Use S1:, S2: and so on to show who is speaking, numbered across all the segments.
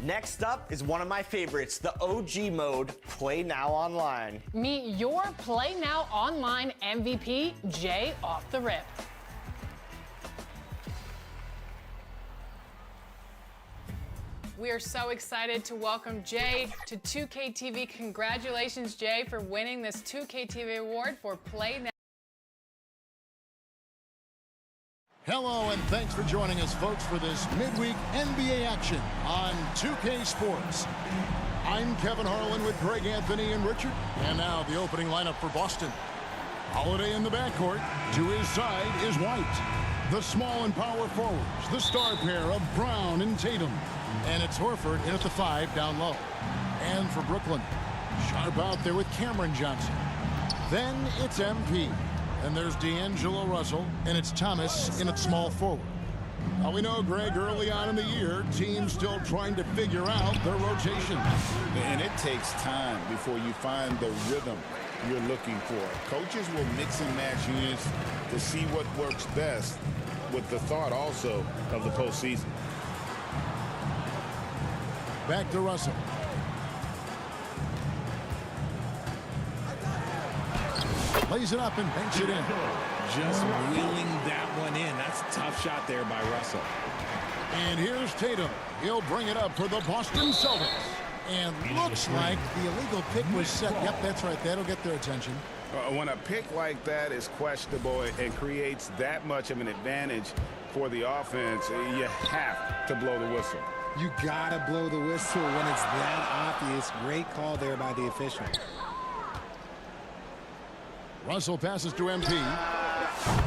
S1: Next up is one of my favorites, the OG mode, Play Now Online.
S2: Meet your Play Now Online MVP, Jay Off the Rip. We are so excited to welcome Jay to 2K TV. Congratulations, Jay, for winning this 2K TV award for Play Now.
S3: Hello, and thanks for joining us, folks, for this midweek NBA action on 2K Sports. I'm Kevin Harlan with Greg Anthony and Richard. And now the opening lineup for Boston. Holiday in the backcourt. To his side is White. The small and power forwards, the star pair of Brown and Tatum. And it's Horford in at the 5 down low. And for Brooklyn, Sharp out there with Cameron Johnson. Then it's MP. And there's D'Angelo Russell, and it's Thomas in at small forward. Now we know, Greg, early on in the year, teams still trying to figure out their rotation.
S4: And it takes time before you find the rhythm you're looking for. Coaches will mix and match units to see what works best, with the thought also of the postseason.
S3: Back to Russell. Lays it up and banks it in.
S5: Just wheeling that one in. That's a tough shot there by Russell.
S3: And here's Tatum. He'll bring it up for the Boston Celtics. And looks like the illegal pick was set. Yep, that's right. That'll get their attention.
S4: When a pick like that is questionable and creates that much of an advantage for the offense, you have to blow the whistle.
S6: You gotta blow the whistle when it's that obvious. Great call there by the official.
S3: Russell passes to MP.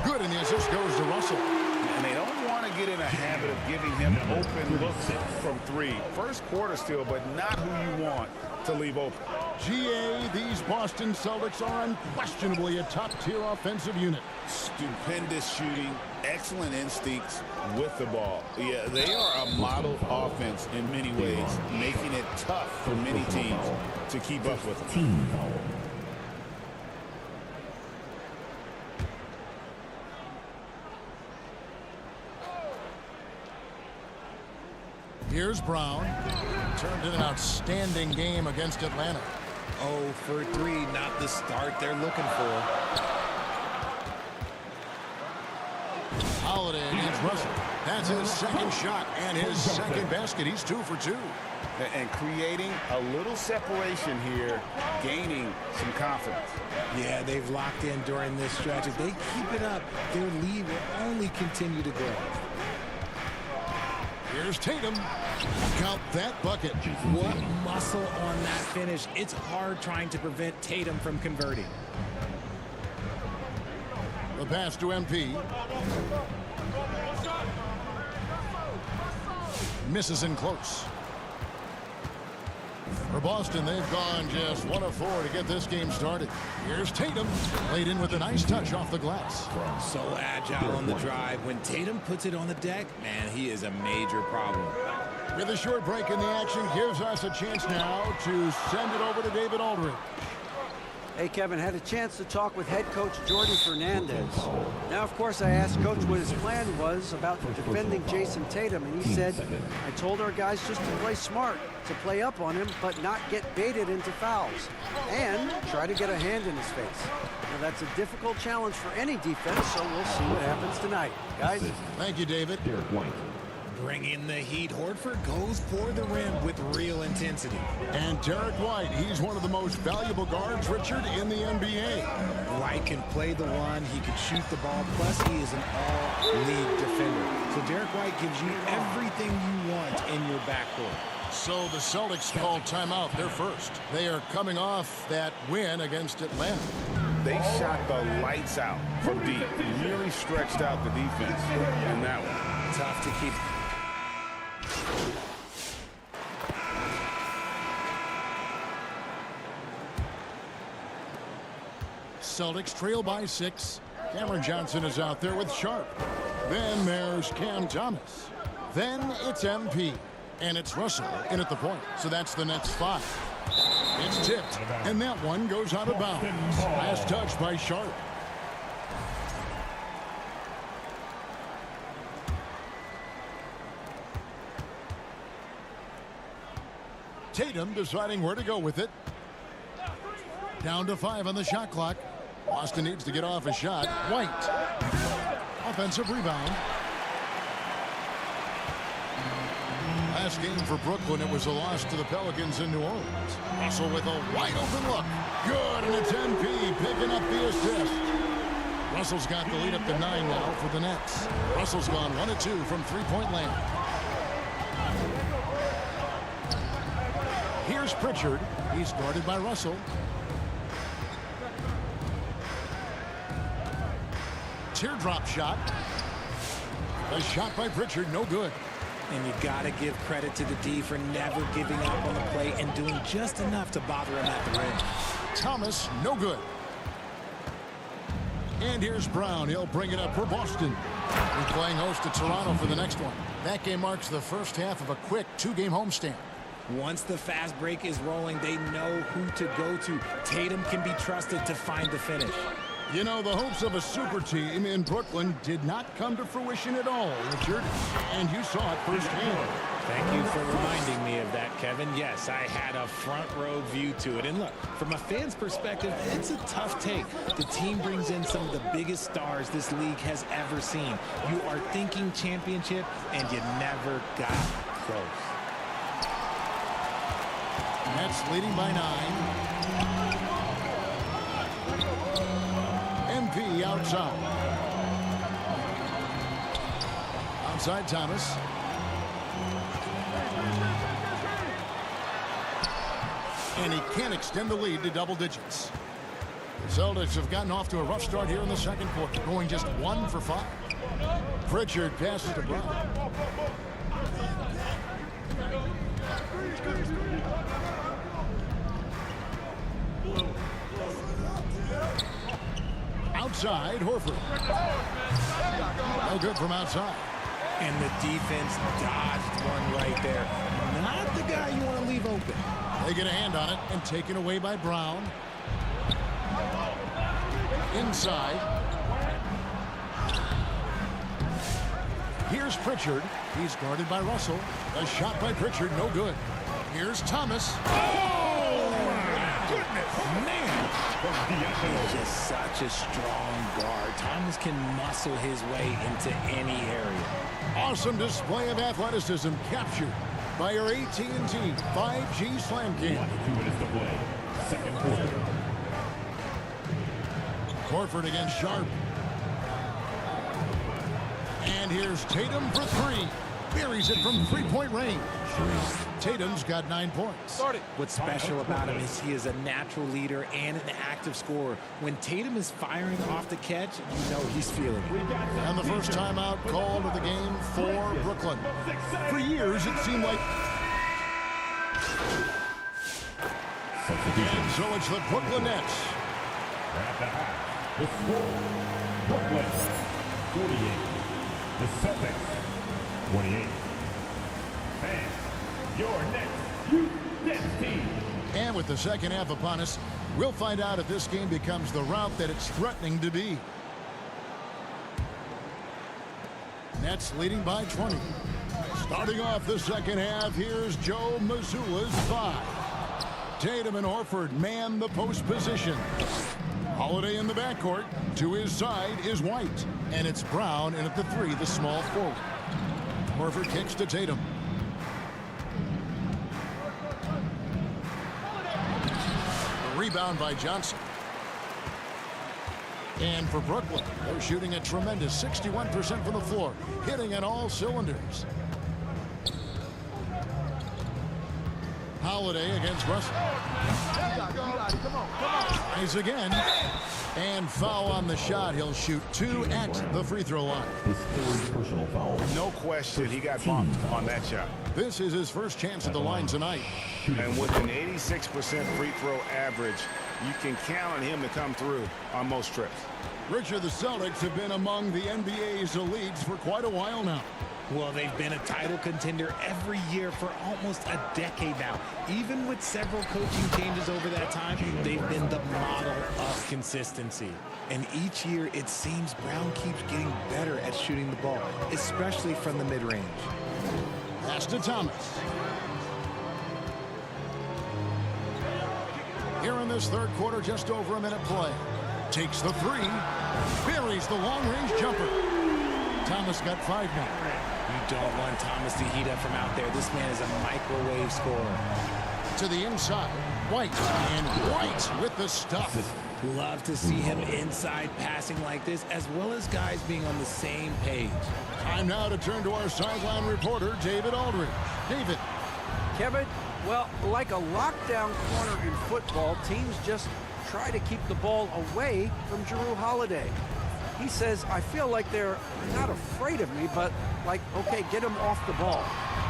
S3: Good, and the assist goes to Russell.
S4: And they don't want to get in a habit of giving him open looks from 3. First quarter still, but not who you want to leave open.
S3: GA, these Boston Celtics are unquestionably a top-tier offensive unit.
S4: Stupendous shooting, excellent instincts with the ball. Yeah, they are a model offense in many ways, making it tough for many teams to keep up with them.
S3: Here's Brown. Turned in an outstanding game against Atlanta.
S5: 0 for 3, not the start they're looking for.
S3: Holiday against Russell. That's his second shot and his second basket. He's 2 for 2.
S4: And creating a little separation here, gaining some confidence.
S6: Yeah, they've locked in during this stretch. If they keep it up, their lead will only continue to grow.
S3: Here's Tatum. Count that bucket.
S6: What muscle on that finish. It's hard trying to prevent Tatum from converting.
S3: The pass to MP. Misses in close. For Boston, they've gone just 1 of 4 to get this game started. Here's Tatum. Laid in with a nice touch off the glass.
S5: So agile on the drive. When Tatum puts it on the deck, man, he is a major problem.
S3: With a short break in the action, gives us a chance now to send it over to David Aldridge.
S7: Hey, Kevin, had a chance to talk with head coach Jordy Fernandez. Now, of course, I asked Coach what his plan was about defending Jason Tatum, and he said, I told our guys just to play smart, to play up on him, but not get baited into fouls, and try to get a hand in his face. Now, that's a difficult challenge for any defense, so we'll see what happens tonight. Guys?
S3: Thank you, David.
S5: Bring in the heat. Horford goes for the rim with real intensity.
S3: And Derek White, he's one of the most valuable guards, Richard, in the NBA.
S6: White can play the one, he can shoot the ball, plus he is an all-league defender. So Derek White gives you everything you want in your backcourt.
S3: So the Celtics call timeout. They're first. They are coming off that win against Atlanta.
S4: They shot the lights out from deep. Really stretched out the defense in that one.
S6: Tough to keep.
S3: Celtics trail by 6. Cameron Johnson is out there with Sharp. Then there's Cam Thomas. Then it's MP. And it's Russell in at the point. So that's the Nets 5. It's tipped. And that one goes out of bounds. Last touch by Sharp. Tatum deciding where to go with it. Down to 5 on the shot clock. Boston needs to get off a shot. White. Offensive rebound. Last game for Brooklyn, it was a loss to the Pelicans in New Orleans. Russell with a wide open look. Good, and it's MP picking up the assist. Russell's got the lead up to 9 now for the Nets. Russell's gone 1 of 2 from three-point land. Here's Pritchard. He's guarded by Russell. Teardrop shot. A shot by Pritchard, no good.
S6: And you got to give credit to the D for never giving up on the play and doing just enough to bother him at the rim.
S3: Thomas, no good. And here's Brown. He'll bring it up for Boston. We're playing host to Toronto for the next one. That game marks the first half of a quick 2-game homestand.
S6: Once the fast break is rolling, they know who to go to. Tatum can be trusted to find the finish.
S3: You know, the hopes of a super team in Brooklyn did not come to fruition at all, Richard. And you saw it firsthand.
S6: Thank you for reminding me of that, Kevin. Yes, I had a front row view to it. And look, from a fan's perspective, it's a tough take. The team brings in some of the biggest stars this league has ever seen. You are thinking championship, and you never got close.
S3: Nets leading by 9. MP outside. Outside Thomas. And he can't extend the lead to double digits. The Celtics have gotten off to a rough start here in the second quarter, going just 1 for 5. Pritchard passes to Brown. Outside, Horford. No good from outside.
S6: And the defense dodged one right there. Not the guy you want to leave open.
S3: They get a hand on it and taken away by Brown. Inside. Here's Pritchard. He's guarded by Russell. A shot by Pritchard, no good. Here's Thomas.
S6: Oh, my goodness, man. He's just such a strong guard. Thomas can muscle his way into any area.
S3: Awesome display of athleticism captured by your AT&T 5G Slam Cam.
S8: 2 minutes to play. Second quarter.
S3: Horford against Sharp. And here's Tatum for 3. Buries it from three-point range. Tatum's got 9 points.
S6: What's special about him is he is a natural leader and an active scorer. When Tatum is firing off the catch, you know he's feeling it.
S3: And the first timeout called of the game for Brooklyn. For years, it seemed like...
S8: Substitution.
S3: And so it's the Brooklyn Nets.
S8: At the half, the score, Brooklyn, 48. The Celtics, 28. And your next team.
S3: And with the second half upon us, we'll find out if this game becomes the route that it's threatening to be. Nets leading by 20. Starting off the second half, here's Joe Mazzulla's 5. Tatum and Horford man the post position. Holiday in the backcourt. To his side is White. And it's Brown in at the 3, the small forward. Horford kicks to Tatum. Rebound by Johnson. And for Brooklyn, they're shooting a tremendous 61% from the floor, hitting on all cylinders. Holiday against Russell. Tries again. And foul on the shot. He'll shoot 2 at the free throw line.
S8: His third personal foul.
S4: No question he got bumped on that shot.
S3: This is his first chance at the line tonight.
S4: And with an 86% free throw average, you can count on him to come through on most trips.
S3: Richard, the Celtics have been among the NBA's elites for quite a while now.
S6: Well, they've been a title contender every year for almost a decade now. Even with several coaching changes over that time, they've been the model of consistency. And each year, it seems Brown keeps getting better at shooting the ball, especially from the mid-range.
S3: Pass to Thomas. this third quarter, just over a minute play. Takes the three. Buries the long-range jumper. Thomas got 5 now.
S6: You don't want Thomas to heat up from out there. This man is a microwave scorer.
S3: To the inside. White. And White with the stuff.
S6: Love to see him inside passing like this, as well as guys being on the same page.
S3: Time now to turn to our sideline reporter, David Aldridge. David.
S7: Kevin, well, like a lockdown corner in football, teams just try to keep the ball away from Jrue Holiday. He says, I feel like they're not afraid of me, but like, okay, get him off the ball.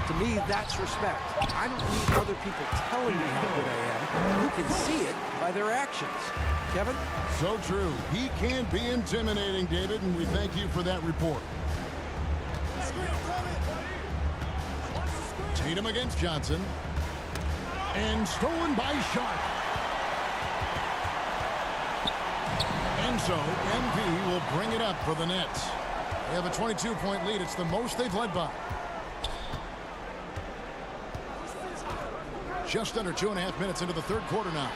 S7: To me, that's respect. I don't need other people telling me how good I am. You can see it by their actions. Kevin?
S3: So true. He can be intimidating, David, and we thank you for that report. Tatum against Johnson. And stolen by Sharp. And so, MP will bring it up for the Nets. They have a 22-point lead. It's the most they've led by. Just under 2.5 minutes into the third quarter now.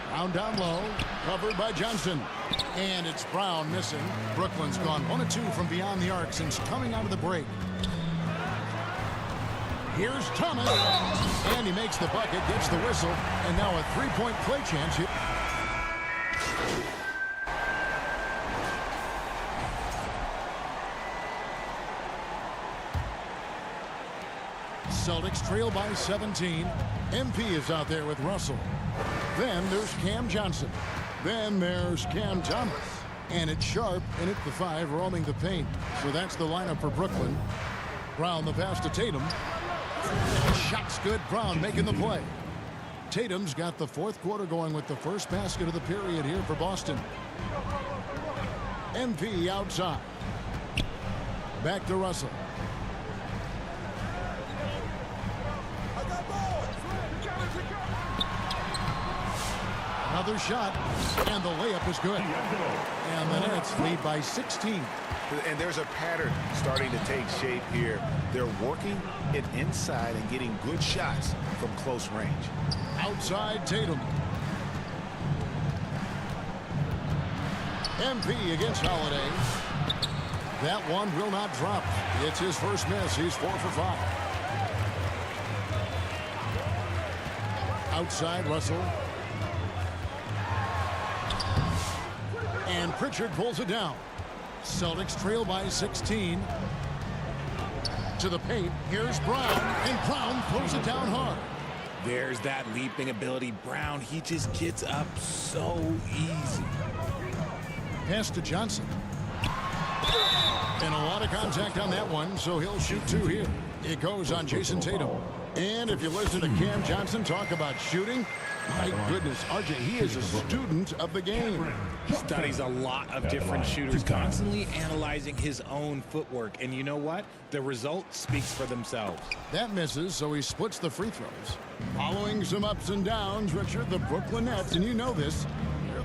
S3: Brown down low, covered by Johnson. And it's Brown missing. Brooklyn's gone 1 of 2 from beyond the arc since coming out of the break. Here's Thomas. And he makes the bucket, gets the whistle, and now a 3-point play chance here. Celtics trail by 17. MP is out there with Russell. Then there's Cam Johnson. Then there's Cam Thomas. And it's Sharp in at the 5, roaming the paint. So that's the lineup for Brooklyn. Brown the pass to Tatum. Shot's good. Brown making the play. Tatum's got the fourth quarter going with the first basket of the period here for Boston. MP outside. Back to Russell. Another shot, and the layup is good. And the Nets lead by 16.
S4: And there's a pattern starting to take shape here. They're working it inside and getting good shots from close range.
S3: Outside Tatum. MP against Holiday. That one will not drop. It's his first miss. He's 4 for 5. Outside Russell. And Pritchard pulls it down. Celtics trail by 16. To the paint. Here's Brown. And Brown pulls it down hard.
S6: There's that leaping ability. Brown, he just gets up so easy.
S3: Pass to Johnson. And a lot of contact on that one, so he'll shoot 2 here. It goes on Jason Tatum. And if you listen to Cam Johnson talk about shooting, my goodness, RJ, he is a student of the game.
S6: He studies a lot of different shooters, constantly analyzing his own footwork. And you know what? The result speaks for themselves.
S3: That misses, so he splits the free throws. Following some ups and downs, Richard, the Brooklyn Nets, and you know this,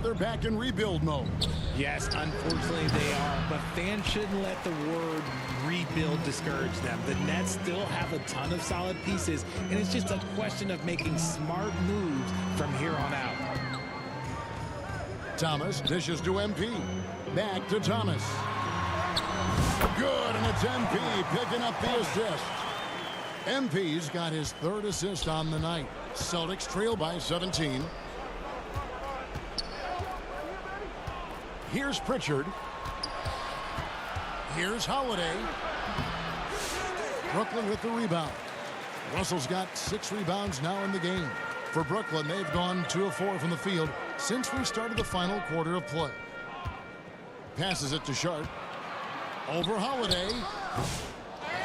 S3: they're back in rebuild mode.
S6: Yes, unfortunately they are, but fans shouldn't let the word rebuild discourage them. The Nets still have a ton of solid pieces, and it's just a question of making smart moves from here on out.
S3: Thomas dishes to MP. Back to Thomas. Good, and it's MP picking up the assist. MP's got his 3rd assist on the night. Celtics trail by 17. Here's Pritchard. Here's Holiday. Brooklyn with the rebound. Russell's got 6 rebounds now in the game. For Brooklyn, they've gone 2 of 4 from the field since we started the final quarter of play. Passes it to Sharp. Over Holiday.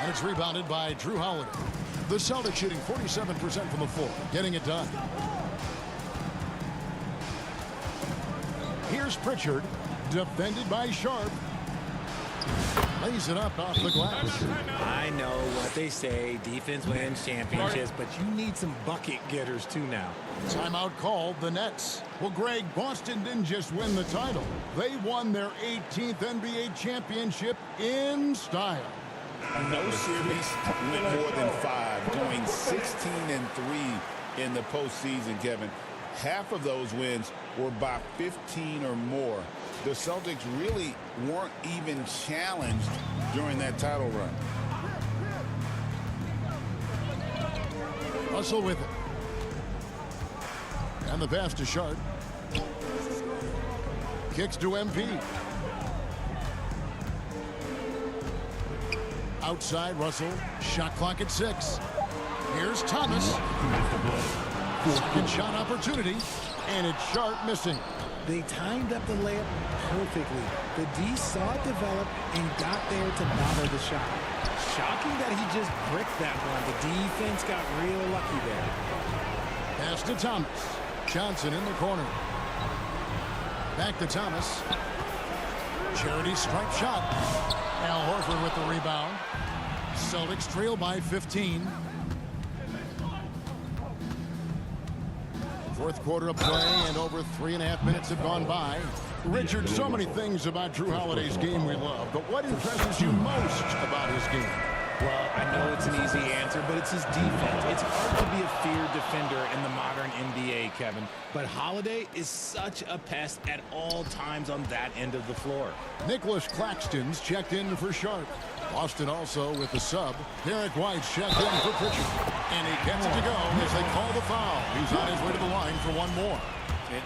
S3: And it's rebounded by Jrue Holiday. The Celtics shooting 47% from the floor, getting it done. Here's Pritchard. Defended by Sharp. Lays it up off the glass.
S6: I know what they say, defense wins championships, but you need some bucket getters too now.
S3: Timeout called the Nets. Well, Greg, Boston didn't just win the title. They won their 18th NBA championship in style.
S4: No series went more than 5, going 16-3 3 in the postseason, Kevin. Half of those wins were by 15 or more. The Celtics really weren't even challenged during that title run.
S3: Russell with it. And the pass to Sharp. Kicks to MP. Outside Russell. Shot clock at 6. Here's Thomas. Second shot opportunity. And it's Sharp missing.
S6: They timed up the layup perfectly. The D saw it develop and got there to bother the shot. Shocking that he just bricked that one. The defense got real lucky there.
S3: Pass to Thomas. Johnson in the corner. Back to Thomas. Charity stripe shot. Al Horford with the rebound. Celtics trail by 15. Fourth quarter of play, and over 3.5 minutes have gone by. Richard, so many things about Drew Holiday's game we love, but what impresses you most about his game?
S6: Well, I know it's an easy answer, but it's his defense. It's hard to be a feared defender in the modern NBA, Kevin. But Holiday is such a pest at all times on that end of the floor.
S3: Nicholas Claxton's checked in for Sharp. Boston also with the sub. Derek White's checked in for Pritchard. And he gets it to go as they call the foul. He's on his way to the line for one more.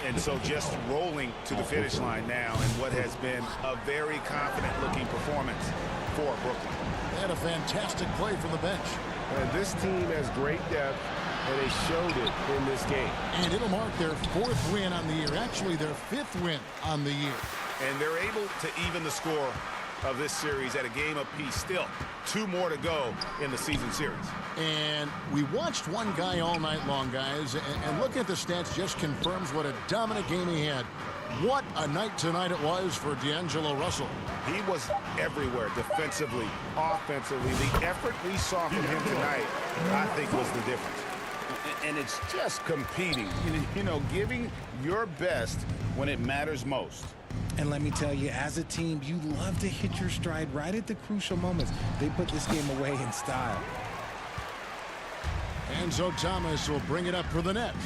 S4: And so just rolling to the finish line now in what has been a very confident-looking performance for Brooklyn.
S3: They had a fantastic play from the bench.
S9: And this team has great depth, and they showed it in this game.
S3: And it'll mark their 4th win on the year. Actually, their 5th win on the year.
S4: And they're able to even the score of this series at a game apiece. Still 2 more to go in the season series.
S3: And we watched one guy all night long, guys, and looking at the stats just confirms what a dominant game he had. What a night tonight it was for D'Angelo Russell.
S4: He was everywhere, defensively, offensively. The effort we saw from him tonight, I think, was the difference. And it's just competing, you know, giving your best when it matters most.
S6: And let me tell you, as a team, you love to hit your stride right at the crucial moments. They put this game away in style.
S3: Enzo Thomas will bring it up for the Nets.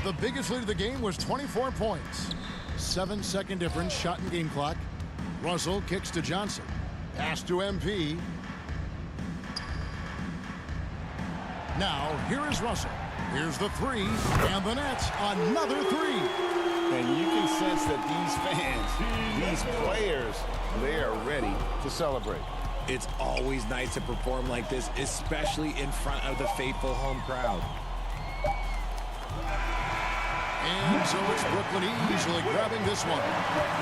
S3: The biggest lead of the game was 24 points. 7-second difference, shot and game clock. Russell kicks to Johnson. Pass to MP. Now, here is Russell. Here's the 3, and the Nets, another 3.
S4: And you can sense that these fans, these players, they are ready to celebrate.
S5: It's always nice to perform like this, especially in front of the faithful home crowd.
S3: And so it's Brooklyn easily grabbing this one.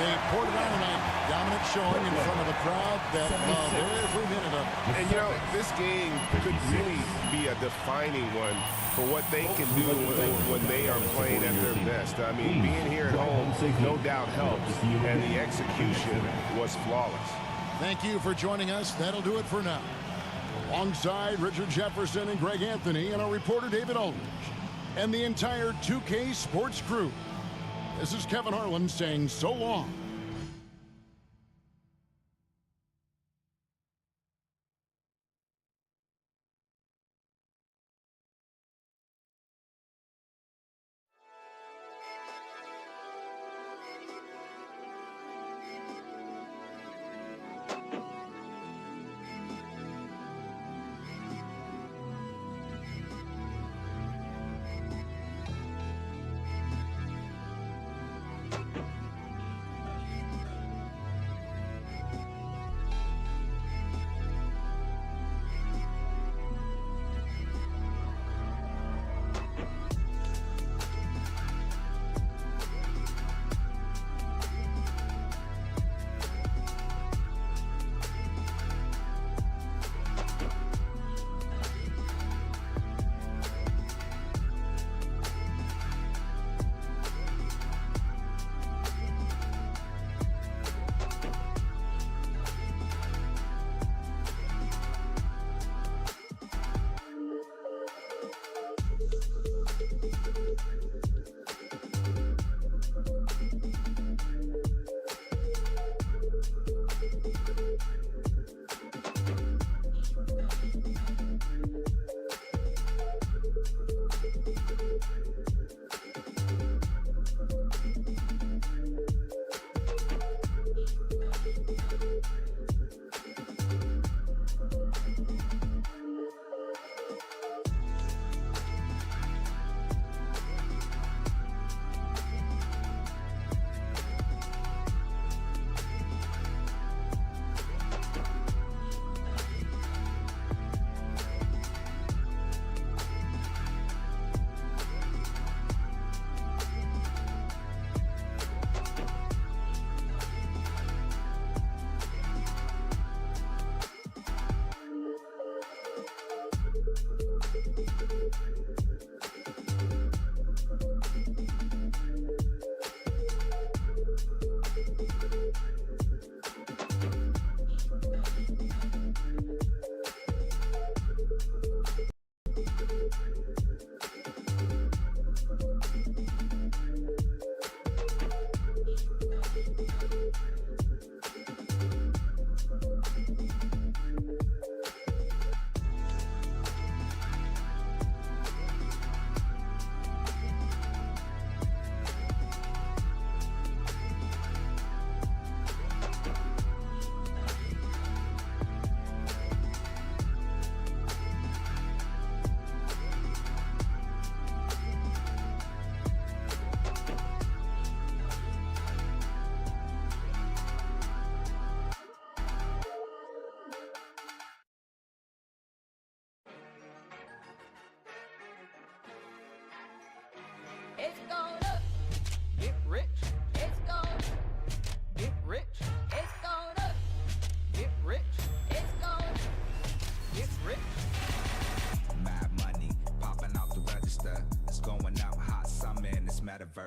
S3: They poured it on tonight. Dominant showing in front of a crowd that loved every minute of it.
S9: And, you know, this game could really be a defining one for what they can do when they are playing at their best. I mean, being here at home no doubt helps, and the execution was flawless.
S3: Thank you for joining us. That'll do it for now. Alongside Richard Jefferson and Greg Anthony and our reporter David Aldridge and the entire 2K Sports crew, this is Kevin Harlan saying so long.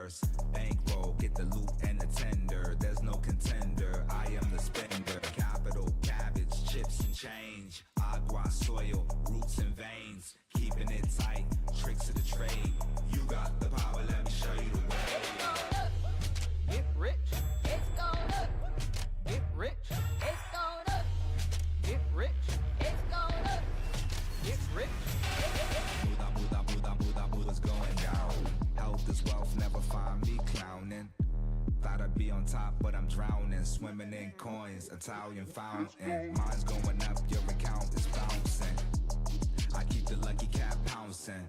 S10: first. Bankroll, get the loot and the tender. There's no contender, I am the spender. Capital, cabbage, chips and change. Agua, soil, roots and veins. Keeping it tight, tricks of the trade. You got the power, let me show you the way.
S11: Get rich, it's going up. Get rich, it's going up. Get rich, it's going up. Get rich.
S10: Buddha's going down. Health is wealth, never find me clowning. Thought I'd be on top, but I'm drowning. Swimming in coins, Italian fountain. Mine's going up, your account is bouncing. I keep the lucky cat pouncing.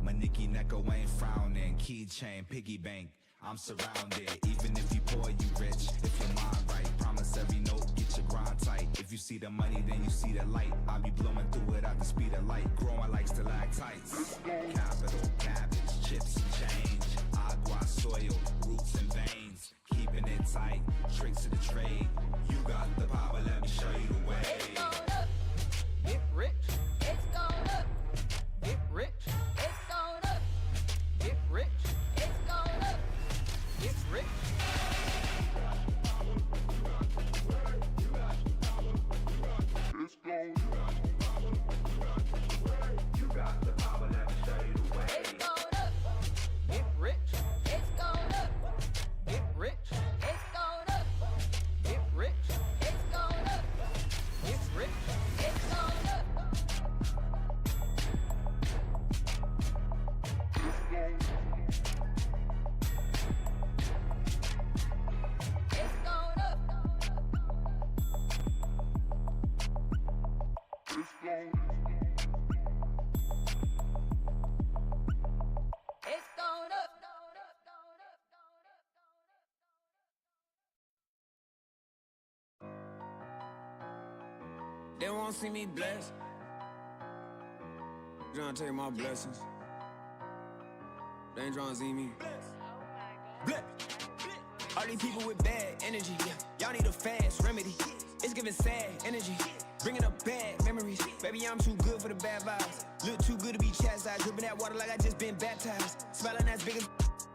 S10: My Nicky Necko ain't frowning. Keychain, piggy bank, I'm surrounded. Even if you poor, you rich. If your mind right, promise every note, get your grind tight. If you see the money, then you see the light. I'll be blowing through it at the speed of light. Growing like stalactites. Capital, cabbage, chips and change. Agua, soil, roots and veins. Keeping it tight, tricks of the trade. You got the power, let me show you the way.
S11: It's going up. Get rich, it's going up. Get rich, it's going up. Get rich, it's going up. Get rich.
S10: It's going up. You got the power, let me show you the way.
S11: It's going up. Get rich, it's going up. Get rich, it's going up. Get rich, it's going up. Get rich, it's going up. It's going up. It's going up.
S12: They won't see me blessed. Trying to take my blessings. They ain't trying to see me blessed. All these people with bad energy, y'all need a fast remedy. It's giving sad energy, bringing up bad memories. Baby, I'm too good for the bad vibes. Look too good to be chastised, dripping that water like I just been baptized. Smelling as big as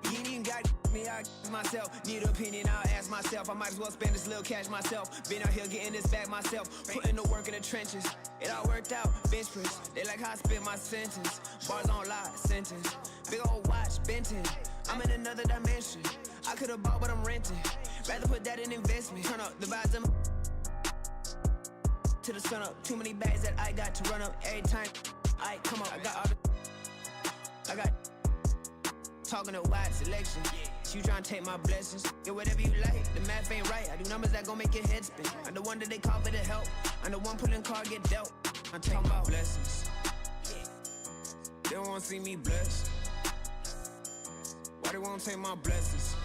S12: you ain't even got me, I myself. Need an opinion, I'll ask myself. I might as well spend this little cash myself. Been out here getting this back myself. Putting the work in the trenches. It all worked out, bench press. They like how I spit my sentence. Bars on lot, sentence. Big old watch, Benton. I'm in another dimension. I could've bought, but I'm renting. Rather put that in investment. Turn up the vibes to the sun up. Too many bags that I got to run up every time. I come up. I got all the. I got. Talking a wide selection. You tryna take my blessings. Get whatever you like. The math ain't right. I do numbers that gon' make your head spin. I'm the one that they call for the help. I'm the one pulling card get dealt. I'm talking about blessings. They don't wanna see me blessed. Why they won't take my blessings?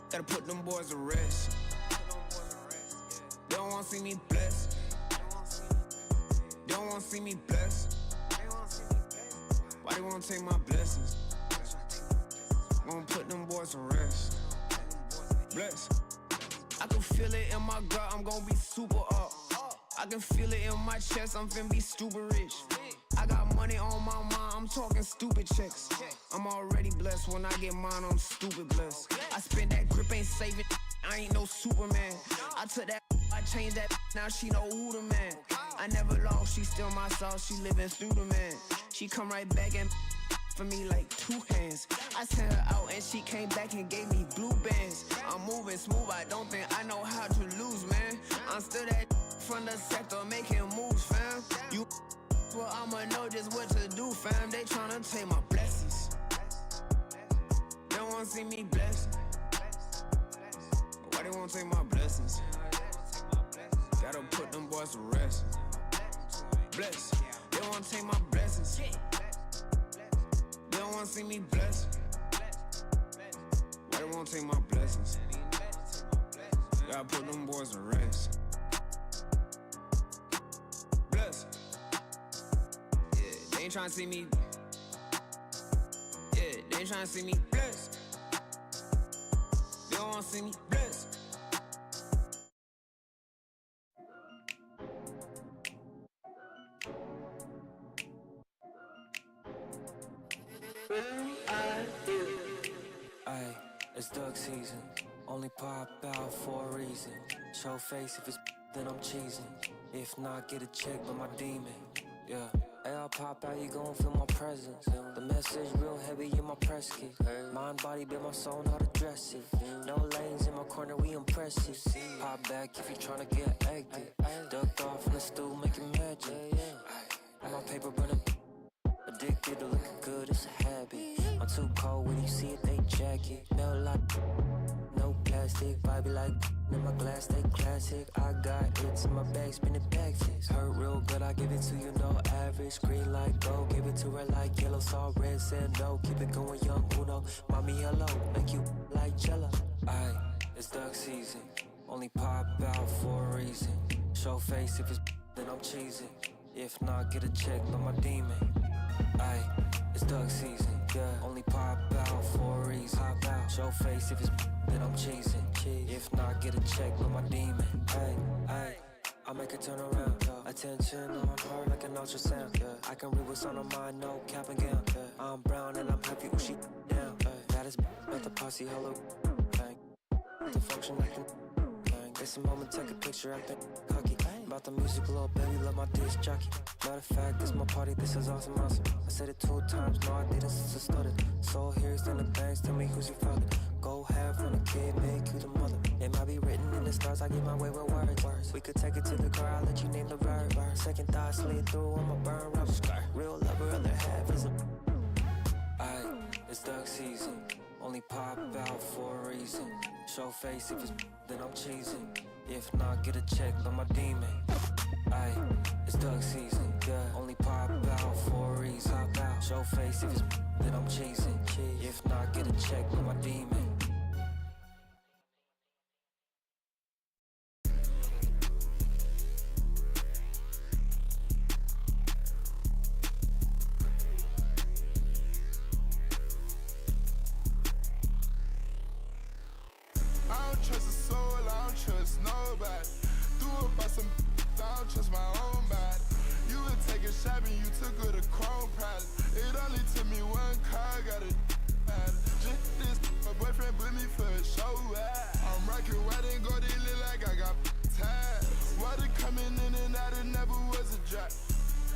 S12: Gotta put them boys to rest. They don't wanna see me blessed. They don't wanna see me blessed. Why they won't take my blessings? Gonna put them boys to rest. Bless. I can feel it in my gut, I'm gonna be super up. I can feel it in my chest, I'm finna be stupid rich. I got money on my mind, I'm talking stupid checks. I'm already blessed, when I get mine, I'm stupid blessed. I spend that grip, ain't saving, I ain't no Superman. I took that, I changed that, now she know who the man. I never lost, she still my sauce, she living through the man. She come right back and for me like two hands. I sent her out and she came back and gave me blue bands. I'm moving smooth, I don't think I know how to lose, man. I'm still that from the sector making moves, fam. You well, I'ma know just what to do, fam. They tryna take my blessings. They don't wanna see me blessed. Why they wanna take my blessings? Gotta put them boys to rest. Bless. They don't wanna take my blessings. They don't wanna see me blessed. Why they won't take my blessings? Gotta put them boys to rest. Bless. Yeah, they ain't tryna see me. Yeah, they ain't tryna see me blessed. They don't wanna see me blessed.
S11: I feel
S13: Ayy, it's duck season. Only pop out for a reason. Show face if it's then I'm cheesing. If not, get a check by my demon. Yeah. Hey, I'll pop out, you gon' feel my presence. The message real heavy in my press kit. Mind, body, build my soul, know how to dress it. No lanes in my corner, we impressive. Pop back if you tryna get active. Ducked off in the stool, making magic. My paper burning. Addicted to looking good, it's a habit. I'm too cold when you see it, they jacket. Melt like no plastic, vibey like in my glass, stay classic. I got hits in my bag, spinning backflips. Hurt real good, I give it to you, no average. Green like gold, give it to her like yellow. Saw red, said no, keep it going, young Uno. Mommy, hello, make you like jello. Aye, it's duck season, only pop out for a reason. Show face if it's then I'm cheesing. If not, get a check by my demon. Aye, it's duck season, yeah. Only pop out for a reason. Pop out, show face if it's then I'm cheesing. If not, get a check with my demon. Aye, aye, I'll make her turn around. Attention on her like an ultrasound. I can read what's on her mind, no cap and gown. I'm brown and I'm happy when she down. Baddest at the posse, hello. The function like an It's a moment, take a picture, I think cocky. About the music, little baby, love my disc jockey. Matter of fact, this my party, this is awesome, awesome. I said it 2 times, no I didn't since I started. Soul here's in the banks, tell me who's your father. Go half on a kid, make you the mother. It might be written in the stars, I get my way with words. We could take it to the car, I'll let you name the verb. Second thought, slid through on my burn rubber. Real lover, other half is a... Aye, it's duck season. Only pop out for a reason. Show face if it's then I'm cheesing. If not, get a check by my demon. Aye, it's duck season, yeah. Only pop out for a reason. Pop out, show face if it's then I'm cheesing. If not, get a check by my demon.
S14: I don't trust a soul, I don't trust nobody. Threw up by some, I don't trust my own body. You would take a shot and you took her to Chrome Pilot. It only took me one car, got a just this, my boyfriend put me for a show. I'm rocking white and gold, it look like I got ties. Water coming in and out, it never was a drop.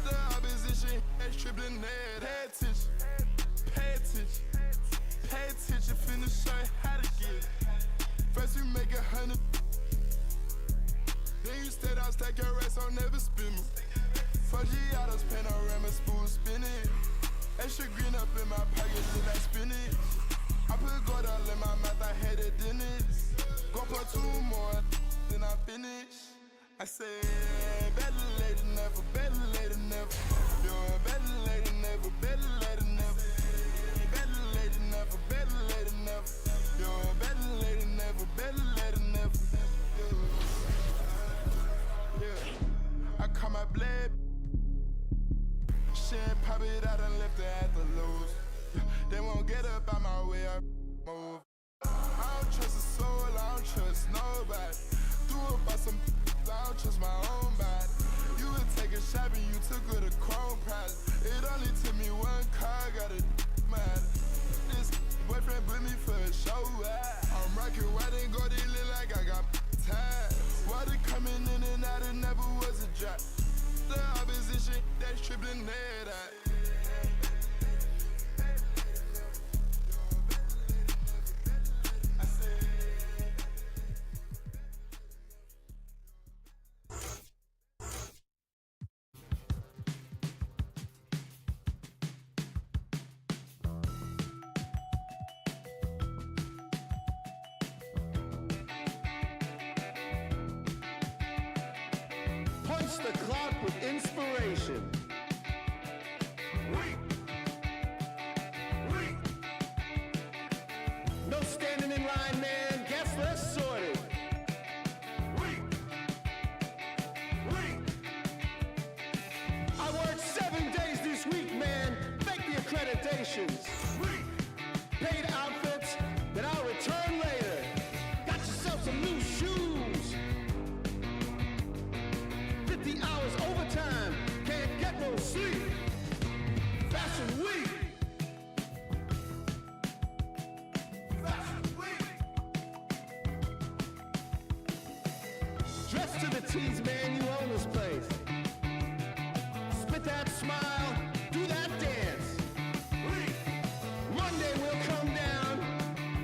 S14: The opposition has tripped in there. Pay attention, pay attention, pay attention, finna show you how to get it. First you make 100, then you stay down, stack your rest, I'll never spin me. 4G autos, panorama, spoon spinning. Extra green up in my pocket, look like spinach. I put gold all in my mouth, I had a dentist. Go put 2 more, then I finish. I say, better late than never, better late than never. You're better late than never, better late than never. Better late than never, better late than never. You're better late than never, better late than never. Yeah. I call my blade. Shit, pop it out and left it at the lows. They won't get up out my way, I move. I don't trust a soul, I don't trust nobody. Threw up by some, I don't trust my own body. You would take a shot and you took her to Chrome Pilot. It only took me one car, got a mad. This boyfriend put me for a show. I'm rocking white and gold, it look like I got ties. Water coming in and out, it never was a drop. The opposition that's tripling that out.
S15: Punch the clock with inspiration. No standing in line, man. Guess less sorted. I worked 7 days this week, man. Fake the accreditations. Paid outfits that I'll return later. Got yourself some new shoes. 50 hours overtime, can't get no sleep. Fashion week. tease, man, you own this place. Spit that smile, do that dance. Monday we'll come down,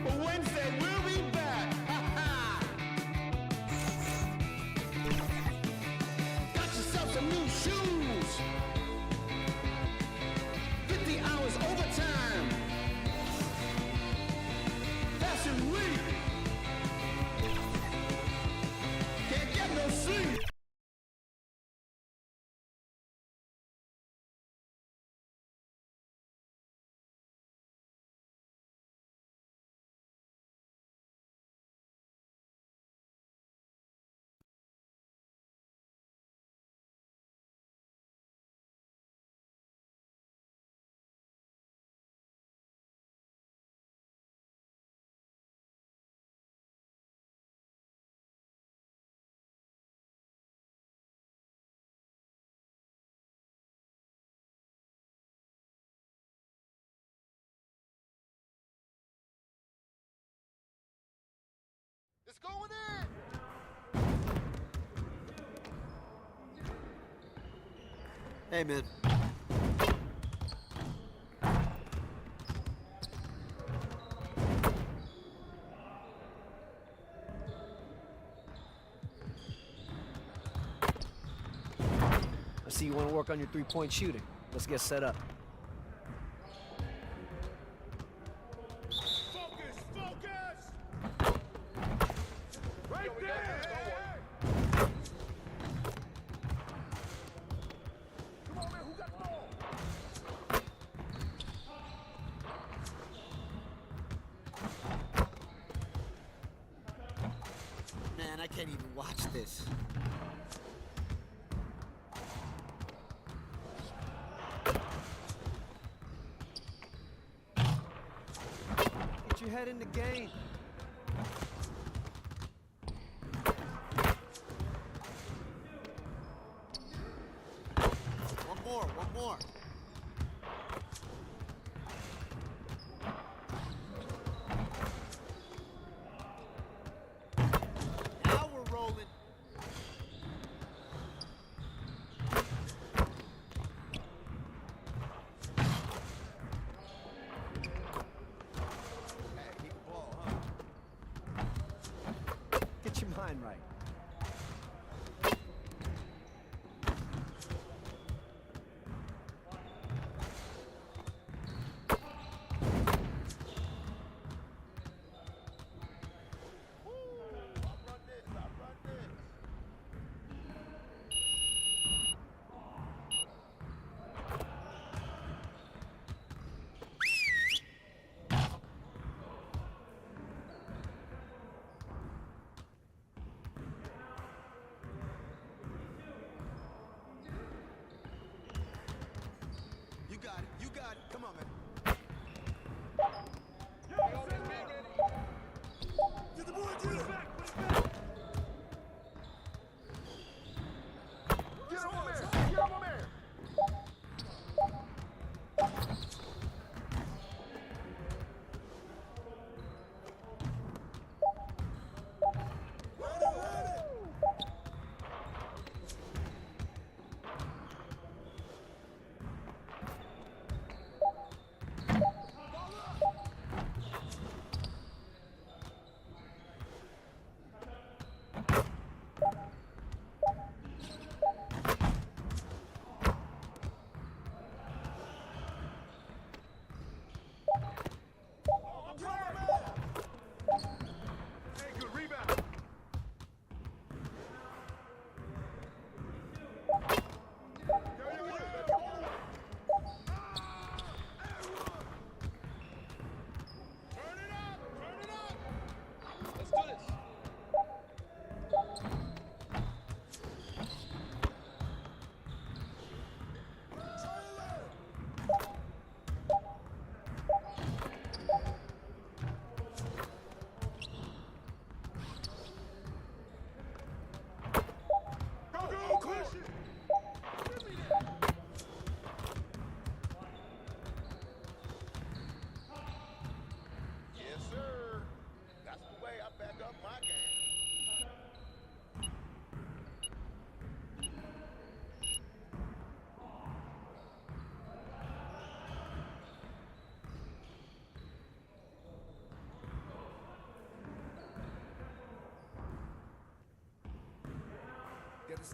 S15: but Wednesday we'll be back. Ha ha! Got yourself some new shoes. 50 hours overtime. Fashion week. Can't get no sleep.
S3: It's going in.
S7: Hey, man.
S16: I see you want to work on your three-point shooting. Let's get set up. Man, I can't even watch this. Get your head in the game. One more. Now we're rolling.
S3: Keep the ball, huh?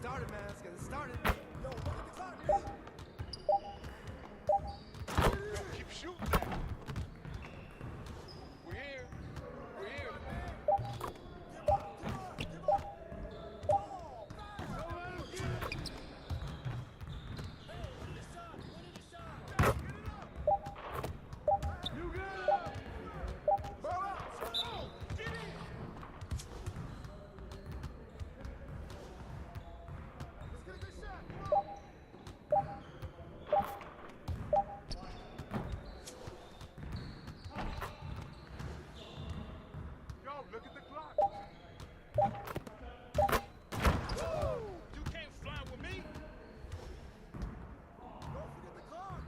S17: started, man. Let's get it started. Yo, look at the clock, man.
S14: Yo, keep shooting that. We're here. We're here. Look at the clock. You can't fly with me. Don't forget the clock.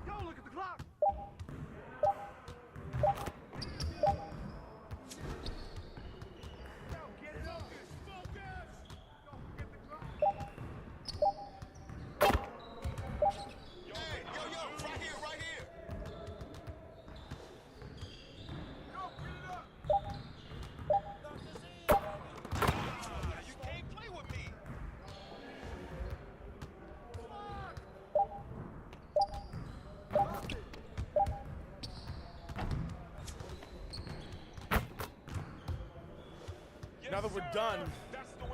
S14: Yo, look at the clock. Yo, get it up. Focus. Don't forget the clock. Right here. Yo, get it up. You can't play with me.
S1: Now that we're done,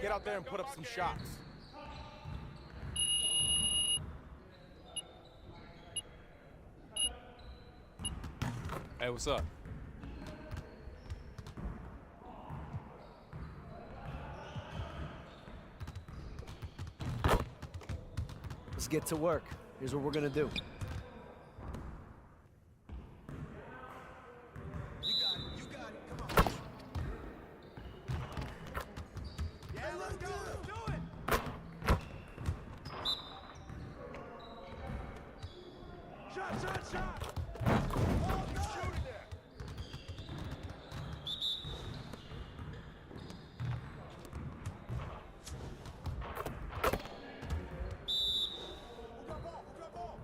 S1: get out there and put up some shots.
S18: Hey, what's up?
S16: Let's get to work. Here's what we're gonna do.
S17: You got it. Come on. Yeah, let's go. Let's do it. Shot. Oh, no. Shoot it there. Who got ball?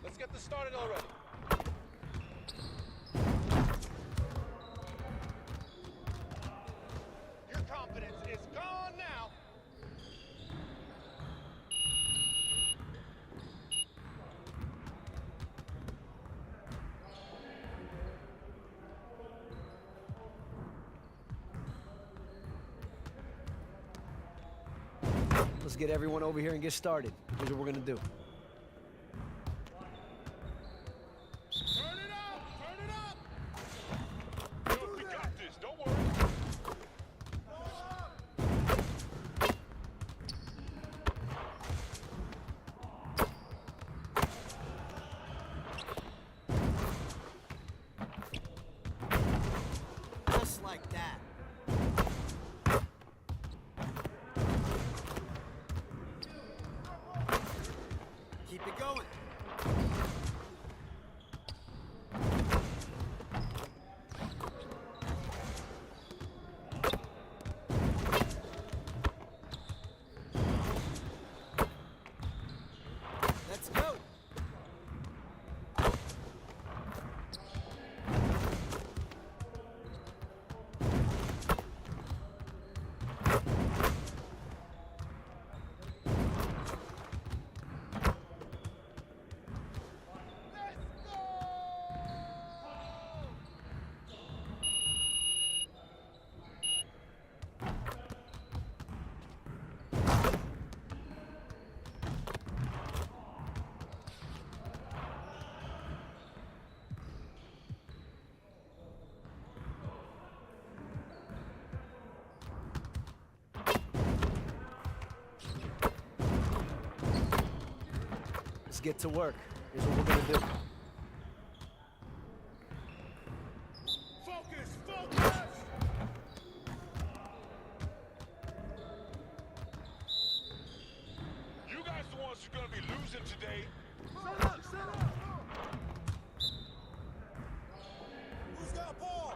S17: Let's get this started already. Your confidence is gone now.
S16: Let's get everyone over here and get started. Here's what we're gonna do.
S14: Turn it up! Yo, we got this. Don't worry.
S17: Just like that. Keep it going. Let's go.
S16: get to work. Here's what we're going to do.
S14: Focus, focus! You guys the ones who are going to be losing today. Set up, set up! Who's got ball?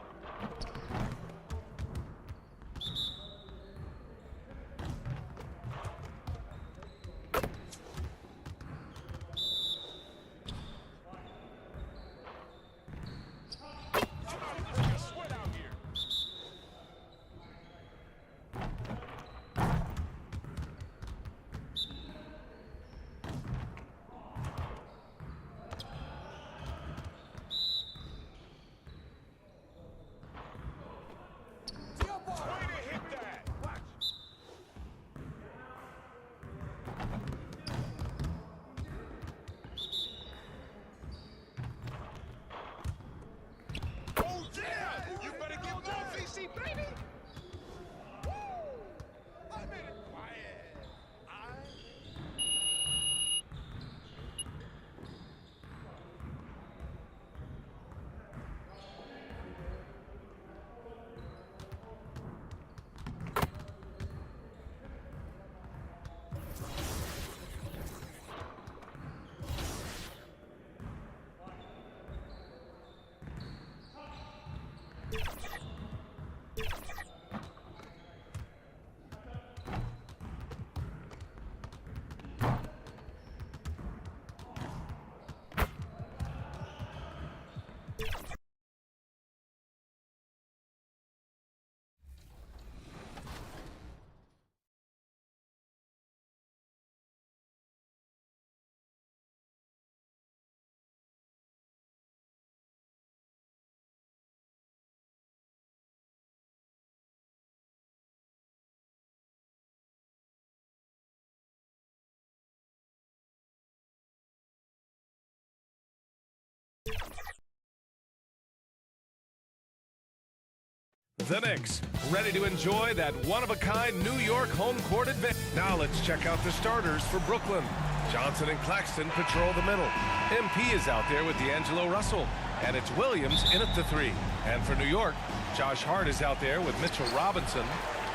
S19: The Knicks, ready to enjoy that one-of-a-kind New York home court advantage. Now let's check out the starters for Brooklyn. Johnson and Claxton patrol the middle. MP is out there with D'Angelo Russell. And it's Williams in at the 3. And for New York, Josh Hart is out there with Mitchell Robinson.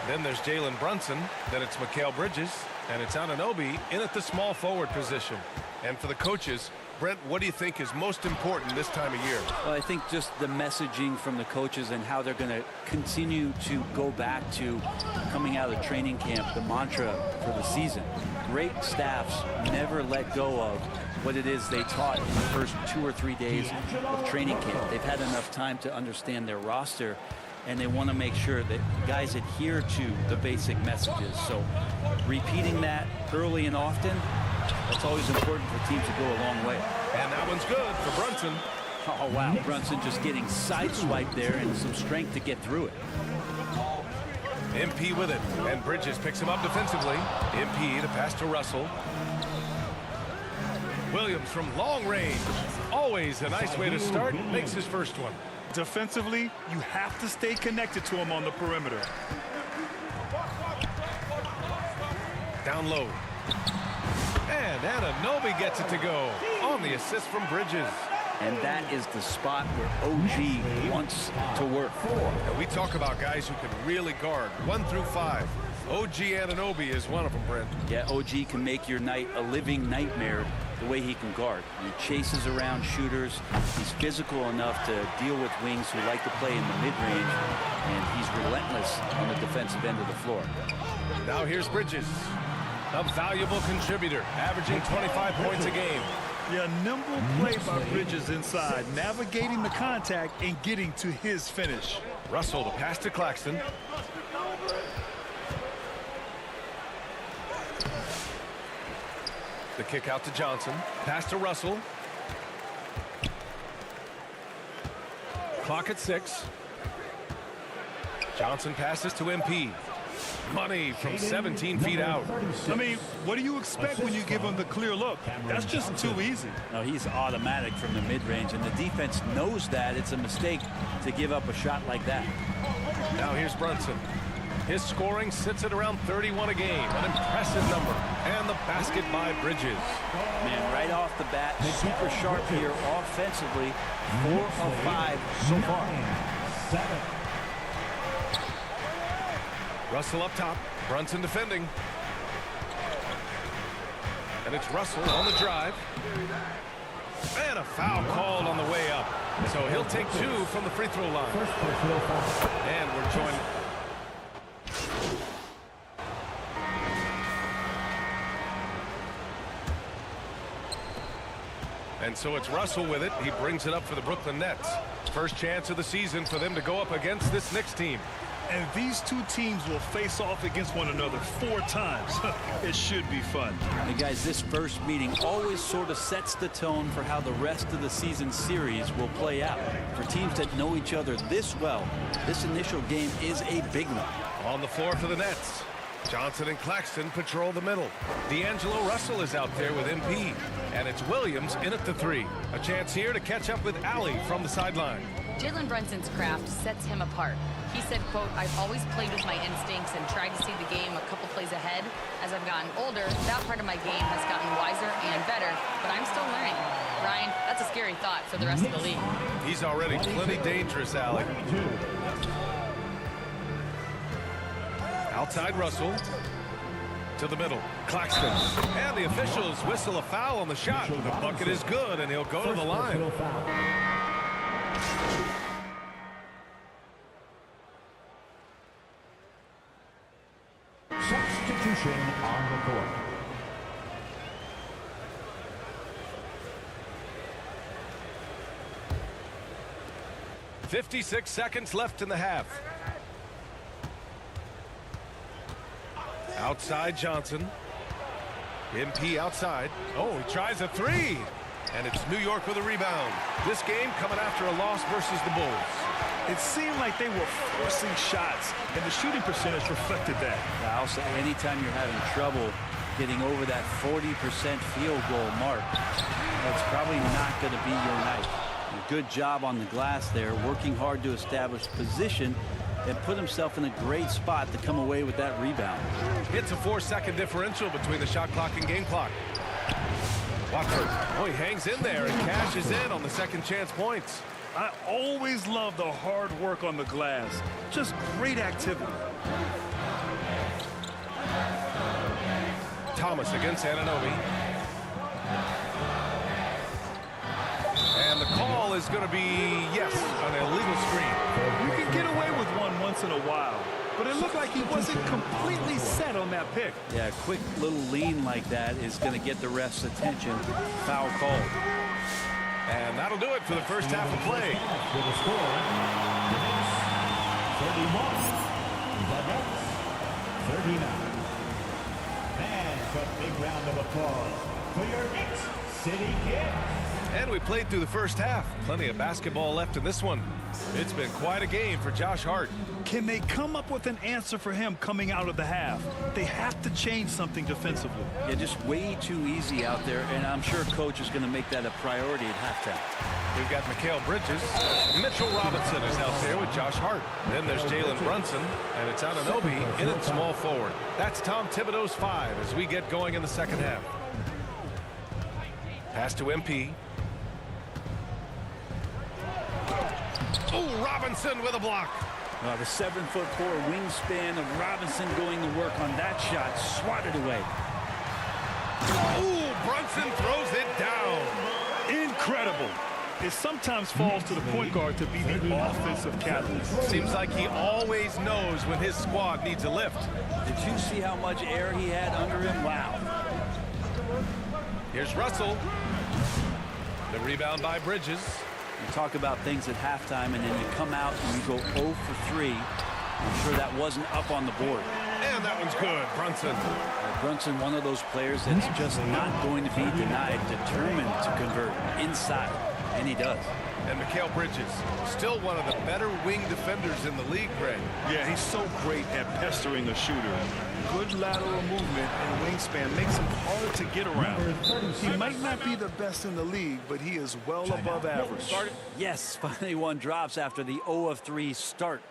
S19: Then there's Jalen Brunson. Then it's Mikal Bridges. And it's Anunoby in at the small forward position. And for the coaches, Brent, what do you think is most important this time of year?
S20: Well, I think just the messaging from the coaches and how they're going to continue to go back to coming out of training camp, the mantra for the season. Great staffs never let go of what it is they taught in the first 2 or 3 days of training camp. They've had enough time to understand their roster, and they want to make sure that guys adhere to the basic messages. So repeating that early and often, that's always important for teams to go a long way.
S19: And that one's good for Brunson.
S20: Oh, wow. Brunson just getting sideswiped there and some strength to get through it.
S19: MP with it. And Bridges picks him up defensively. MP to pass to Russell. Williams from long range. Always a nice way to start. Makes his first one.
S21: Defensively, you have to stay connected to him on the perimeter.
S19: Down low. And Anunoby gets it to go on the assist from Bridges.
S20: And that is the spot where OG wants to work.
S19: And we talk about guys who can really guard 1 through 5. OG Anunoby is one of them, Brent.
S20: Yeah, OG can make your night a living nightmare the way he can guard. He chases around shooters. He's physical enough to deal with wings who like to play in the mid-range. And he's relentless on the defensive end of the floor.
S19: Now here's Bridges. A valuable contributor, averaging 25 points a game.
S21: Yeah, nimble play by Bridges inside, navigating the contact and getting to his finish.
S19: Russell to pass to Claxton. The kick out to Johnson. Pass to Russell. Clock at 6. Johnson passes to MP. Money from 17 feet out.
S21: I mean, what do you expect when you give him the clear look? That's just too easy.
S20: No, he's automatic from the mid-range, and the defense knows that it's a mistake to give up a shot like that.
S19: Now here's Brunson. His scoring sits at around 31 a game, an impressive number. And the basket by Bridges.
S20: Man, right off the bat, super sharp here offensively. 4 of 5 so far.
S8: 7.
S19: Russell up top, Brunson defending. And it's Russell on the drive. And a foul called on the way up. So he'll take 2 from the free throw line. And we're joined. And so it's Russell with it. He brings it up for the Brooklyn Nets. First chance of the season for them to go up against this Knicks team.
S21: And these two teams will face off against one another 4 times. It should be fun.
S20: Hey guys, this first meeting always sort of sets the tone for how the rest of the season series will play out. For teams that know each other this well, this initial game is a big one.
S19: On the floor for the Nets, Johnson and Claxton patrol the middle. D'Angelo Russell is out there with MP. And it's Williams in at the 3. A chance here to catch up with Allie from the sideline.
S2: Jalen Brunson's craft sets him apart. He said, quote, "I've always played with my instincts and tried to see the game a couple plays ahead. As I've gotten older, that part of my game has gotten wiser and better, but I'm still learning." Ryan, that's a scary thought for the rest of the league.
S19: He's already plenty dangerous, Allie. Outside Russell. To the middle. Claxton. And the officials whistle a foul on the shot. The bucket is good, and he'll go to the line.
S8: Substitution on the court.
S19: "56 seconds left in the half." Outside Johnson. MP outside. Oh, he tries a 3. And it's New York with a rebound. This game coming after a loss versus the Bulls.
S21: It seemed like they were forcing shots, and the shooting percentage reflected that.
S20: I'll say anytime you're having trouble getting over that 40% field goal mark, that's probably not going to be your night. A good job on the glass there, working hard to establish position and put himself in a great spot to come away with that rebound.
S19: It's a 4-second differential between the shot clock and game clock. Watford, oh, he hangs in there and cashes in on the second chance points.
S21: I always love the hard work on the glass. Just great activity.
S19: Thomas against Anunoby. And the call is going to be, yes, an illegal screen.
S21: You can get away with one once in a while, but it looked like he wasn't completely set on that pick.
S20: Yeah, a quick little lean like that is going to get the ref's attention. Foul called.
S19: And that'll do it for the first half of play.
S8: With a score, the Knicks 31, the Nets 39. And a big round of applause for your Knicks City Kids.
S19: And we played through the first half. Plenty of basketball left in this one. It's been quite a game for Josh Hart.
S21: Can they come up with an answer for him coming out of the half? They have to change something defensively.
S20: Yeah, just way too easy out there, and I'm sure coach is going to make that a priority at halftime.
S19: We've got Mikal Bridges. Mitchell Robinson is out there with Josh Hart. Then there's Jalen Brunson, and it's Anunoby in at small forward. That's Tom Thibodeau's 5 as we get going in the second half. Pass to MP. Oh, Robinson with a block.
S20: The 7'4" wingspan of Robinson going to work on that shot. Swatted away.
S19: Oh, Brunson throws it down.
S21: Incredible. It sometimes falls to the point guard to be the offensive catalyst.
S19: Seems like he always knows when his squad needs a lift.
S20: Did you see how much air he had under him? Wow.
S19: Here's Russell. The rebound by Bridges.
S20: You talk about things at halftime, and then you come out and you go 0 for 3. I'm sure that wasn't up on the board.
S19: And that one's good, Brunson.
S20: Brunson, one of those players that's just not going to be denied, determined to convert inside, and he does.
S19: And Mikal Bridges, still one of the better wing defenders in the league, Greg.
S21: Yeah, he's so great at pestering a shooter. Good lateral movement and wingspan makes him hard to get around. He might not be the best in the league, but he is well above average.
S20: Yes, finally one drops after the 0 of 3 start.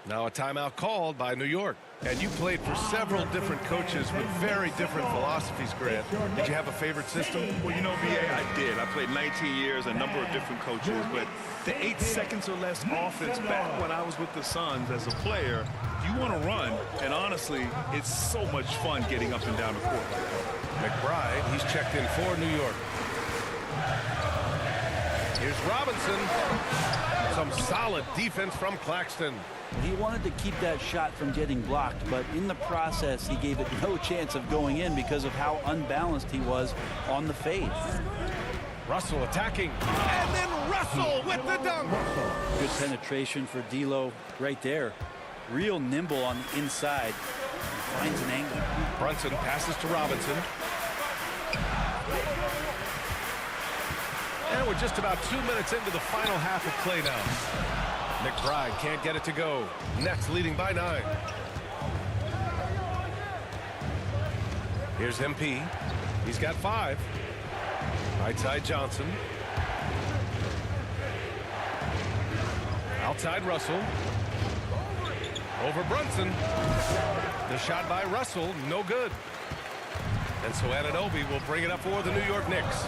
S19: Now a timeout called by New York. And you played for several different coaches with very different philosophies, Grant. Did you have a favorite system?
S21: Well, you know, VA, I did. I played 19 years, a number of different coaches, but the 8 seconds or less offense back when I was with the Suns as a player, you want to run, and honestly, it's so much fun getting up and down the court.
S19: McBride, he's checked in for New York. Here's Robinson. Some solid defense from Claxton.
S20: He wanted to keep that shot from getting blocked, but in the process, he gave it no chance of going in because of how unbalanced he was on the fade.
S19: Russell attacking, and then Russell with the dunk.
S20: Good penetration for D'Lo right there. Real nimble on the inside. He finds an angle.
S19: Brunson passes to Robinson. And we're just about 2 minutes into the final half of play now. McBride can't get it to go. Nets leading by 9. Here's MP. He's got 5. Right side Johnson. Outside Russell. Over Brunson. The shot by Russell, no good. And so Anunoby will bring it up for the New York Knicks.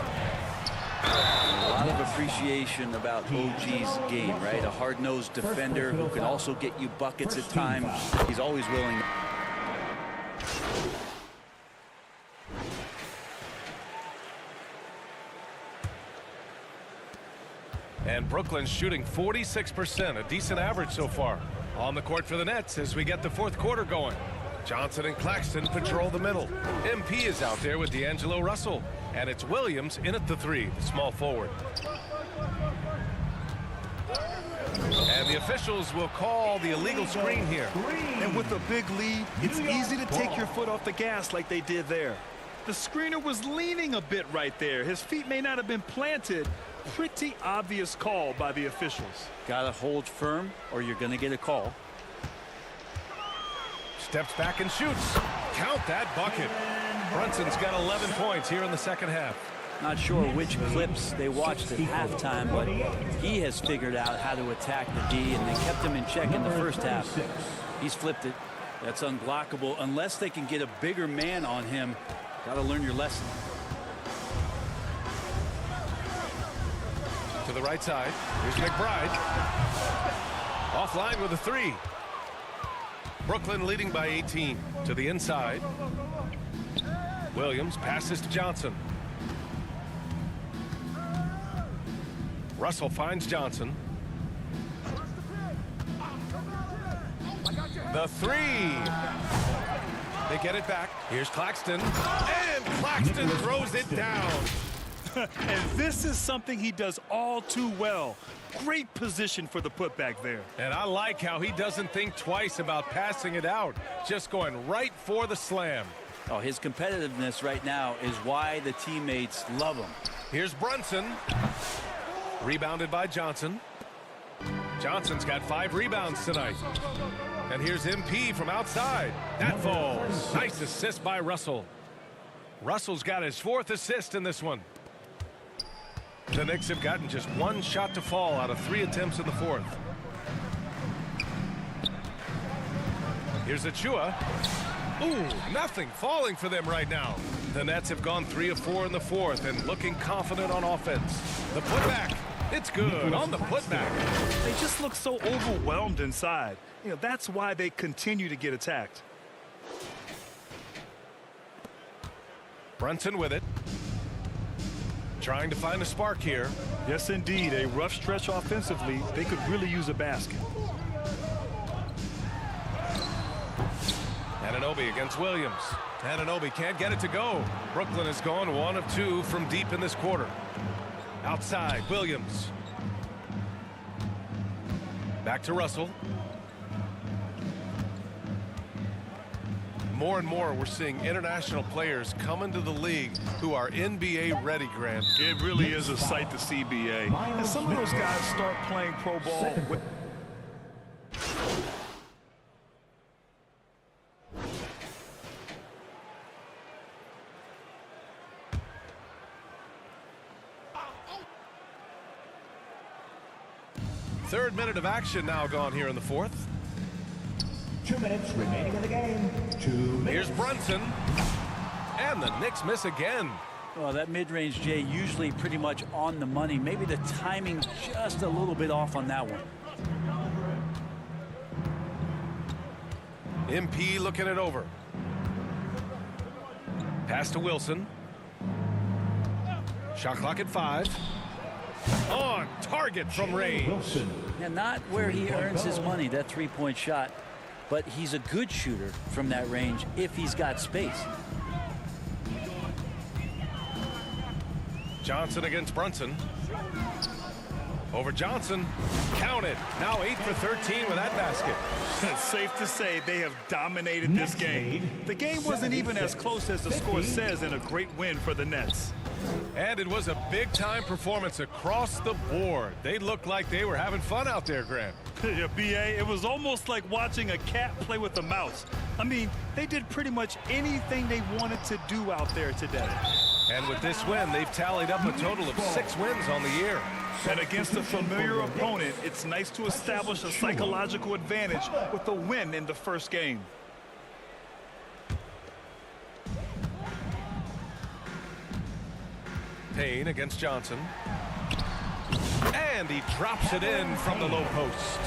S20: A lot of appreciation about OG's game, right? A hard-nosed defender who can also get you buckets at times. He's always willing.
S19: And Brooklyn's shooting 46%, a decent average so far. On the court for the Nets as we get the fourth quarter going. Johnson and Claxton patrol the middle. MP is out there with D'Angelo Russell. And it's Williams in at the 3, the small forward. And the officials will call the illegal screen here.
S21: And with a big lead, it's easy to take your foot off the gas like they did there. The screener was leaning a bit right there. His feet may not have been planted. Pretty obvious call by the officials.
S20: Gotta hold firm or you're gonna get a call.
S19: Steps back and shoots. Count that bucket. Brunson's got 11 points here in the second half.
S20: Not sure which clips they watched at halftime, but he has figured out how to attack the D, and they kept him in check in the first half. He's flipped it. That's unblockable unless they can get a bigger man on him. Got to learn your lesson.
S19: To the right side. Here's McBride. Offline with a 3. Brooklyn leading by 18. To the inside. Williams passes to Johnson. Russell finds Johnson. The 3. They get it back. Here's Claxton. And Claxton throws it down.
S21: And this is something he does all too well. Great position for the putback there.
S19: And I like how he doesn't think twice about passing it out. Just going right for the slam.
S20: Oh, his competitiveness right now is why the teammates love him.
S19: Here's Brunson. Rebounded by Johnson. Johnson's got 5 rebounds tonight. And here's MP from outside. That falls. Nice assist by Russell. Russell's got his 4th assist in this one. The Knicks have gotten just 1 shot to fall out of 3 attempts in the 4th. Here's Achua. Ooh, nothing falling for them right now. The Nets have gone 3 of 4 in the 4th and looking confident on offense. The putback. It's good on the putback.
S21: They just look so overwhelmed inside. You know, that's why they continue to get attacked.
S19: Brunson with it. Trying to find a spark here.
S21: Yes, indeed. A rough stretch offensively. They could really use a basket.
S19: Anunoby against Williams. Anunoby can't get it to go. Brooklyn has gone 1 of 2 from deep in this quarter. Outside, Williams. Back to Russell. More and more, we're seeing international players come into the league who are NBA ready, Grant.
S21: It really is a sight to see, BA. And some of those guys start playing pro ball with...
S19: Third minute of action now gone here in the 4th.
S8: 2 minutes remaining in the game. 2 minutes.
S19: Here's Brunson. And the Knicks miss again.
S20: Well, that mid-range, Jay, usually pretty much on the money. Maybe the timing just a little bit off on that one.
S19: MP looking it over. Pass to Wilson. Shot clock at 5. On target from range.
S20: Now, not where he earns his money, that three-point shot, but he's a good shooter from that range if he's got space.
S19: Johnson against Brunson. Over Johnson. Counted. Now 8 for 13 with that basket.
S21: It's safe to say they have dominated this game. The game wasn't even as close as the score says in a great win for the Nets.
S19: And it was a big-time performance across the board. They looked like they were having fun out there, Grant.
S21: Yeah, B.A., it was almost like watching a cat play with a mouse. I mean, they did pretty much anything they wanted to do out there today.
S19: And with this win, they've tallied up a total of 6 wins on the year.
S21: And against a familiar opponent, it's nice to establish a psychological advantage with a win in the first game.
S19: Payne against Johnson. And he drops it in from the low post.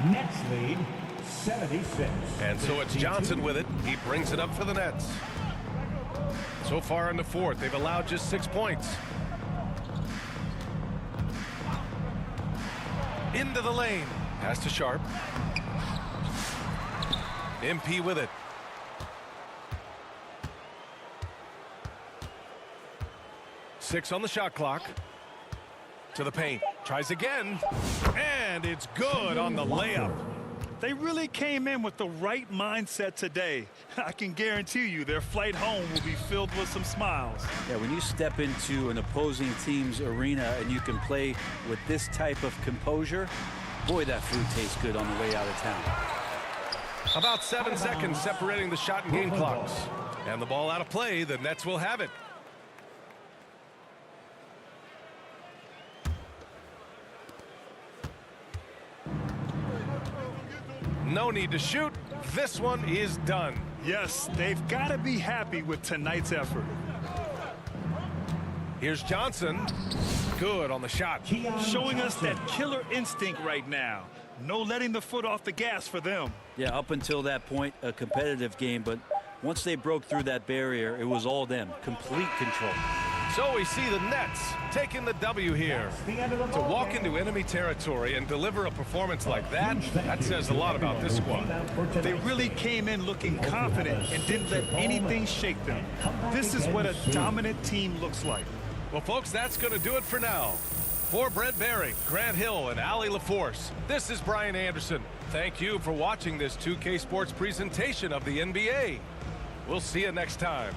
S8: Nets lead 76.
S19: And so it's Johnson with it. He brings it up for the Nets. So far in the fourth, they've allowed just 6 points. Into the lane. Pass to Sharp. MP with it. Six on the shot clock. To the paint. Tries again. And it's good on the layup.
S21: They really came in with the right mindset today. I can guarantee you their flight home will be filled with some smiles.
S20: Yeah, when you step into an opposing team's arena and you can play with this type of composure, boy, that food tastes good on the way out of town.
S19: About 7 seconds separating the shot and game clocks. And the ball out of play, the Nets will have it. No need to shoot. This one is done.
S21: Yes, they've got to be happy with tonight's effort.
S19: Here's Johnson. Good on the shot.
S21: Showing us that killer instinct right now. No letting the foot off the gas for them.
S20: Yeah, up until that point, a competitive game, but once they broke through that barrier, it was all them. Complete control.
S19: So we see the Nets taking the W here. To walk into enemy territory and deliver a performance like that, that says a lot about this squad.
S21: They really came in looking confident and didn't let anything shake them. This is what a dominant team looks like.
S19: Well, folks, that's going to do it for now. For Brent Barry, Grant Hill, and Allie LaForce, this is Brian Anderson. Thank you for watching this 2K Sports presentation of the NBA. We'll see you next time.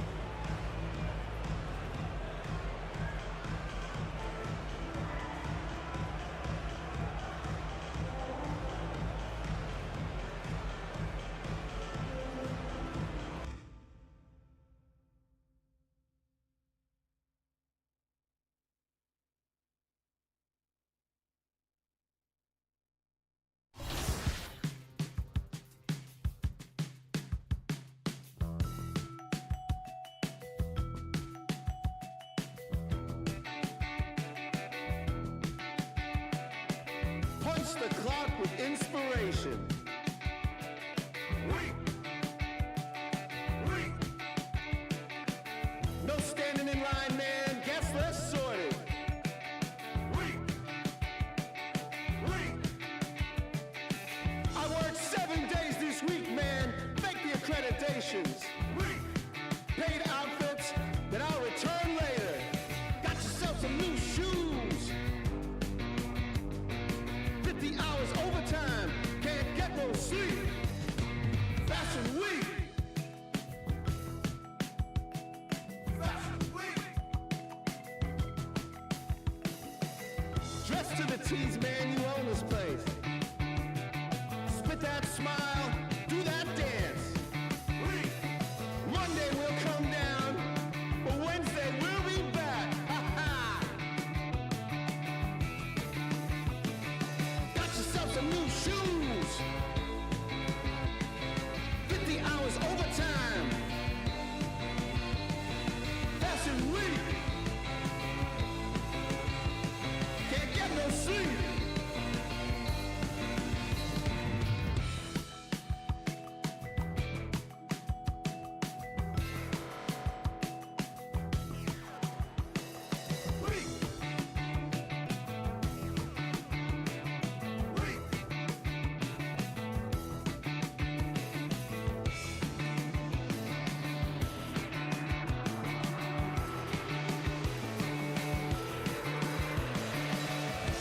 S15: Punch the clock with inspiration. No standing in line, man. Guess less sorted. I worked 7 days this week, man. Fake the accreditations. Paid outfits that I'll return later. Got yourself some new shoes. 50 hours overtime. Can't get no sleep. Fashion week. Dress to the tees, man, you own this place. Spit that smile, do that dance. Monday we'll come down, but Wednesday we'll be back. Ha ha! Got yourself some new shoes. see.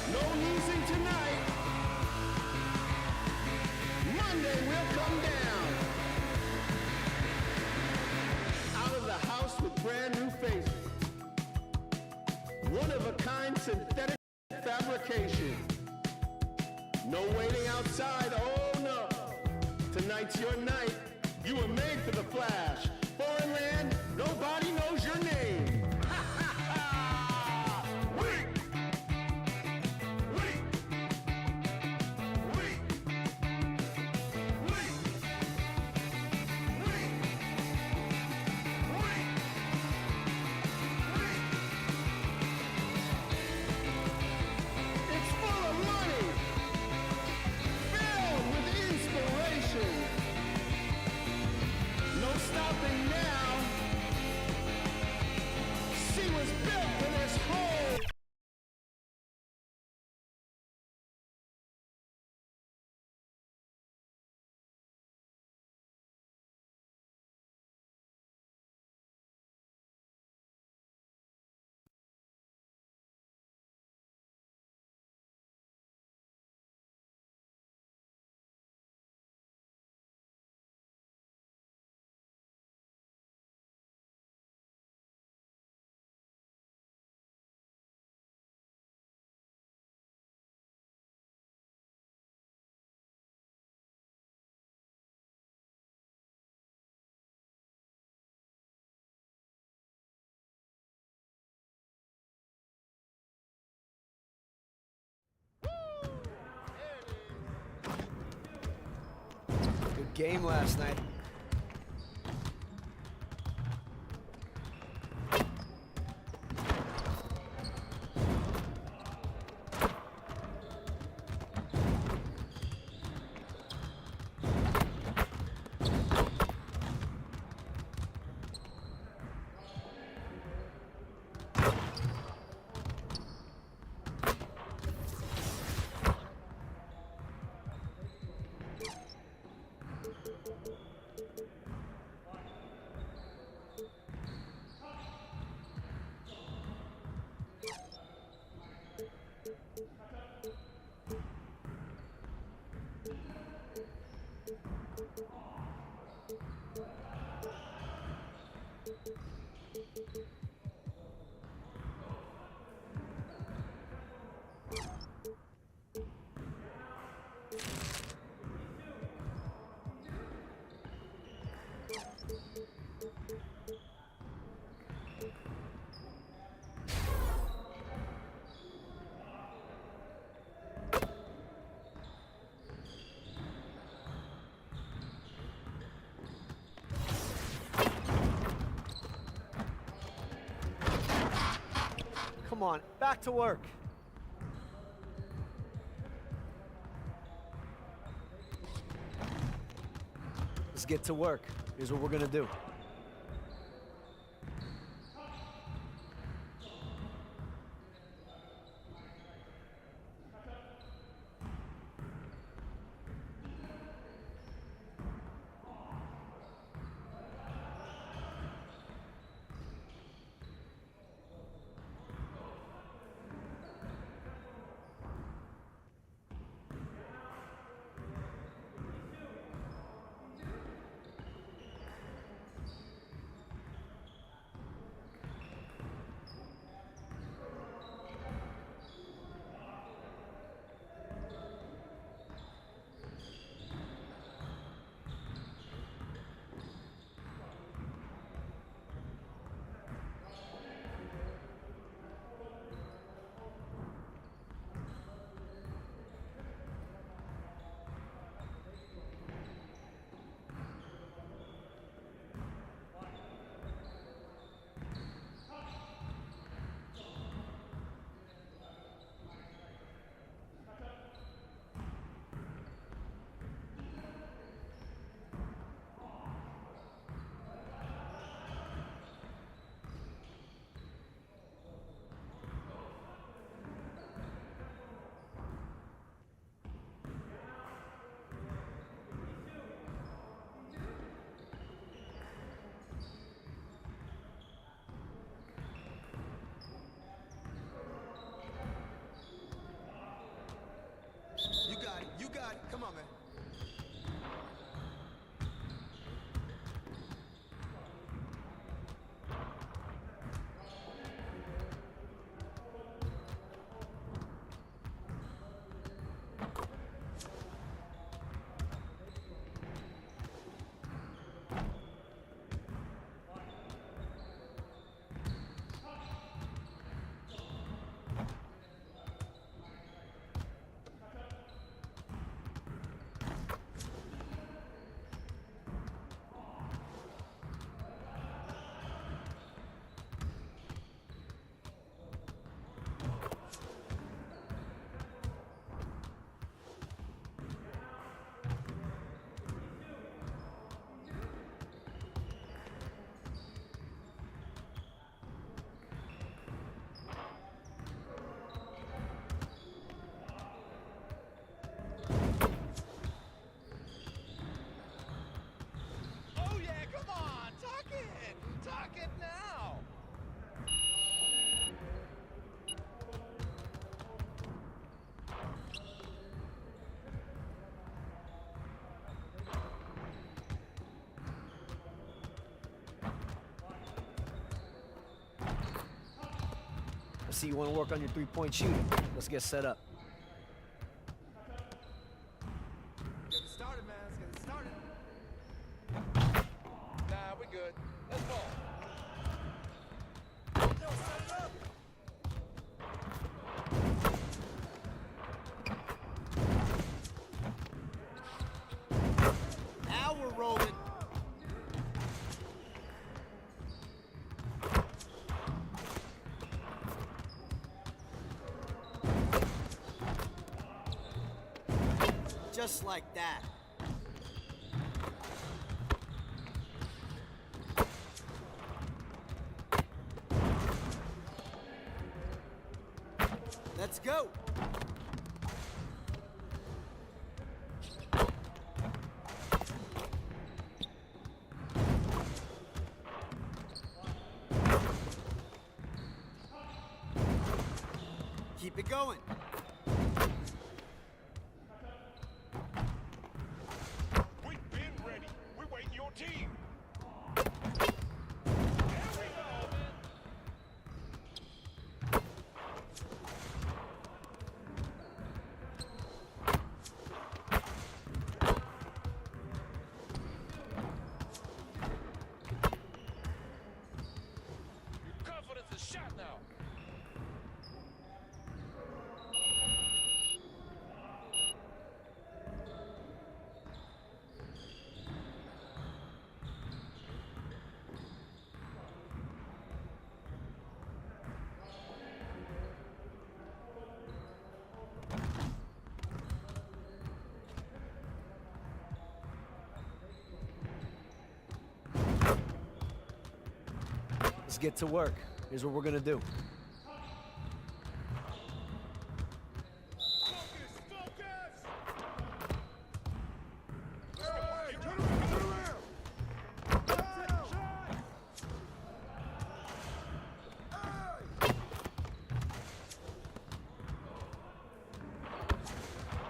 S15: No losing tonight. Monday will come down. Out of the house with brand new faces. One of a kind synthetic fabrication. No waiting outside, oh no. Tonight's your night. You were made for the flash. Foreign land, nobody knows your name. Ha ha ha! Weak! Weak! Weak! Weak! Weak! Weak! Weak! It's full of money, filled with inspiration. No stopping now. She was built for this whole.
S16: Good game last night. Come on, back to work. Let's get to work. Here's what we're gonna do. see you want to work on your three-point shooting. Let's get set up.
S17: Get it started, man. Let's get it started. Nah, we good. Let's go. Yo, set it up. Now we're rolling. Just like that. Let's go. Keep it going.
S14: We've been ready. We're waiting your team. Confidence is shot now.
S16: Let's get to work. Here's what we're gonna do.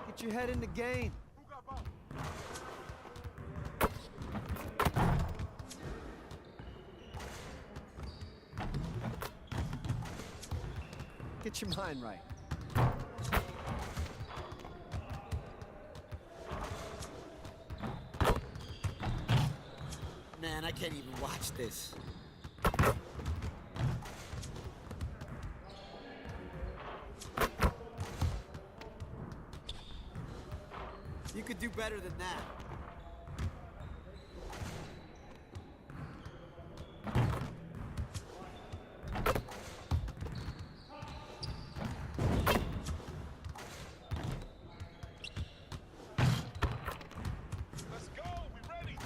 S7: Get your head in the game. Get your mind right.
S17: Man, I can't even watch this. You could do better than that.
S14: Let's go. We ready.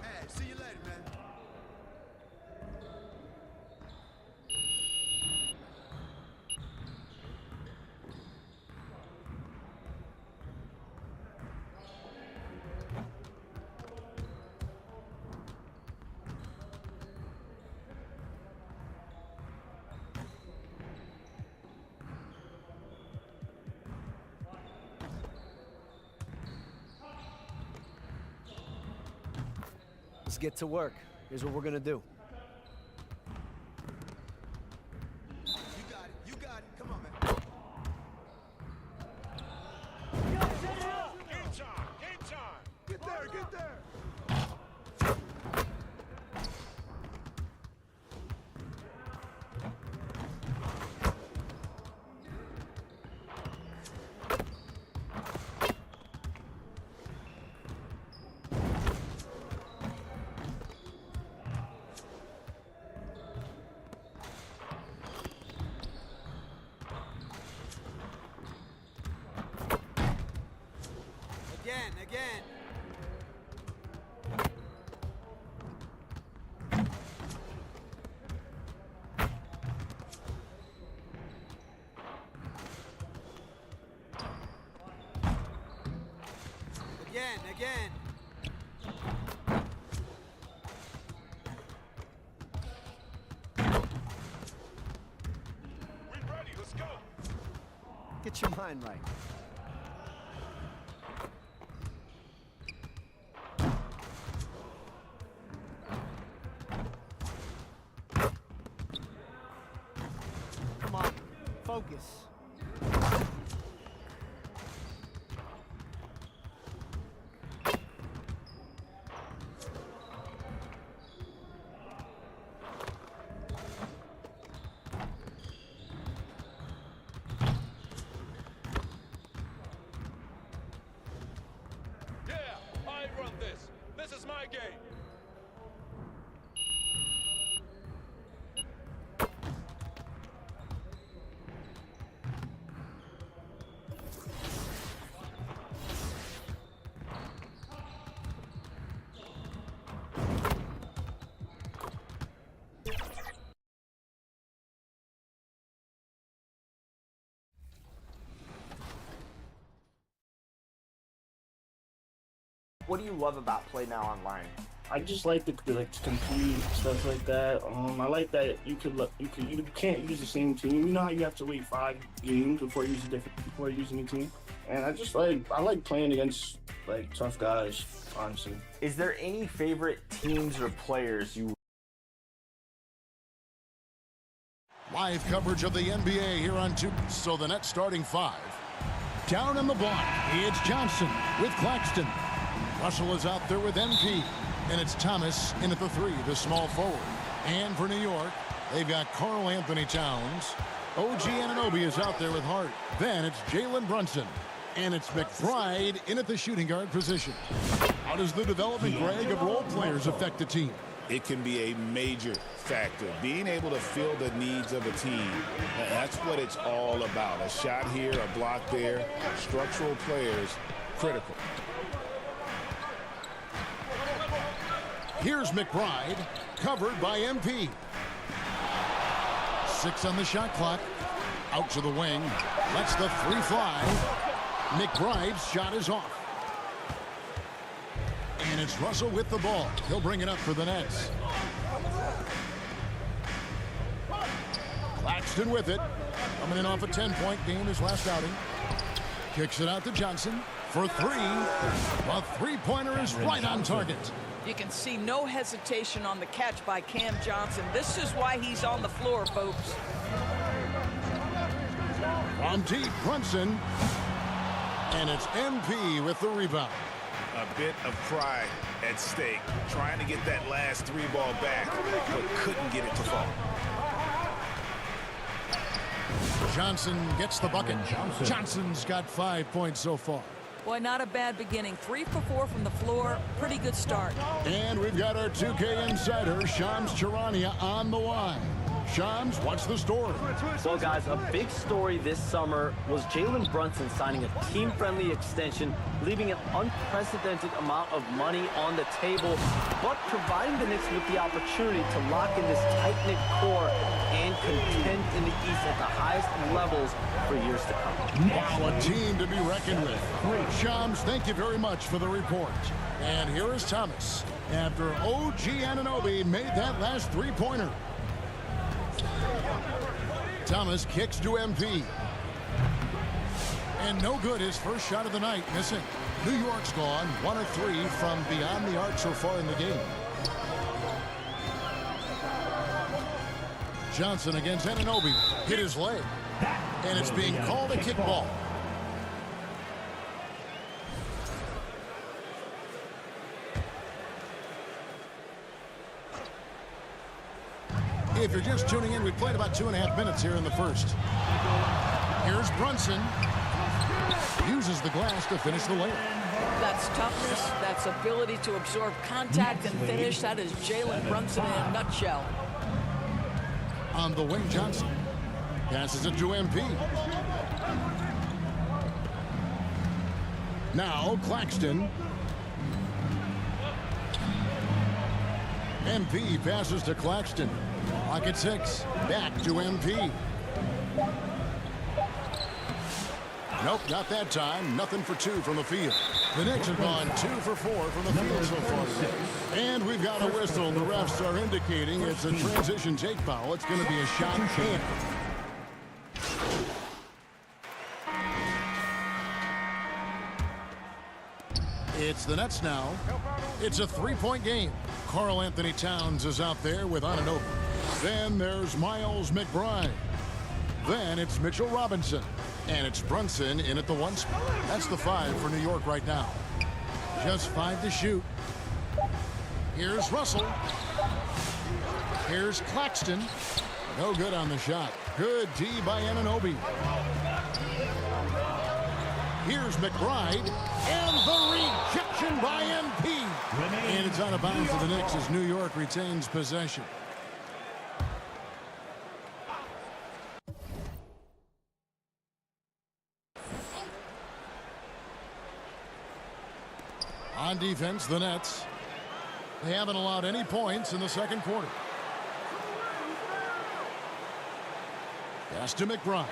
S17: Hey, see you later, man.
S16: Let's get to work. Here's what we're gonna do.
S17: You got it. You got it. Come on, man.
S14: Game time. Game time.
S17: Get there. Get there.
S12: Again.
S16: Get your mind right. Come on, focus.
S19: This is my game.
S1: What do you love about Play Now Online?
S6: I just like the compete stuff like that. I like that you can't use the same team. You know how you have to wait 5 games before using a team. And I like playing against tough guys, honestly.
S1: Is there any favorite teams or players you?
S3: Live coverage of the NBA here on 2. So the Nets starting 5. Down on the block, it's Johnson with Claxton. Russell is out there with MP. And it's Thomas in at the 3, the small forward. And for New York, they've got Karl Anthony Towns. OG Anunoby is out there with Hart. Then it's Jalen Brunson. And it's McBride in at the shooting guard position. How does the development, Greg, of role players affect the team?
S4: It can be a major factor. Being able to fill the needs of a team, that's what it's all about. A shot here, a block there, structural players, critical.
S3: Here's McBride, covered by MP. 6 on the shot clock. Out to the wing. Lets the 3 fly. McBride's shot is off. And it's Russell with the ball. He'll bring it up for the Nets. Claxton with it. Coming in off a 10-point game his last outing. Kicks it out to Johnson for 3. A 3-pointer is right on target.
S22: You can see no hesitation on the catch by Cam Johnson. This is why he's on the floor, folks.
S3: From deep, Brunson. And it's MP with the rebound.
S4: A bit of pride at stake. Trying to get that last 3 ball back, but couldn't get it to fall.
S3: Johnson gets the bucket. Johnson's got 5 points so far.
S22: Boy, not a bad beginning. 3 for 4 from the floor. Pretty good start.
S3: And we've got our 2K insider, Shams Charania, on the line. Shams, what's the story?
S23: Well, guys, a big story this summer was Jalen Brunson signing a team-friendly extension, leaving an unprecedented amount of money on the table, but providing the Knicks with the opportunity to lock in this tight-knit core and contend in the East at the highest levels for years to come.
S3: Wow, a team to be reckoned with. Shams, thank you very much for the report. And here is Thomas after OG Anunoby made that last 3-pointer. Thomas kicks to MP. And no good, his first shot of the night, missing. New York's gone 1 of 3 from beyond the arc so far in the game. Johnson against Anunoby. Hit his leg. And it's being called a kickball. If you're just tuning in, we played about 2.5 minutes here in the first. Here's Brunson. Uses the glass to finish the layup.
S22: That's toughness. That's ability to absorb contact and finish. That is Jalen Brunson in a nutshell.
S3: On the wing, Johnson. Passes it to MP. Now, Claxton. MP passes to Claxton. Clock at 6. Back to MP. Nope, not that time. Nothing for 2 from the field. The Knicks have gone 2 for 4 from the field so far today. And we've got a whistle. The refs are indicating it's a transition take foul. It's going to be a shot in. It's the Nets now. It's a 3-point game. Karl Anthony Towns is out there with Anunoby. Then there's Miles McBride. Then it's Mitchell Robinson. And it's Brunson in at the 1 spot. That's the 5 for New York right now. Just 5 to shoot. Here's Russell. Here's Claxton. No good on the shot. Good D by Anunoby. Here's McBride. And the rejection by MP. And it's out of bounds to the Knicks as New York retains possession. On defense, the Nets. They haven't allowed any points in the second quarter. Pass to McBride.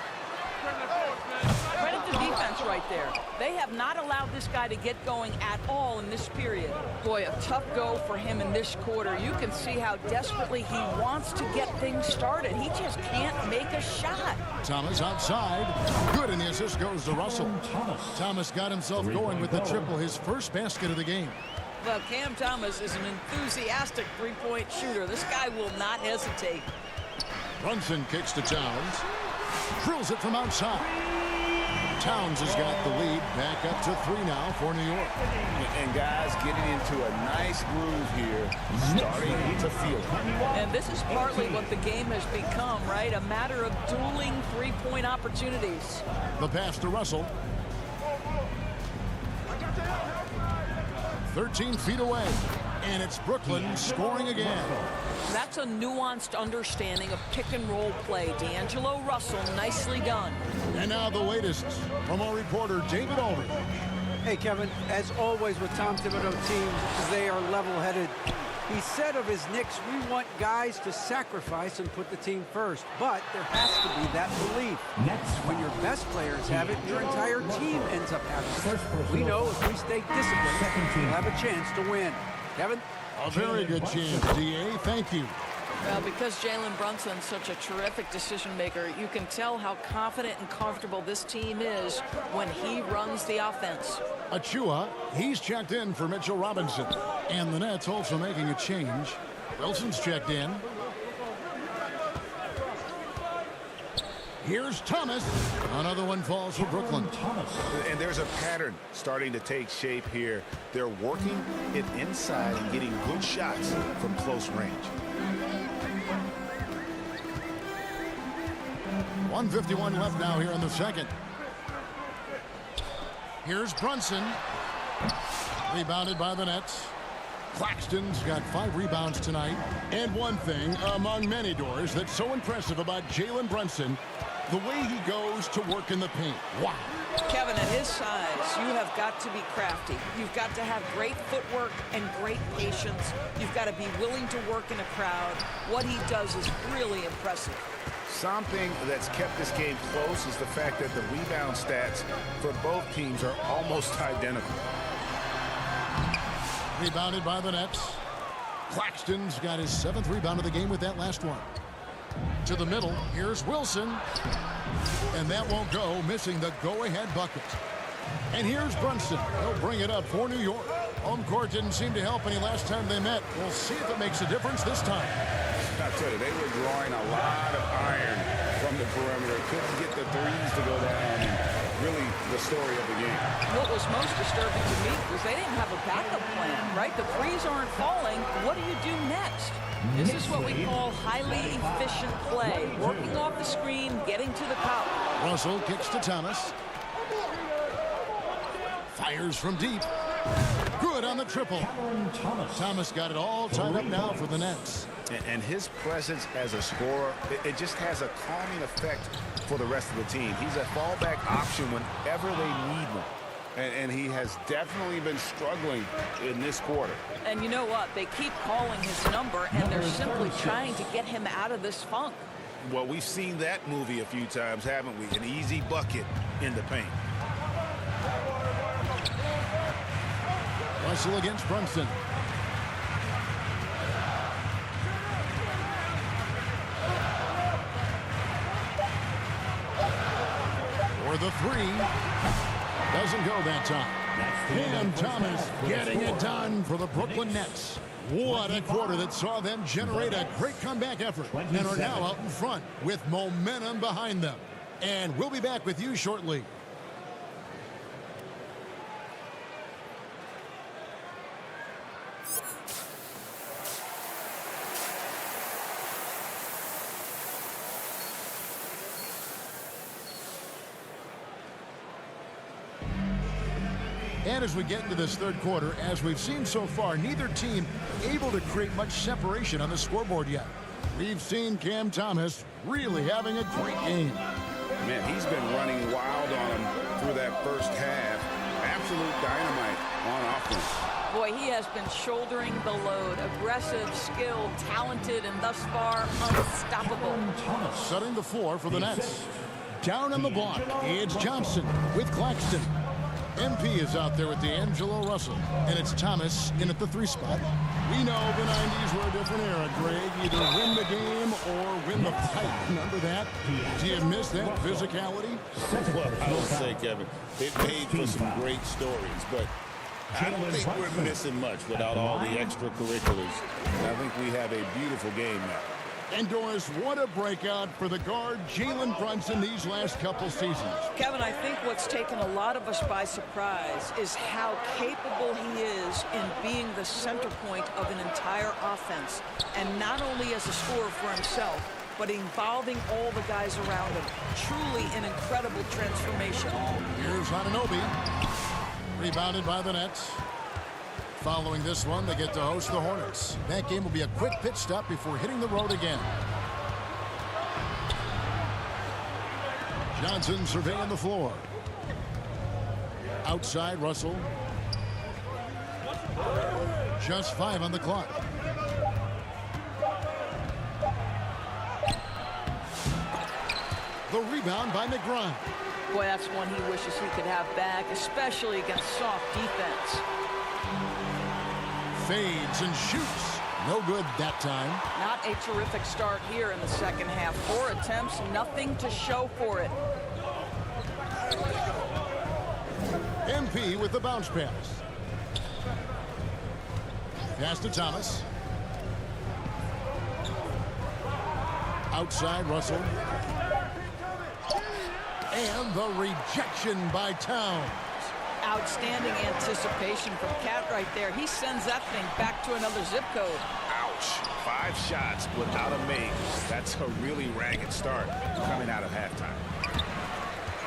S22: Credit the defense right there. They have not allowed this guy to get going at all in this period. Boy, a tough go for him in this quarter. You can see how desperately he wants to get things started. He just can't make a shot.
S3: Thomas outside. Good, and the assist goes to Russell. Thomas got himself going with the triple, his first basket of the game.
S22: Well, Cam Thomas is an enthusiastic three-point shooter. This guy will not hesitate.
S3: Brunson kicks to Towns. Drills it from outside. Towns has got the lead. Back up to 3 now for New York.
S4: And guys getting into a nice groove here, starting to feel it.
S22: And this is partly what the game has become, right? A matter of dueling three-point opportunities.
S3: The pass to Russell. 13 feet away. And it's Brooklyn scoring again.
S22: That's a nuanced understanding of pick-and-roll play. D'Angelo Russell, nicely done.
S3: And now the latest from our reporter, David Aldridge.
S7: Hey, Kevin, as always with Tom Thibodeau teams, they are level-headed. He said of his Knicks, we want guys to sacrifice and put the team first. But there has to be that belief. When your best players have it, your entire team ends up having it. We know if we stay disciplined, we'll have a chance to win. Kevin?
S3: A very good chance, D.A. Thank you.
S22: Well, because Jalen Brunson's such a terrific decision maker, you can tell how confident and comfortable this team is when he runs the offense.
S3: Achua, he's checked in for Mitchell Robinson. And the Nets also making a change. Wilson's checked in. Here's Thomas. Another one falls for Brooklyn.
S4: And there's a pattern starting to take shape here. They're working it inside and getting good shots from close range.
S3: 1:51 left now here in the second. Here's Brunson. Rebounded by the Nets. Claxton's got 5 rebounds tonight. And one thing among many doors that's so impressive about Jalen Brunson, the way he goes to work in the paint. Wow.
S22: Kevin, at his size, you have got to be crafty. You've got to have great footwork and great patience. You've got to be willing to work in a crowd. What he does is really impressive.
S4: Something that's kept this game close is the fact that the rebound stats for both teams are almost identical.
S3: Rebounded by the Nets. Claxton's got his 7th rebound of the game with that last one. To the middle, here's Wilson. And that won't go, missing the go-ahead bucket. And here's Brunson. He'll bring it up for New York. Home court didn't seem to help any last time they met. We'll see if it makes a difference this time.
S4: I tell you, they were drawing a lot of iron from the perimeter. Couldn't get the threes to go down. And really the story of the game.
S22: What was most disturbing to me was they didn't have a backup plan, right? The threes aren't falling. What do you do next? This is what we call highly efficient play. Working off the screen, getting to the cup.
S3: Russell kicks to Thomas. Fires from deep. Good on the triple. Thomas got it all tied up now for the Nets.
S4: And his presence as a scorer, it just has a calming effect for the rest of the team. He's a fallback option whenever they need one. And he has definitely been struggling in this quarter.
S22: And you know what? They keep calling his number, and they're simply trying to get him out of this funk.
S4: Well, we've seen that movie a few times, haven't we? An easy bucket in the paint.
S3: Russell against Brunson. For the three. Doesn't go that time. Cam Thomas getting it done for the Brooklyn Nets. What a quarter that saw them generate a great comeback effort and are now out in front with momentum behind them. And we'll be back with you shortly. And as we get into this third quarter, as we've seen so far, neither team able to create much separation on the scoreboard yet. We've seen Cam Thomas really having a great game.
S4: Man, he's been running wild on him through that first half. Absolute dynamite on offense.
S22: Boy, he has been shouldering the load. Aggressive, skilled, talented, and thus far unstoppable.
S3: Setting the floor for the Nets. Down on the block, it's Johnson with Claxton. MP is out there with D'Angelo Russell, and it's Thomas in at the 3 spot. We know the 90s were a different era, Greg. Either win the game or win the fight. Remember that? Do you miss that physicality?
S4: Well, I will say, Kevin, it made for some great stories, but I don't think we're missing much without all the extracurriculars. And I think we have a beautiful game now.
S3: And Doris, what a breakout for the guard Jalen Brunson these last couple seasons.
S22: Kevin, I think what's taken a lot of us by surprise is how capable he is in being the center point of an entire offense. And not only as a scorer for himself, but involving all the guys around him. Truly an incredible transformation.
S3: Here's Anunoby. Rebounded by the Nets. Following this one, they get to host the Hornets. That game will be a quick pit stop before hitting the road again. Johnson surveying the floor. Outside, Russell. Just 5 on the clock. The rebound by McGrine.
S22: Boy, that's one he wishes he could have back, especially against soft defense.
S3: Fades and shoots. No good that time.
S22: Not a terrific start here in the second half. 4 attempts, nothing to show for it.
S3: MP with the bounce pass. Pass to Thomas. Outside, Russell. And the rejection by Towns.
S22: Outstanding anticipation from Cat right there. He sends that thing back to another zip code.
S4: Ouch. 5 shots without a make. That's a really ragged start coming out of halftime.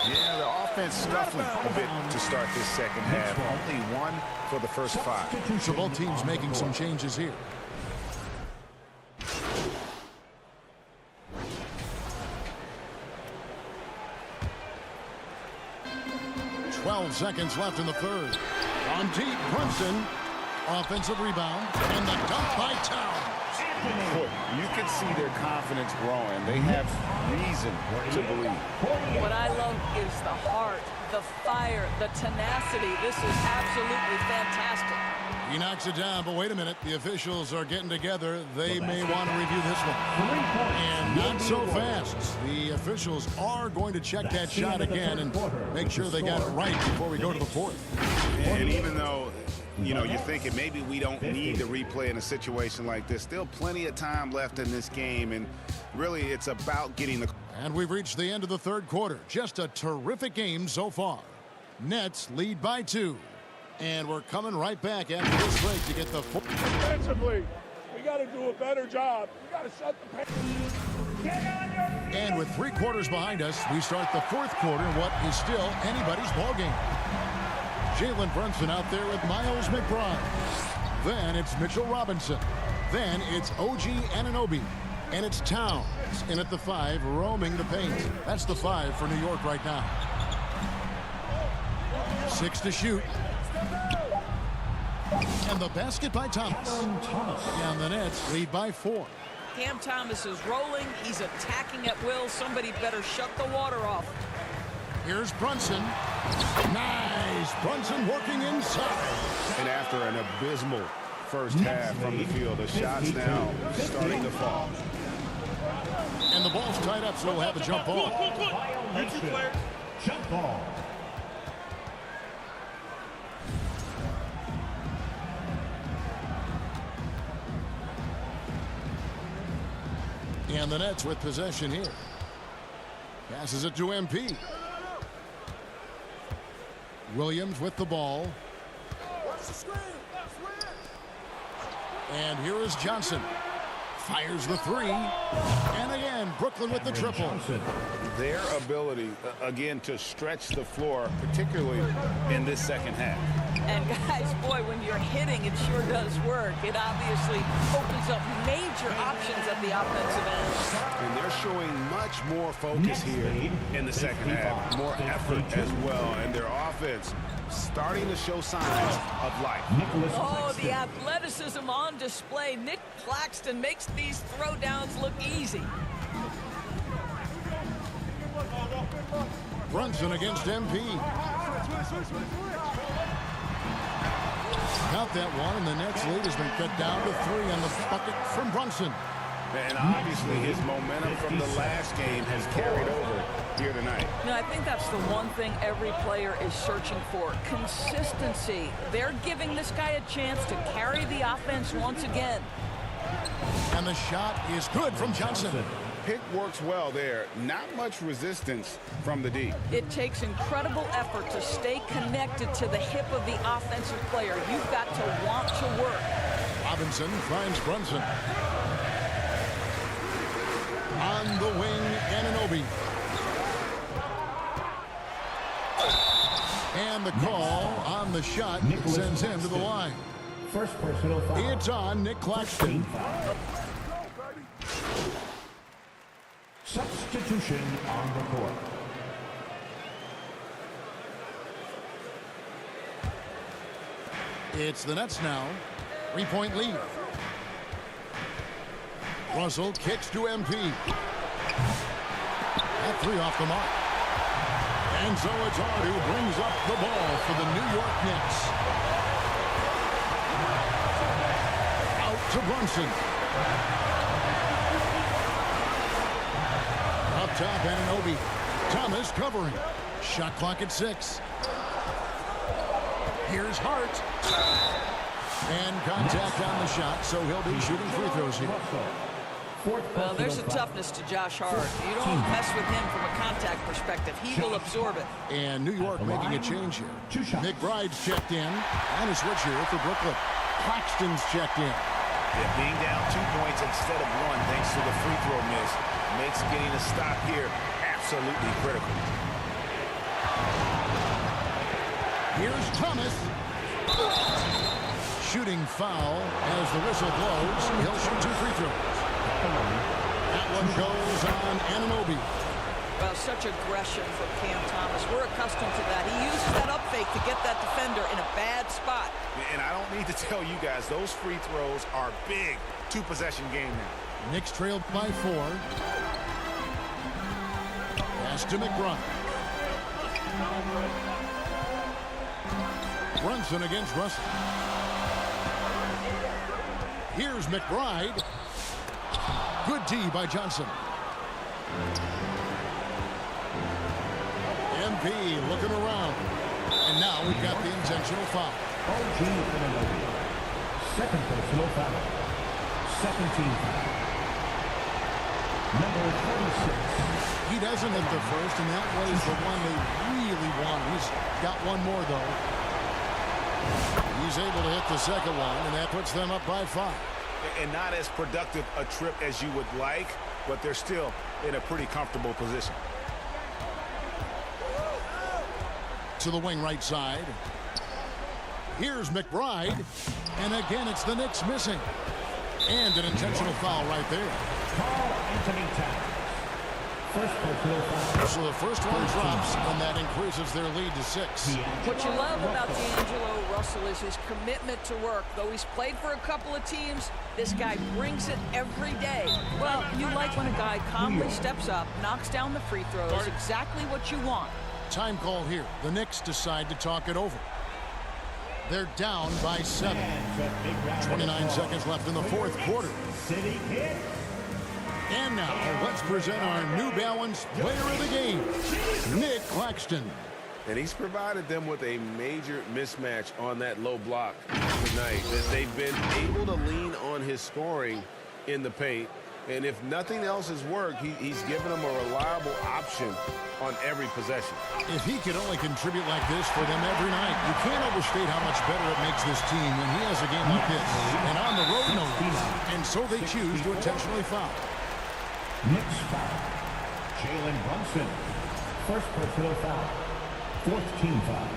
S4: Yeah, the offense scuffling a bit to start this second half. Only 1 for the first 5.
S3: So both teams making some changes here. 12 seconds left in the third. On deep, Brunson. Offensive rebound. And the dunk by Towns.
S4: You can see their confidence growing. They have reason to believe.
S22: What I love is the heart, the fire, the tenacity. This is absolutely fantastic.
S3: He knocks it down, but wait a minute. The officials are getting together. They may want to review this one. And not so fast. The officials are going to check that shot again and make sure they got it right before we go to the fourth.
S4: And even though, you know, you're thinking maybe we don't need to replay in a situation like this, still plenty of time left in this game, and really it's about getting the...
S3: And we've reached the end of the third quarter. Just a terrific game so far. Nets lead by 2. And we're coming right back after this break to get the...
S15: Defensively, we got to do a better job. We got to shut the paint.
S3: And with 3 quarters behind us, we start the fourth quarter in what is still anybody's ballgame. Jalen Brunson out there with Miles McBride. Then it's Mitchell Robinson. Then it's OG Anunoby. And it's Towns in at the 5, roaming the paint. That's the 5 for New York right now. 6 to shoot. And the basket by Thomas. And the Nets lead by 4.
S22: Cam Thomas is rolling. He's attacking at will. Somebody better shut the water off.
S3: Here's Brunson. Nice. Brunson working inside.
S4: And after an abysmal first half from the field, the shots now starting to fall.
S3: And the ball's tied up, so we'll have a jump ball.
S8: You two players. Jump ball.
S3: And the Nets with possession here. Passes it to MP. Williams with the ball. And here is Johnson. Fires the three. And again, Brooklyn with the triple.
S4: Their ability, again, to stretch the floor, particularly in this second half.
S22: And guys, boy, when you're hitting, it sure does work. It obviously opens up major options at the offensive end.
S4: And they're showing much more focus here in the second half. More effort as well. And their offense starting to show signs of life.
S22: Oh, the athleticism on display. Nick Claxton makes these throwdowns look easy.
S3: Brunson against MP. Got that one, and the Nets lead has been cut down to 3 on the bucket from Brunson.
S4: And obviously his momentum from the last game has carried over here tonight.
S22: You know, I think that's the one thing every player is searching for. Consistency. They're giving this guy a chance to carry the offense once again.
S3: And the shot is good from Johnson.
S4: Pick works well there. Not much resistance from the D.
S22: It takes incredible effort to stay connected to the hip of the offensive player. You've got to want to work.
S3: Robinson finds Brunson. On the wing, Anunoby. And the call on the shot sends him to the line.
S8: First personal foul.
S3: It's on Nick Claxton.
S8: Substitution on the court.
S3: It's the Nets now. 3-point lead. Russell kicks to MP. That 3 off the mark. And so it's Hart who brings up the ball for the New York Knicks. Out to Brunson. Up top, Anunoby. Thomas covering. Shot clock at 6. Here's Hart. And contact on the shot, so he'll be shooting free throws here.
S22: Well, there's a toughness to Josh Hart. You don't mess with him from a contact perspective. He will absorb it.
S3: And New York making a change here. McBride's checked in. And a switch here for Brooklyn. Claxton's checked in.
S4: Yeah, being down 2 points instead of 1 thanks to the free throw miss makes getting a stop here absolutely critical.
S3: Here's Thomas. Shooting foul as the whistle blows. He'll shoot 2 free throws. That one goes on Anunoby.
S22: Well, such aggression from Cam Thomas. We're accustomed to that. He uses that up fake to get that defender in a bad spot.
S4: And I don't need to tell you guys, those free throws are big. 2-possession game now.
S3: Knicks trailed by 4. Pass to McBride. Brunson against Russell. Here's McBride. Good D by Johnson. MP looking around. And now we've got the intentional foul.
S8: OG Anunoby. Second personal foul. Second team foul. Number 46.
S3: He doesn't hit the first, and that was the one they really wanted. He's got one more, though. He's able to hit the second one, and that puts them up by 5.
S4: And not as productive a trip as you would like, but they're still in a pretty comfortable position.
S3: To the wing right side. Here's McBride. And again, it's the Knicks missing. And an intentional foul right there.
S8: Carl Anthony Towns. First personal foul.
S3: So the first one drops, and that increases their lead to 6.
S22: What you love about D'Angelo Russell is his commitment to work. Though he's played for a couple of teams, this guy brings it every day. Well, you like when a guy calmly steps up, knocks down the free throws, exactly what you want.
S3: Time call here. The Knicks decide to talk it over. They're down by 7. 29 seconds left in the fourth quarter. And now, let's present our New Balance player of the game, Nick Claxton.
S5: And he's provided them with a major mismatch on that low block tonight. That they've been able to lean on his scoring in the paint. And if nothing else has worked, he's given them a reliable option on every possession.
S3: If he could only contribute like this for them every night, you can't overstate how much better it makes this team when he has a game like this. And on the road, no. And so they choose to intentionally foul.
S8: Next foul, Jalen Brunson. First personal foul. Fourth team foul.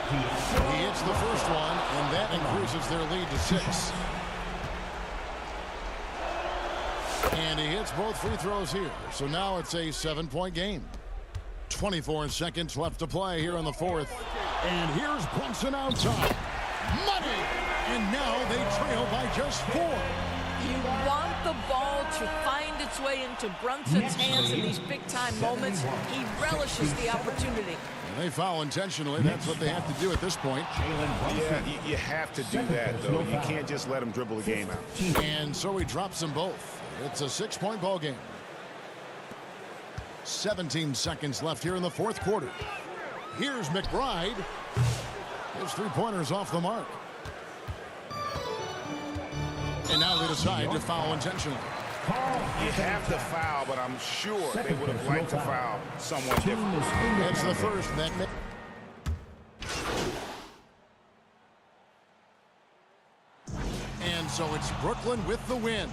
S3: He hits the first one, and that increases their lead to 6. And he hits both free throws here. So now it's a 7-point game. 24 seconds left to play here in the fourth. And here's Brunson outside. Money! And now they trail by just 4.
S22: You want the ball to find its way into Brunson's hands in these big-time moments. He relishes the opportunity.
S3: And they foul intentionally. That's what they have to do at this point.
S4: Yeah, you have to do that, though. You can't just let them dribble the game out.
S3: And so he drops them both. It's a 6-point ball game. 17 seconds left here in the fourth quarter. Here's McBride. His three-pointer's off the mark. And now they decide to foul intentionally.
S4: You have to foul, but I'm sure they would have liked to foul someone different.
S3: It's the first that and so it's Brooklyn with the win.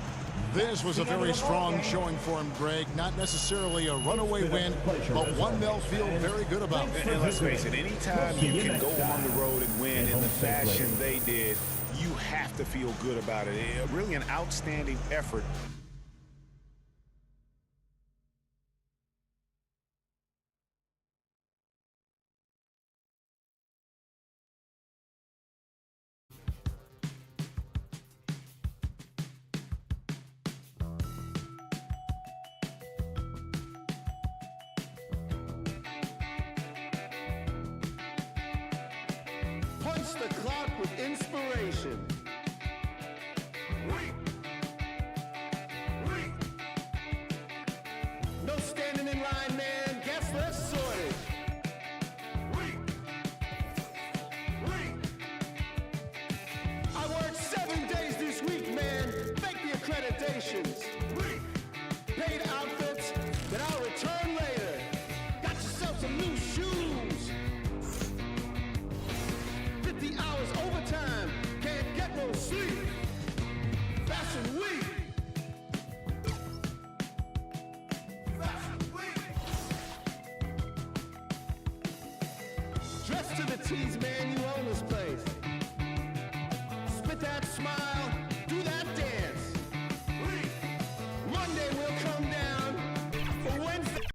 S3: This was a very strong showing for him, Greg. Not necessarily a runaway win, but one they'll feel very good about.
S4: And let's face it, anytime you can go on the road and win in the fashion they did, you have to feel good about it. Really an outstanding effort.
S15: Punch the clock with inspiration. No standing in line, man. Guess less sorted. I worked 7 days this week, man. Fake the accreditations. Paid outfits that I'll return later. Got yourself some new shoes. 50 hours overtime. Can't get no sleep. Fashion week. Dress to the T's, man, you own this place. Spit that smile, do that dance. Monday will come down for Wednesday.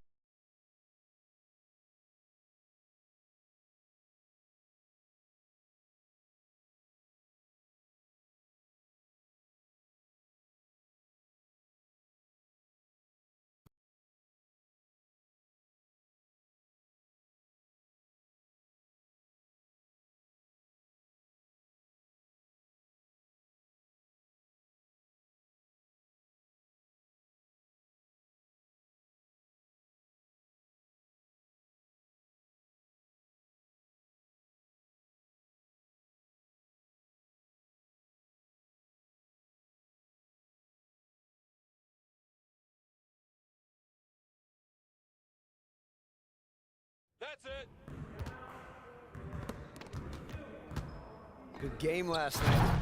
S18: That's it.
S16: Good game last night.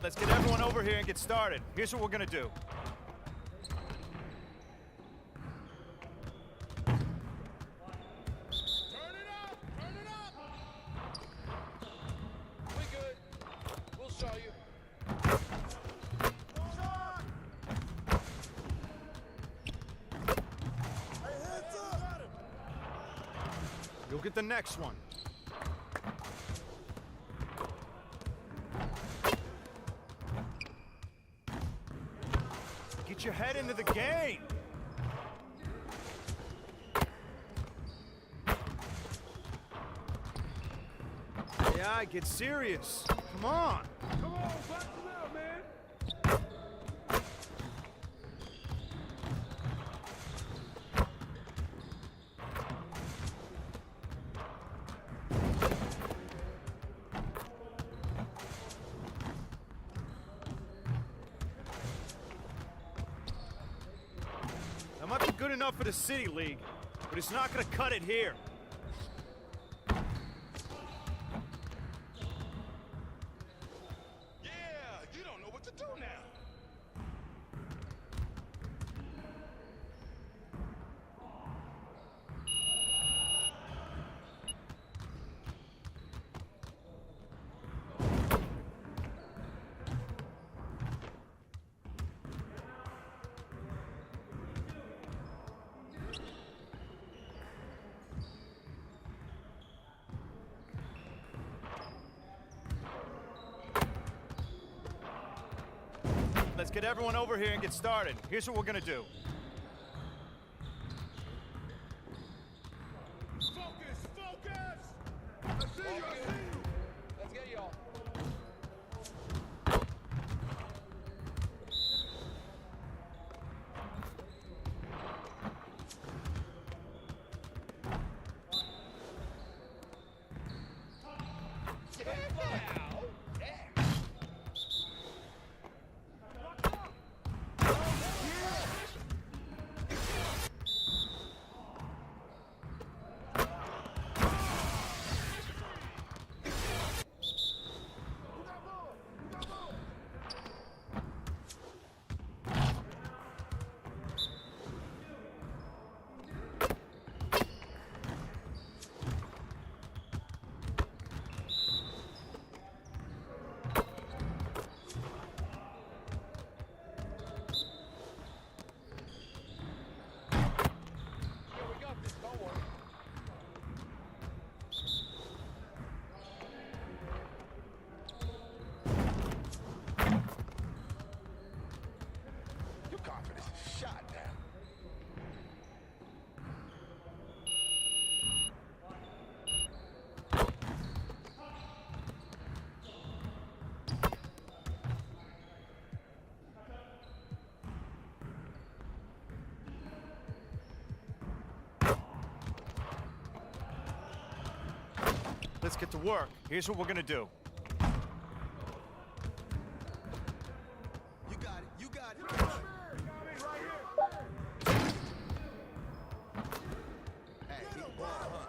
S9: Let's get everyone over here and get started. Here's what we're gonna do. You'll get the next one. Get your head into the game. Yeah, get serious. Come on.
S14: Come on, back it out, man.
S9: That might be good enough for the City League, but it's not going to cut it here.
S14: You don't know what to do now.
S9: Let's get everyone over here and get started. Here's what we're going to do.
S14: Focus, focus! I see you, I see you.
S17: Let's get y'all.
S14: Your confidence is shot now.
S9: Let's get to work. Here's what we're going to do.
S14: You got it, you got it. Hey, hit ball, huh?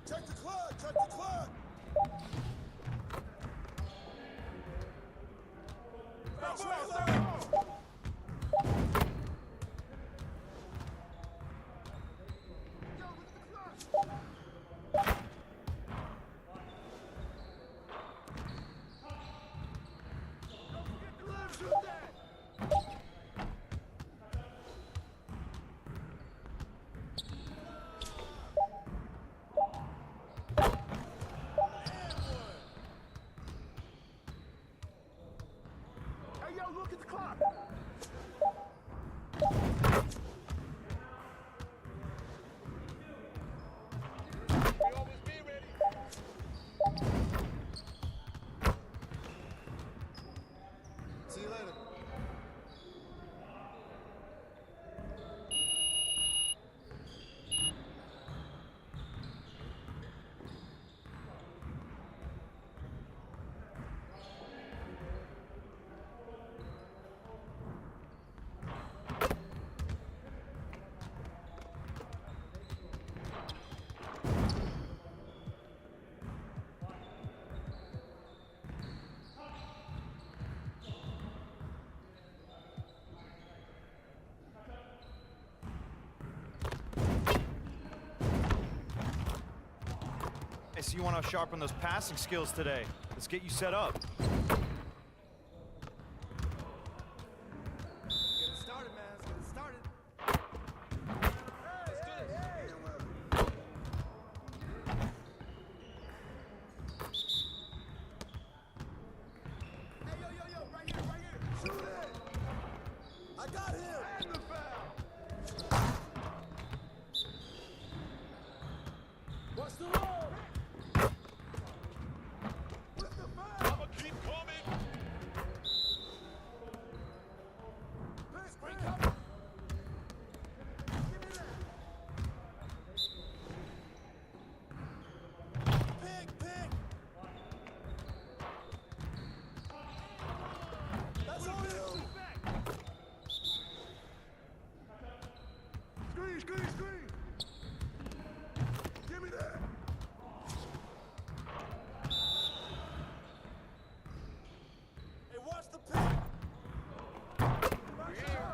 S14: Check the club, check the club.
S9: see you want to sharpen those passing skills today. Let's get you set up.
S17: Get it started, man. Let's get it started. Let's do this. Hey, yo, right here, right here. Shoot it. I got him. And the foul. What's the roll? What's the foul?
S18: I'ma keep coming.
S17: Screen cover. Give me that. Pick. That's on you. Screen. Give me that. Hey, watch the pick.
S18: We're here.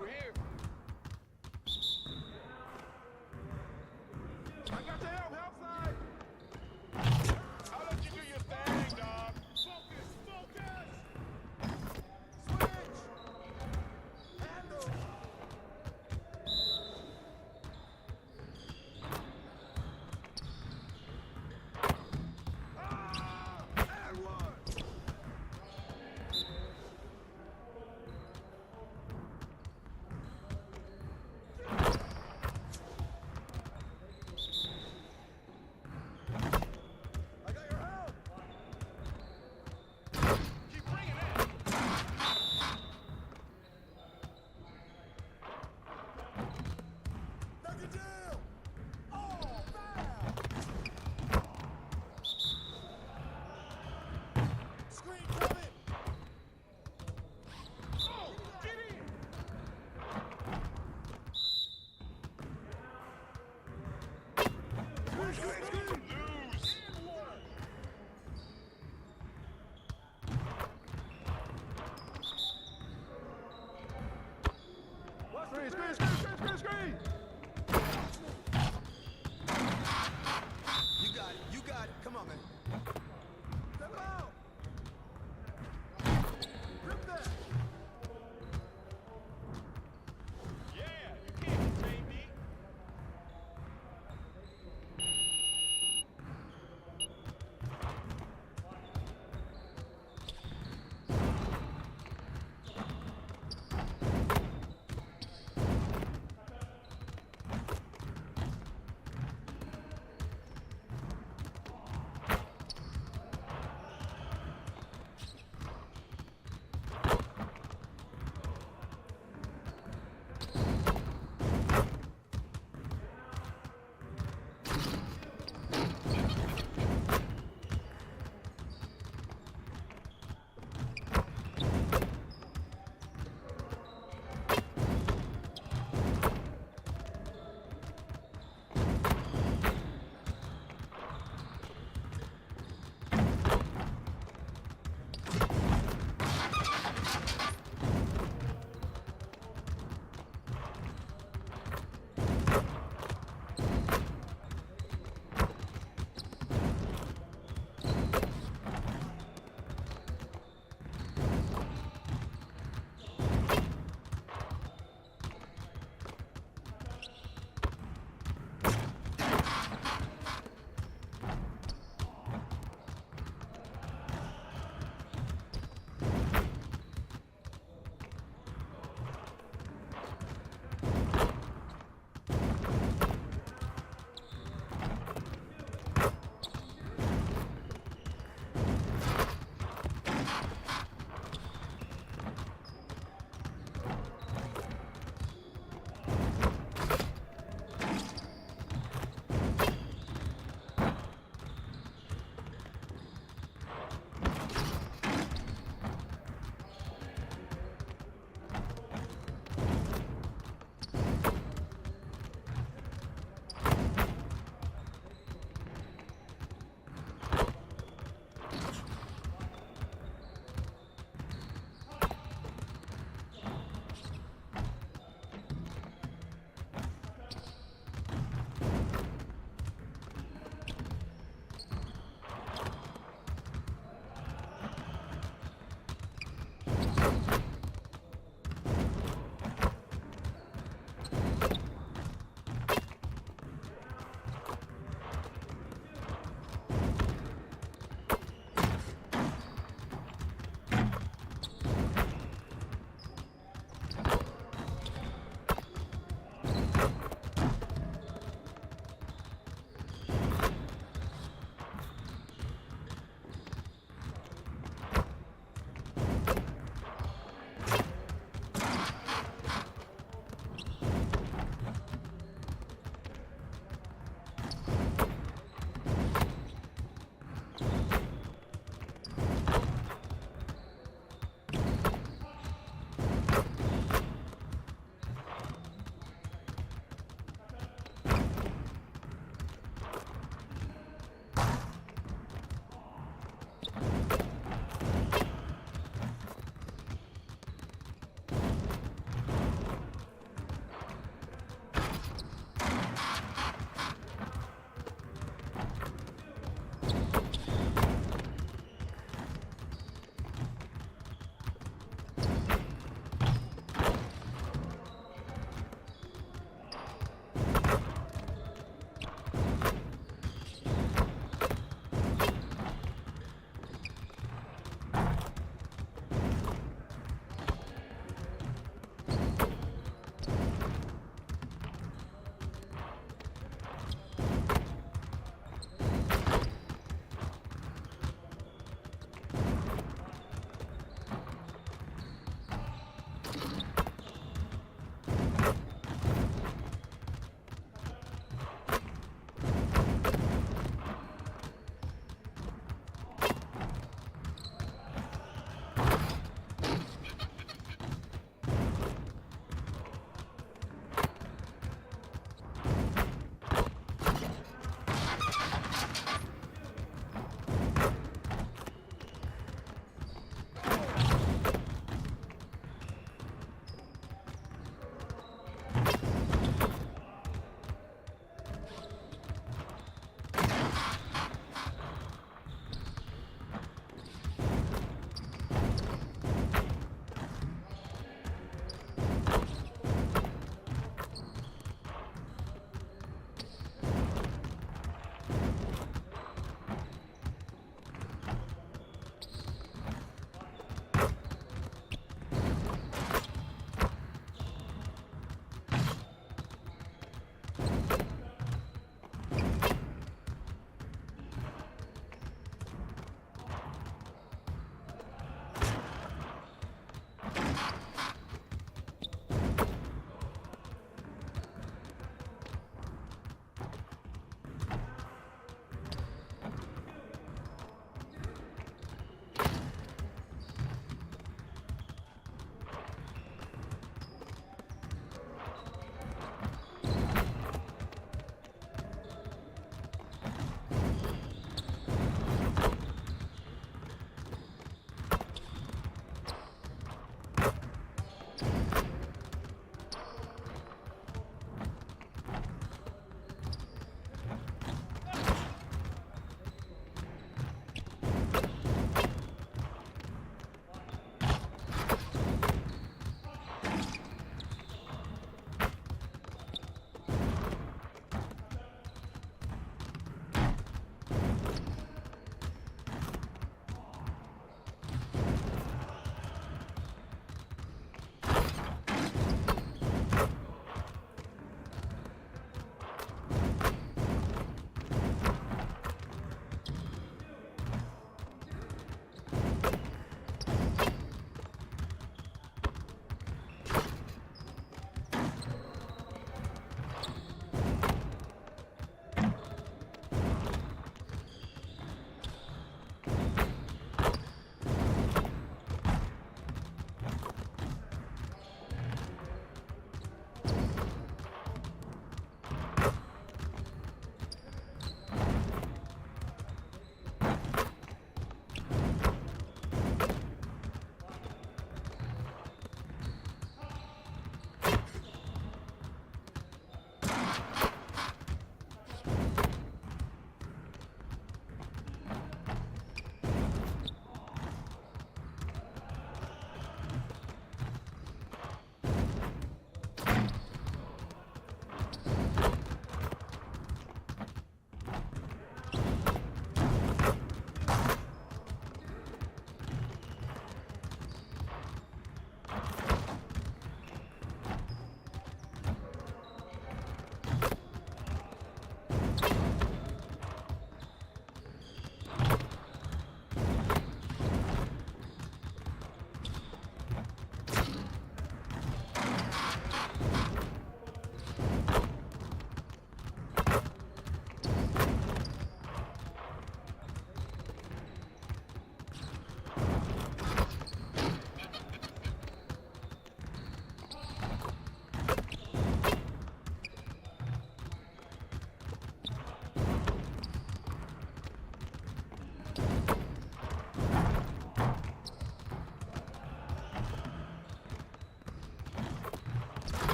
S18: We're here.
S17: I got the help side.
S18: I'll let you do your thing, dog.
S17: Focus. Switch. Handle. And one. I got your help.
S18: Keep bringing it.
S17: Knock it down. Oh, foul. Screen coming.
S18: Oh, get in.
S17: Screen.
S18: Lose.
S17: Screen. You got it. Come on, man. Step out. Rip that.
S18: Yeah, you can't contain me.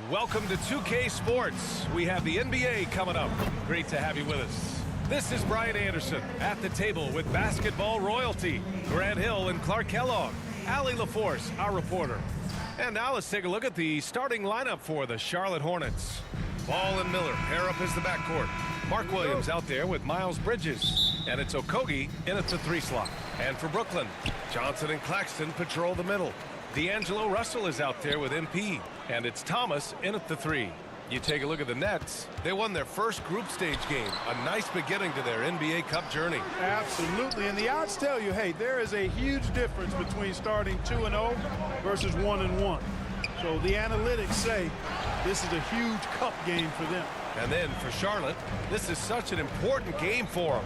S19: welcome to 2K Sports. We have the NBA coming up. Great to have you with us. This is Brian Anderson at the table with basketball royalty. Grant Hill and Clark Kellogg. Allie LaForce, our reporter. And now let's take a look at the starting lineup for the Charlotte Hornets. Ball and Miller pair up as the backcourt. Mark Williams out there with Miles Bridges. And it's Okogie in at the 3 slot. And for Brooklyn, Johnson and Claxton patrol the middle. D'Angelo Russell is out there with MP. And it's Thomas in at the 3. You take a look at the Nets. They won their first group stage game. A nice beginning to their NBA Cup journey.
S10: Absolutely. And the odds tell you, hey, there is a huge difference between starting 2-0 versus 1-1. So the analytics say this is a huge cup game for them.
S19: And then for Charlotte, this is such an important game for them.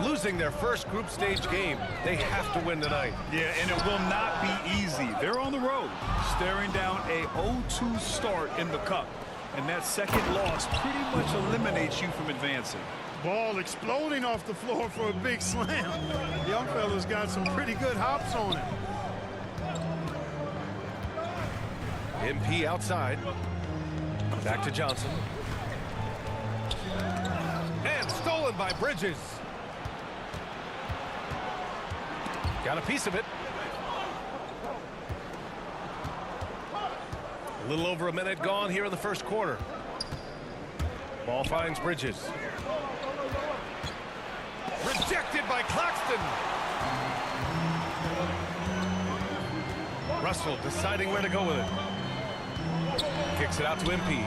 S19: Losing their first group stage game, they have to win tonight.
S21: Yeah, and it will not be easy. They're on the road, staring down a 0-2 start in the cup. And that second loss pretty much eliminates you from advancing.
S10: Ball exploding off the floor for a big slam. Young fella's got some pretty good hops on it.
S19: MP outside. Back to Johnson. And stolen by Bridges. Got a piece of it. A little over a minute gone here in the first quarter. Ball finds Bridges. Rejected by Claxton. Russell deciding where to go with it. Kicks it out to MP.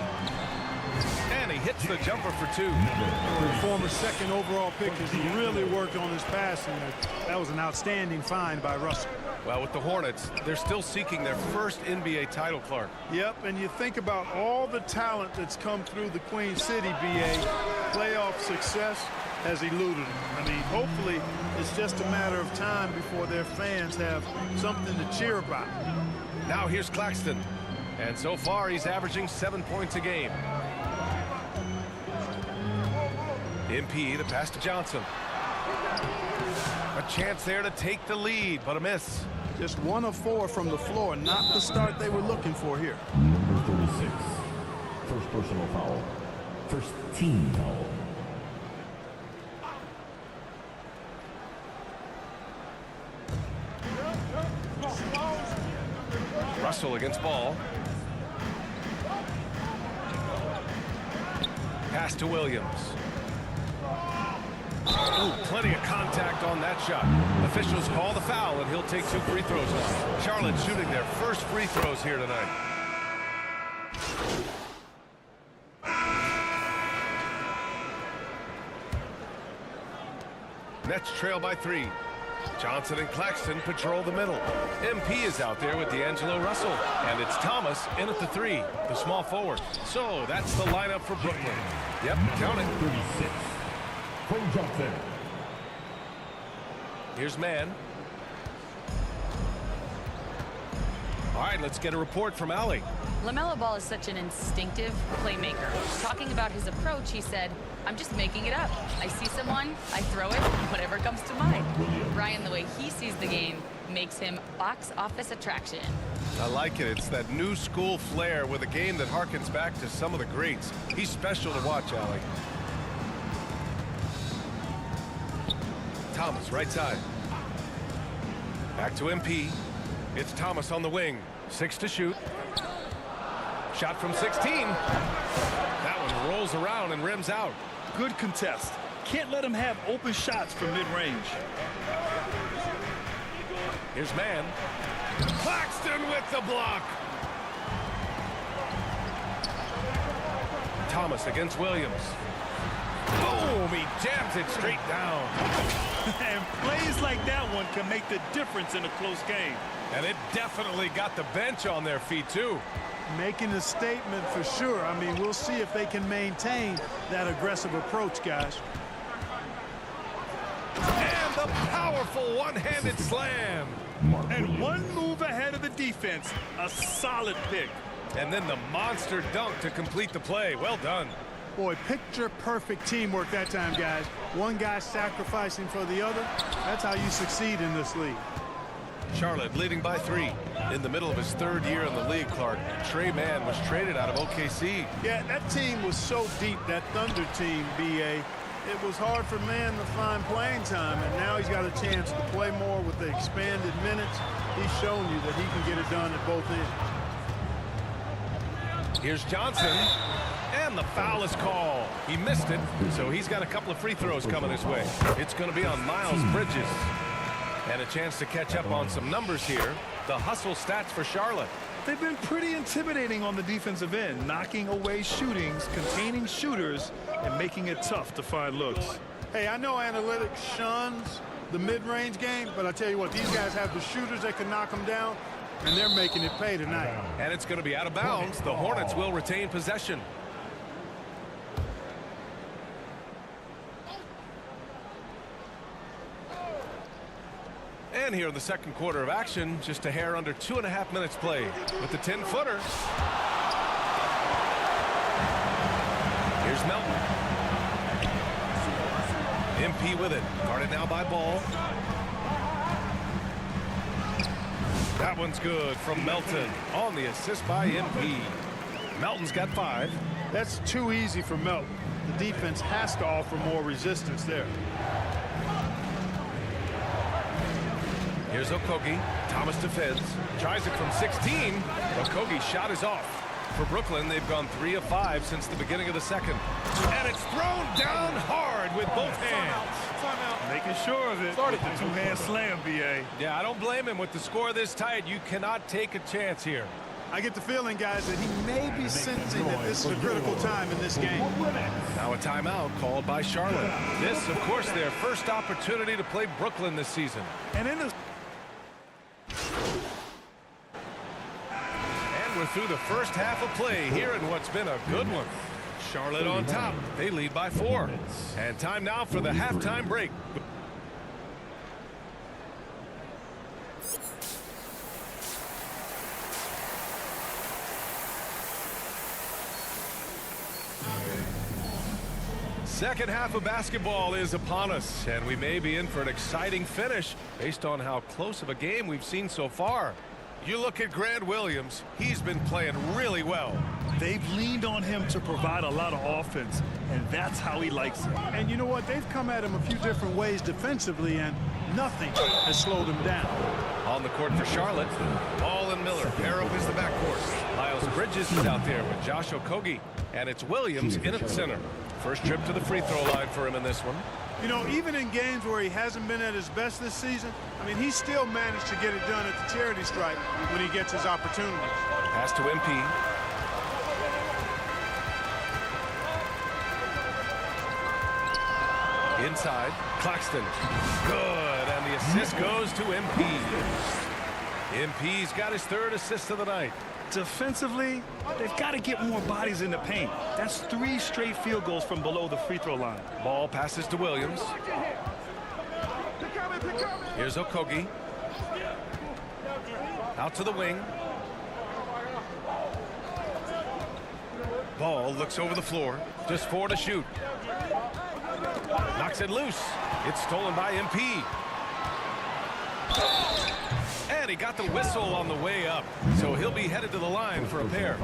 S19: And he hits the jumper for 2.
S10: The former second overall pick has really worked on his passing. That was an outstanding find by Russell.
S19: Well, with the Hornets, they're still seeking their first NBA title, Clark.
S10: Yep, and you think about all the talent that's come through the Queen City, BA. Playoff success has eluded them. I mean, hopefully it's just a matter of time before their fans have something to cheer about.
S19: Now here's Claxton. And so far, he's averaging 7 points a game. MP, the pass to Johnson. A chance there to take the lead, but a miss.
S10: Just 1 of 4 from the floor, not the start they were looking for here.
S8: Number 36, first personal foul, first team foul.
S19: Russell against ball. Pass to Williams. Ooh, plenty of contact on that shot. Officials call the foul, and he'll take 2 free throws now. Charlotte shooting their first free throws here tonight. Nets trail by 3. Johnson and Claxton patrol the middle. MP is out there with D'Angelo Russell. And it's Thomas in at the 3, the small forward. So that's the lineup for Brooklyn. Yep, count it.
S8: 36. Johnson.
S19: Here's Mann. All right, let's get a report from Allie.
S2: LaMelo Ball is such an instinctive playmaker. Talking about his approach, he said, I'm just making it up. I see someone, I throw it, whatever comes to mind. Brian, the way he sees the game makes him box office attraction.
S19: I like it. It's that new school flair with a game that harkens back to some of the greats. He's special to watch, Allie. Thomas, right side. Back to MP. It's Thomas on the wing. 6 to shoot. Shot from 16. That one rolls around and rims out.
S21: Good contest. Can't let him have open shots from mid-range.
S19: Here's Mann. Claxton with the block. Thomas against Williams. Boom! He jams it straight down.
S21: And plays like that one can make the difference in a close game.
S19: And it definitely got the bench on their feet, too.
S10: Making a statement for sure. I mean, we'll see if they can maintain that aggressive approach, guys.
S19: And the powerful one-handed slam.
S21: And one move ahead of the defense. A solid pick.
S19: And then the monster dunk to complete the play. Well done.
S10: Boy, picture-perfect teamwork that time, guys. One guy sacrificing for the other. That's how you succeed in this league.
S19: Charlotte leading by 3. In the middle of his 3rd year in the league, Clark, Trey Mann was traded out of OKC.
S10: Yeah, that team was so deep, that Thunder team, B.A. It was hard for Mann to find playing time, and now he's got a chance to play more with the expanded minutes. He's shown you that he can get it done at both ends.
S19: Here's Johnson, and the foul is called. He missed it, so he's got a couple of free throws coming his way. It's going to be on Miles Bridges. And a chance to catch up on some numbers here. The hustle stats for Charlotte.
S21: They've been pretty intimidating on the defensive end, knocking away shootings, containing shooters, and making it tough to find looks.
S10: Hey, I know analytics shuns the mid-range game, but I tell you what, these guys have the shooters that can knock them down, and they're making it pay tonight.
S19: And it's going to be out of bounds. The Hornets will retain possession. And here in the second quarter of action, just a hair under 2.5 minutes played with the 10-footer. Here's Melton. MP with it. Guarded now by Ball. That one's good from Melton on the assist by MP. Melton's got 5.
S10: That's too easy for Melton. The defense has to offer more resistance there.
S19: Here's Okogie. Thomas defends. Tries it from 16. Okogie's shot is off. For Brooklyn, they've gone 3 of 5 since the beginning of the second. And it's thrown down hard with both hands.
S21: Making sure of it with the two-hand slam, B.A.
S19: Yeah, I don't blame him. With the score this tight, you cannot take a chance here.
S10: I get the feeling, guys, that he may be sensing that this is a critical time in this game.
S19: Now a timeout called by Charlotte. This, of course, their first opportunity to play Brooklyn this season.
S21: And in the
S19: We're through the first half of play here in what's been a good one. Charlotte on top. They lead by 4. And time now for the halftime break. Second half of basketball is upon us, and we may be in for an exciting finish based on how close of a game we've seen so far. You look at Grant Williams, he's been playing really well.
S21: They've leaned on him to provide a lot of offense, and that's how he likes it.
S10: And you know what? They've come at him a few different ways defensively, and nothing has slowed him down.
S19: On the court for Charlotte, Ball and Miller pair up as the backcourt. Miles Bridges is out there with Josh Okogie, and it's Williams in at center. First trip to the free throw line for him in this one.
S10: You know, even in games where he hasn't been at his best this season, I mean, he still managed to get it done at the charity stripe when he gets his opportunities.
S19: Pass to MP. Inside, Claxton. Good, and the assist goes to MP. MP's got his 3rd assist of the night.
S21: Defensively, they've got to get more bodies in the paint. That's 3 straight field goals from below the free throw line.
S19: Ball passes to Williams. Here's Okogie. Out to the wing. Ball looks over the floor. Just 4 to shoot. Knocks it loose. It's stolen by MP. And he got the whistle on the way up, so he'll be headed to the line for a pair.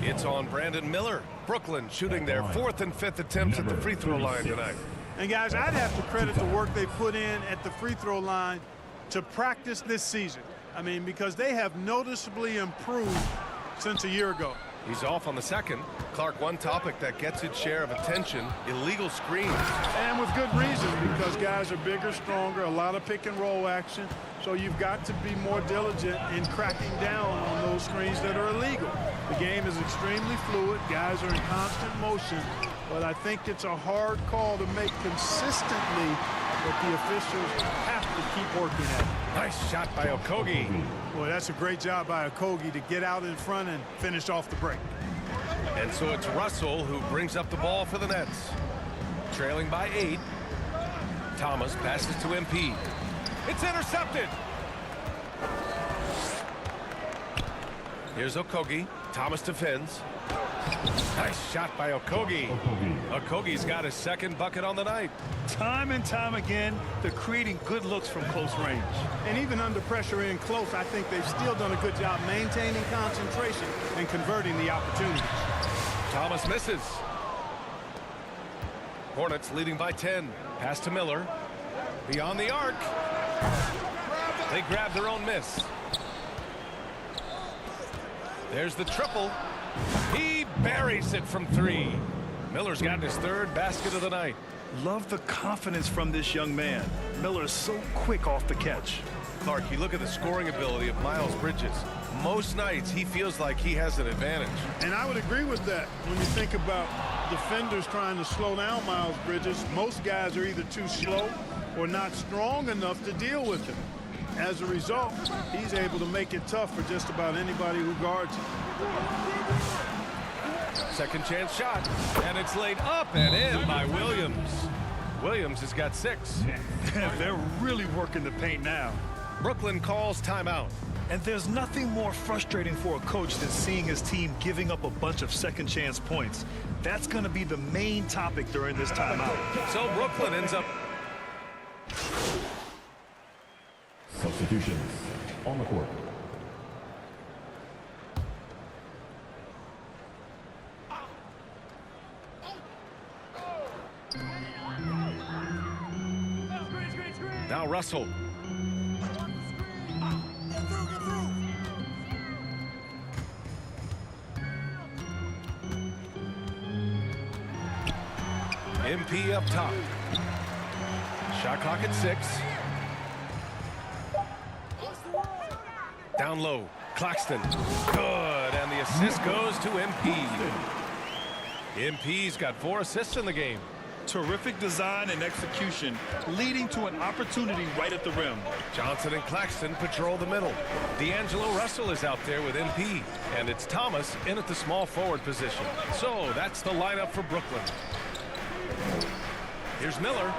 S19: It's on Brandon Miller. Brooklyn shooting their 4th and 5th attempts at the free throw line tonight.
S10: And guys, I'd have to credit the work they put in at the free throw line to practice this season. I mean, because they have noticeably improved since a year ago.
S19: He's off on the second. Clark, one topic that gets its share of attention, illegal screens.
S10: And with good reason, because guys are bigger, stronger, a lot of pick and roll action. So you've got to be more diligent in cracking down on those screens that are illegal. The game is extremely fluid. Guys are in constant motion. But I think it's a hard call to make consistently, but the officials have to keep working at it.
S19: Nice shot by Okogie.
S10: Well, that's a great job by Okogie to get out in front and finish off the break.
S19: And so it's Russell who brings up the ball for the Nets. Trailing by 8. Thomas passes to MP. It's intercepted. Here's Okogie. Thomas defends. Nice shot by Okogie. Okogie's got his second bucket on the night.
S10: Time and time again, they're creating good looks from close range. And even under pressure in close, I think they've still done a good job maintaining concentration and converting the opportunities.
S19: Thomas misses. Hornets leading by 10. Pass to Miller. Beyond the arc. They grab their own miss. There's the triple. He buries it from 3. Miller's gotten his 3rd basket of the night.
S10: Love the confidence from this young man. Miller is so quick off the catch.
S19: Clark, you look at the scoring ability of Miles Bridges. Most nights he feels like he has an advantage.
S10: And I would agree with that. When you think about defenders trying to slow down Miles Bridges, most guys are either too slow or not strong enough to deal with him. As a result, he's able to make it tough for just about anybody who guards him.
S19: Second chance shot, and it's laid up and in by Williams. Williams has got 6.
S10: They're really working the paint now.
S19: Brooklyn calls timeout.
S10: And there's nothing more frustrating for a coach than seeing his team giving up a bunch of second chance points. That's going to be the main topic during this timeout.
S19: So Brooklyn ends up.
S8: Substitutions on the court.
S19: Now Russell. MP up top. Shot clock at 6. Down low. Claxton. Good. And the assist goes to MP. MP's got 4 assists in the game.
S10: Terrific design and execution, leading to an opportunity right at the rim.
S19: Johnson and Claxton patrol the middle. D'Angelo Russell is out there with MP. And it's Thomas in at the small forward position. So that's the lineup for Brooklyn. Here's Miller.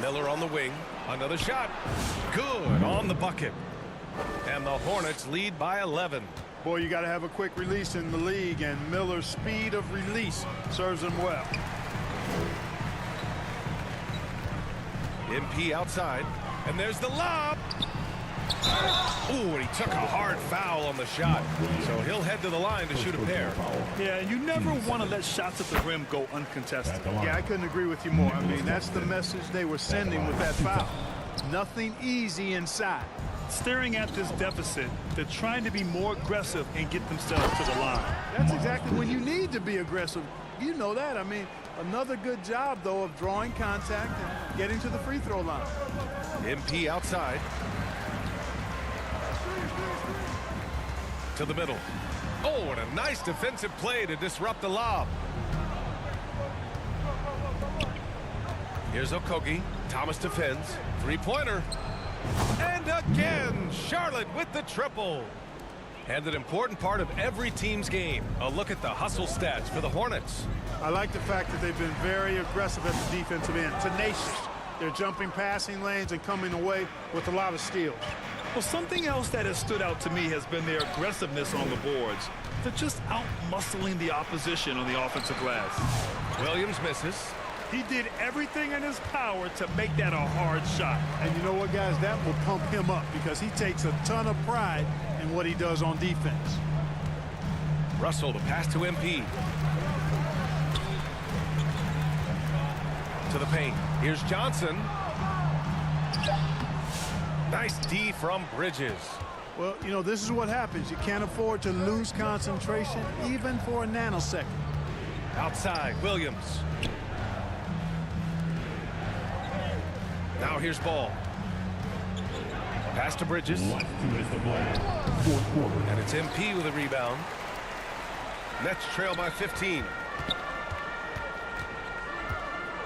S19: Miller on the wing. Another shot. Good on the bucket. And the Hornets lead by 11.
S10: Boy, you got to have a quick release in the league, and Miller's speed of release serves him well.
S19: MP outside, and there's the lob. Ooh, and he took a hard foul on the shot, so he'll head to the line to shoot a pair.
S10: Yeah, and you never want to let shots at the rim go uncontested. Yeah, I couldn't agree with you more. I mean, that's the message they were sending with that foul. Nothing easy inside. Staring at this deficit, they're trying to be more aggressive and get themselves to the line. That's exactly when you need to be aggressive. You know that. I mean, another good job, though, of drawing contact and getting to the free throw line.
S19: MP outside. To the middle. Oh, and a nice defensive play to disrupt the lob. Here's Okogie. Thomas defends. Three-pointer. And again, Charlotte with the triple. And an important part of every team's game. A look at the hustle stats for the Hornets.
S10: I like the fact that they've been very aggressive at the defensive end. Tenacious. They're jumping passing lanes and coming away with a lot of steals. Well, something else that has stood out to me has been their aggressiveness on the boards. They're just out-muscling the opposition on the offensive glass.
S19: Williams misses.
S10: He did everything in his power to make that a hard shot. And you know what, guys? That will pump him up because he takes a ton of pride in what he does on defense.
S19: Russell, the pass to MP. To the paint. Here's Johnson. Nice D from Bridges.
S10: Well, you know, this is what happens. You can't afford to lose concentration even for a nanosecond.
S19: Outside, Williams. Now here's Ball. Pass to Bridges. And it's MP with a rebound. Nets trail by 15.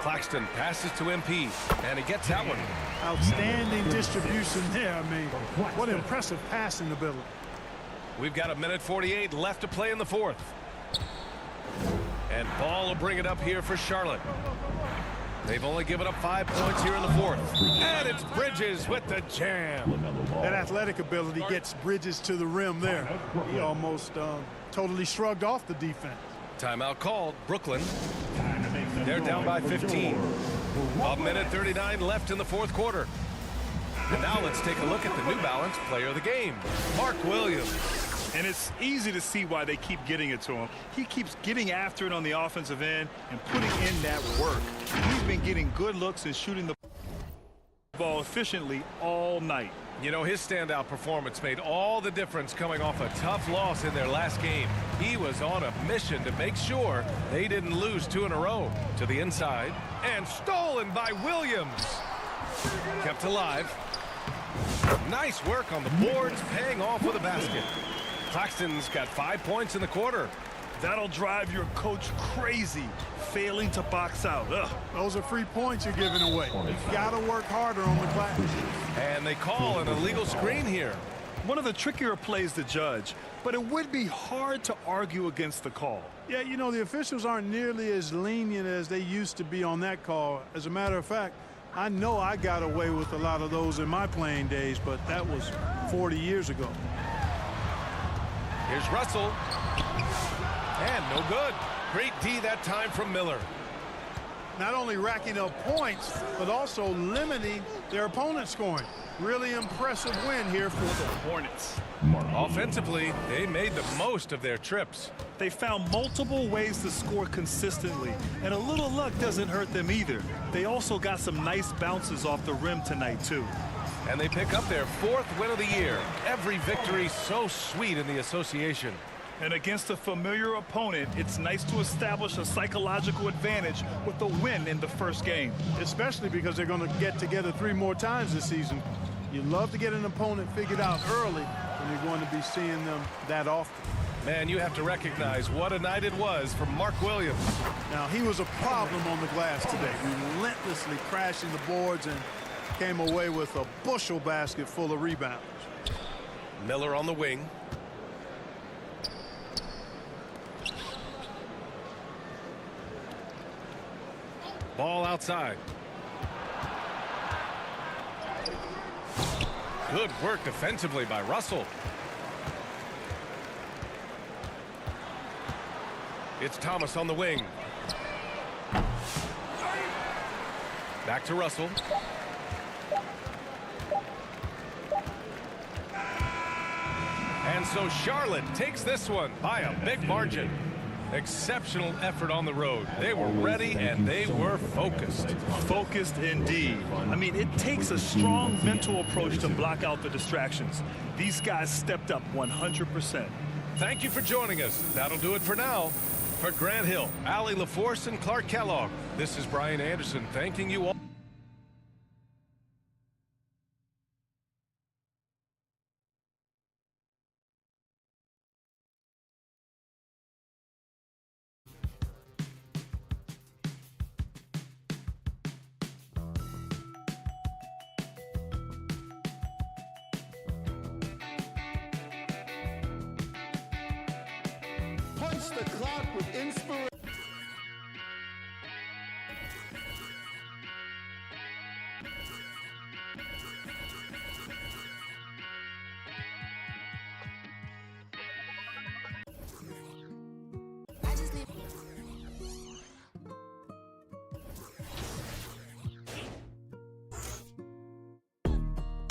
S19: Claxton passes to MP, and he gets that one.
S10: Outstanding distribution there. I mean, what impressive passing ability.
S19: We've got 1:48 left to play in the fourth. And Ball will bring it up here for Charlotte. They've only given up 5 points here in the fourth. And it's Bridges with the jam.
S10: That athletic ability gets Bridges to the rim there. He almost totally shrugged off the defense.
S19: Timeout called. Brooklyn. They're down by 15. 1:39 left in the fourth quarter. And now let's take a look at the New Balance player of the game, Mark Williams.
S21: And it's easy to see why they keep getting it to him. He keeps getting after it on the offensive end and putting in that work. He's been getting good looks and shooting the ball efficiently all night.
S19: You know, his standout performance made all the difference coming off a tough loss in their last game. He was on a mission to make sure they didn't lose 2 in a row. To the inside, and stolen by Williams. Kept alive. Nice work on the boards, paying off with a basket. Claxton's got 5 points in the quarter.
S21: That'll drive your coach crazy, failing to box out. Ugh.
S10: Those are free points you're giving away. You've got to work harder on the glass.
S19: And they call an illegal screen here.
S21: One of the trickier plays to judge, but it would be hard to argue against the call.
S10: Yeah, you know, the officials aren't nearly as lenient as they used to be on that call. As a matter of fact, I know I got away with a lot of those in my playing days, but that was 40 years ago.
S19: Here's Russell. And no good. Great D that time from Miller.
S10: Not only racking up points, but also limiting their opponent's scoring. Really impressive win here for the
S21: Hornets.
S19: Offensively, they made the most of their trips.
S21: They found multiple ways to score consistently, and a little luck doesn't hurt them either. They also got some nice bounces off the rim tonight, too.
S19: And they pick up their 4th win of the year. Every victory so sweet in the association.
S21: And against a familiar opponent, it's nice to establish a psychological advantage with the win in the first game.
S10: Especially because they're going to get together 3 more times this season. You love to get an opponent figured out early when you're going to be seeing them that often.
S19: Man, you have to recognize what a night it was for Mark Williams.
S10: Now, he was a problem on the glass today, relentlessly crashing the boards and came away with a bushel basket full of rebounds.
S19: Miller on the wing. Ball outside. Good work defensively by Russell. It's Thomas on the wing. Back to Russell. And so Charlotte takes this one by a big margin. Exceptional effort on the road. They were ready and they were focused.
S21: Focused indeed. I mean, it takes a strong mental approach to block out the distractions. These guys stepped up 100%.
S19: Thank you for joining us. That'll do it for now. For Grant Hill, Allie LaForce, and Clark Kellogg, this is Brian Anderson thanking you all.
S15: Punch the clock with inspiration.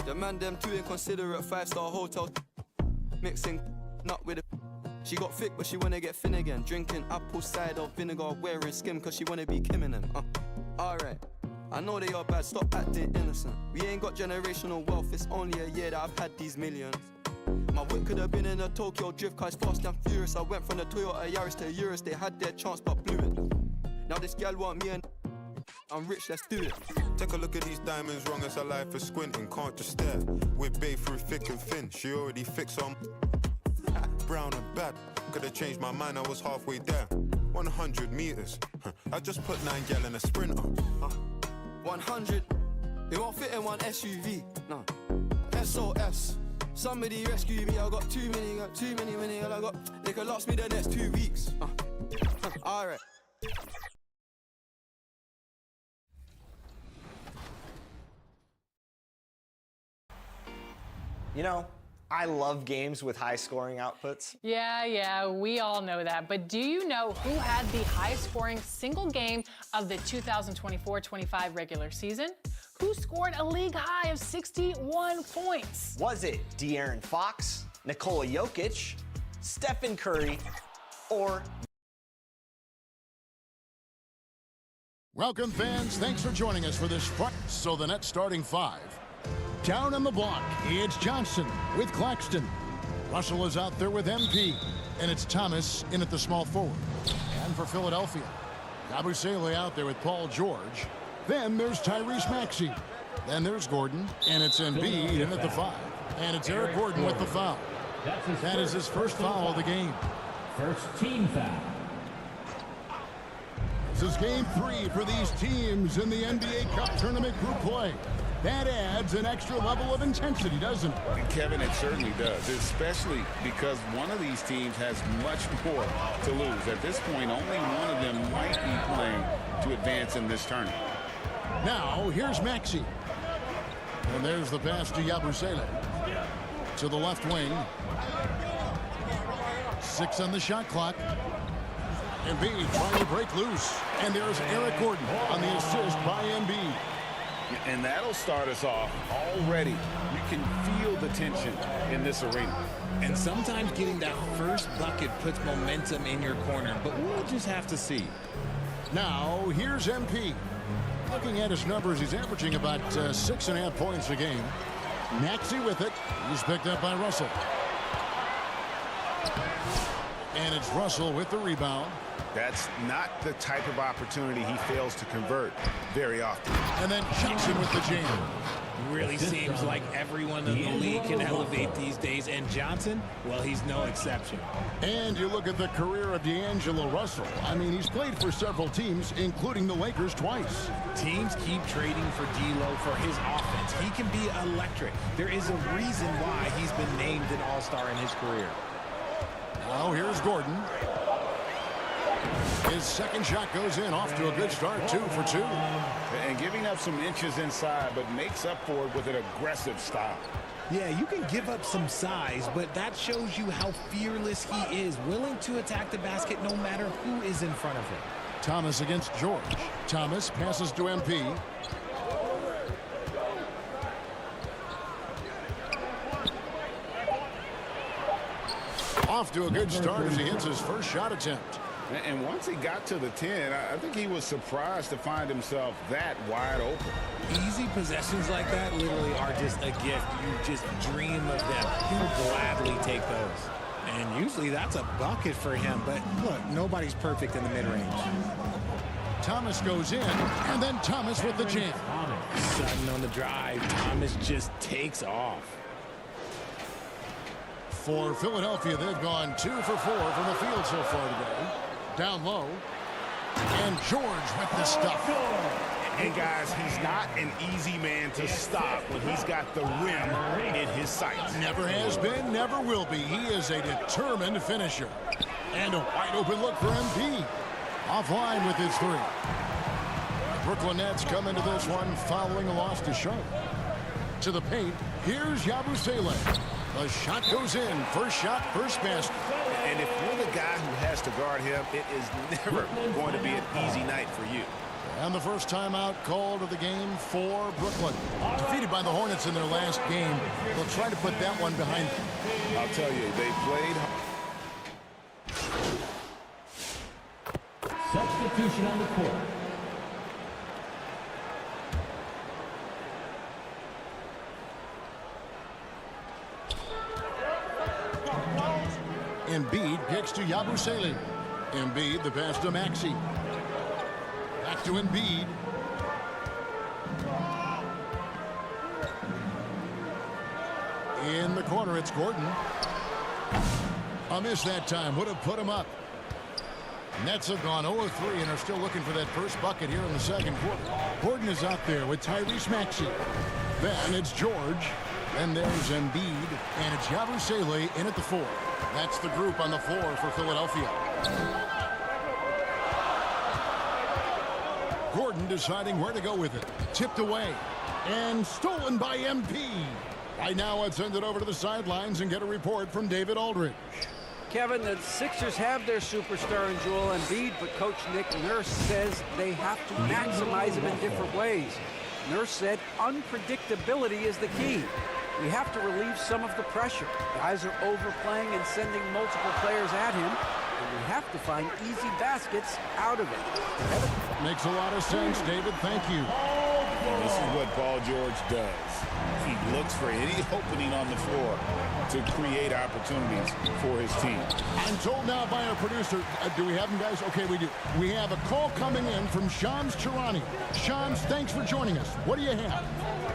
S11: The man them too inconsiderate, 5-star hotel mixing not with a. She got thick but she wanna get thin again. Drinking apple cider vinegar, wearing skim cause she wanna be Kim and them. Alright, I know they are bad, stop acting innocent. We ain't got generational wealth, it's only a year that I've had these millions. My whip could have been in a Tokyo drift cause fast and furious. I went from the Toyota Yaris to Urus, they had their chance but blew it. Now this gal want me and I'm rich, let's do it.
S13: Take a look at these diamonds, wrong as her life is squinting. Can't just stare, with bae through thick and thin. She already fixed on brown and bad. Could've changed my mind, I was halfway there. 100 meters, I just put 9 gal in a sprinter.
S11: 100, it won't fit in one SUV, no. SOS, somebody rescue me, I got too many, I got, they could last me the next 2 weeks. Alright.
S1: You know, I love games with high scoring outputs.
S6: Yeah, we all know that. But do you know who had the highest scoring single game of the 2024-25 regular season? Who scored a league high of 61 points?
S1: Was it De'Aaron Fox, Nikola Jokic, Stephen Curry, or...
S3: Welcome, fans. Thanks for joining us for this fight. So the Nets starting five. Down on the block, it's Johnson with Claxton. Russell is out there with MP. And it's Thomas in at the small forward. And for Philadelphia, Yabusele out there with Paul George. Then there's Tyrese Maxey. Then there's Gordon. And it's Embiid in at the 5. And it's Eric Gordon with the foul. That is his first foul of the game.
S8: First team foul.
S3: This is game 3 for these teams in the NBA Cup Tournament group play. That adds an extra level of intensity, doesn't it?
S4: And Kevin, it certainly does, especially because one of these teams has much more to lose. At this point, only one of them might be playing to advance in this tournament.
S3: Now, here's Maxey. And there's the pass to Yabusele. To the left wing. 6 on the shot clock. Embiid trying to break loose. And there's Eric Gordon on the assist by Embiid.
S4: And that'll start us off already. You can feel the tension in this arena.
S12: And sometimes getting that first bucket puts momentum in your corner, but we'll just have to see.
S3: Now, here's MP. Looking at his numbers, he's averaging about 6.5 points a game. Maxey with it. He's picked up by Russell. And it's Russell with the rebound.
S4: That's not the type of opportunity he fails to convert very often.
S3: And then Johnson with the jam.
S12: Really seems like everyone in the league can elevate these days, and Johnson, well, he's no exception.
S3: And you look at the career of D'Angelo Russell. I mean, he's played for several teams, including the Lakers twice.
S12: Teams keep trading for D'Lo for his offense. He can be electric. There is a reason why he's been named an all-star in his career.
S3: Now here's Gordon. His second shot goes in, off to a good start, 2 for 2.
S4: And giving up some inches inside, but makes up for it with an aggressive style.
S12: Yeah, you can give up some size, but that shows you how fearless he is, willing to attack the basket no matter who is in front of him.
S3: Thomas against George. Thomas passes to MP. Off to a good start as he hits his first shot attempt.
S4: And once he got to the 10, I think he was surprised to find himself that wide open.
S12: Easy possessions like that literally are just a gift. You just dream of them. He would gladly take those. And usually that's a bucket for him. But look, nobody's perfect in the mid-range.
S3: Thomas goes in, and then Thomas with the jam.
S12: Sudden on the drive. Thomas just takes off.
S3: For Philadelphia, they've gone 2 for 4 from the field so far today. Down low. And George with the stuff.
S4: And guys, he's not an easy man to stop when he's got the rim in his sights.
S3: Never has been, never will be. He is a determined finisher. And a wide open look for MP. Offline with his 3. Brooklyn Nets come into this one following a loss to Charlotte. To the paint, here's Yabusele. The shot goes in. First shot, first basket.
S4: And if you're the guy who has to guard him, it is never going to be an easy night for you.
S3: And the first timeout called of the game for Brooklyn. Defeated by the Hornets in their last game. They'll try to put that one behind them.
S4: I'll tell you, they played.
S8: Substitution on the court.
S3: Embiid kicks to Yabusele. Embiid, the pass to Maxey. Back to Embiid. In the corner, it's Gordon. A miss that time. Would have put him up. Nets have gone 0-3 and are still looking for that first bucket here in the second quarter. Gordon is out there with Tyrese Maxey. Then it's George. Then there's Embiid. And it's Yabusele in at the 4. That's the group on the floor for Philadelphia. Gordon deciding where to go with it. Tipped away. And stolen by MP. Right now, let's send it over to the sidelines and get a report from David Aldridge.
S7: Kevin, the Sixers have their superstar in Joel Embiid, but Coach Nick Nurse says they have to maximize him in different ways. Nurse said unpredictability is the key. We have to relieve some of the pressure. Guys are overplaying and sending multiple players at him, and we have to find easy baskets out of it. Kevin?
S3: Makes a lot of sense, David. Thank you.
S4: And this is what Paul George does. He looks for any opening on the floor to create opportunities for his team.
S3: I'm told now by our producer, do we have him, guys? Okay, we do. We have a call coming in from Shams Charania. Shams, thanks for joining us. What do you have?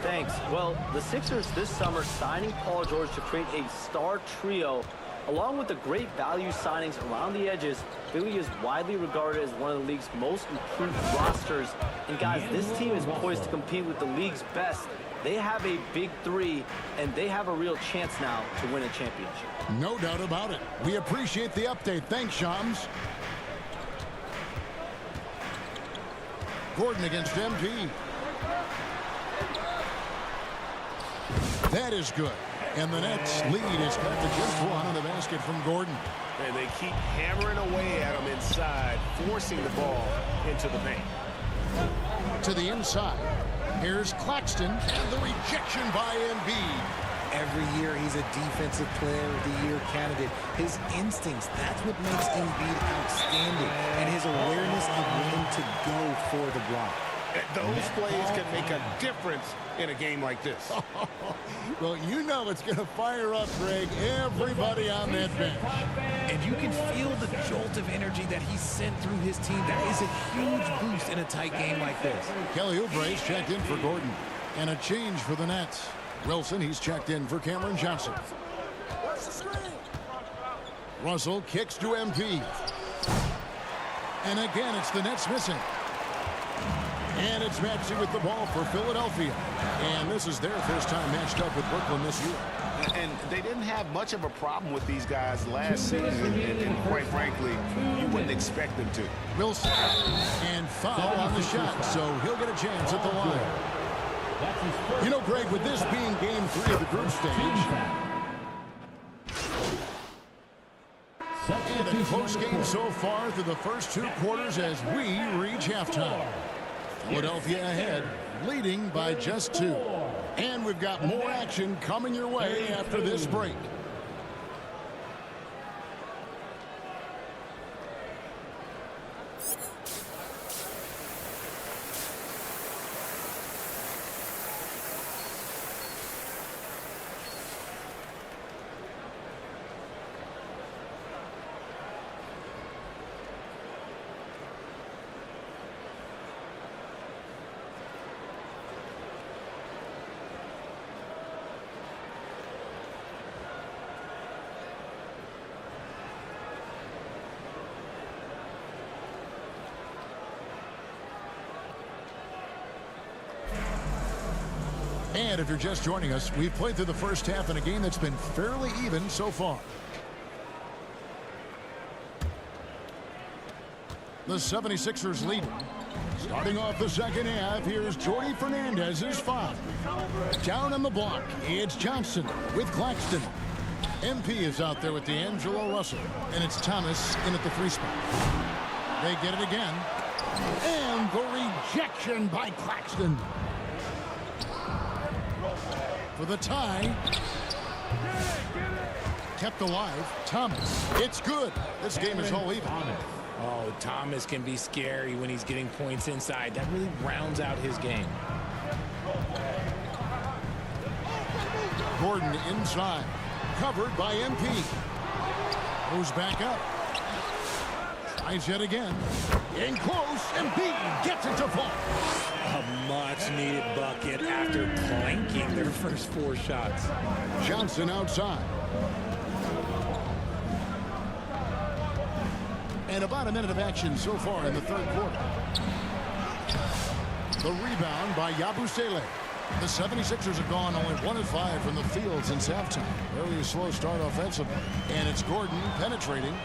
S20: Thanks. Well, the Sixers this summer signing Paul George to create a star trio, along with the great value signings around the edges, Philly is widely regarded as one of the league's most improved rosters. And guys, this team is poised to compete with the league's best. They have a big three, and they have a real chance now to win a championship.
S3: No doubt about it. We appreciate the update. Thanks, Shams. Gordon against MP. That is good. And the Nets lead is cut to just one on the basket from Gordon.
S5: And they keep hammering away at him inside, forcing the ball into the paint.
S3: To the inside. Here's Claxton, and the rejection by Embiid.
S12: Every year he's a defensive player of the year candidate. His instincts, that's what makes Embiid outstanding. And his awareness of when to go for the block.
S5: Those plays can make a difference in a game like this.
S3: Well, you know it's going to fire up, Greg, everybody on that bench.
S12: And you can feel the jolt of energy that he sent through his team. That is a huge boost in a tight game like this.
S3: Kelly Oubre's checked in for Gordon. And a change for the Nets. Wilson, he's checked in for Cameron Johnson. Russell kicks to MP. And again, it's the Nets missing. And it's Maxey with the ball for Philadelphia. And this is their first time matched up with Brooklyn this year.
S5: And they didn't have much of a problem with these guys last season. And quite frankly, you wouldn't expect them to.
S3: Wilson. And foul on the shot. So he'll get a chance at the line. You know, Greg, with this being game 3 of the group stage, and a close game so far through the first 2 quarters as we reach halftime. Philadelphia ahead, leading by just 2. And we've got more action coming your way after this break. And if you're just joining us, we've played through the first half in a game that's been fairly even so far. The 76ers lead. Starting off the second half, here's Jordi Fernandez's foul. Down on the block, it's Johnson with Claxton. MP is out there with D'Angelo Russell, and it's Thomas in at the 3 spot. They get it again. And the rejection by Claxton. For the tie. Kept alive. Thomas. It's good. This game is all even.
S12: Oh, Thomas can be scary when he's getting points inside. That really rounds out his game.
S3: Gordon inside. Covered by MP. Goes back up. Tries yet again. In close. Embiid gets it to fall.
S12: A much-needed bucket after clanking their first 4 shots.
S3: Johnson outside. And about a minute of action so far in the 3rd quarter. The rebound by Yabusele. The 76ers have gone only 1 of 5 from the field since halftime. Very slow start offensively. And it's Gordon penetrating.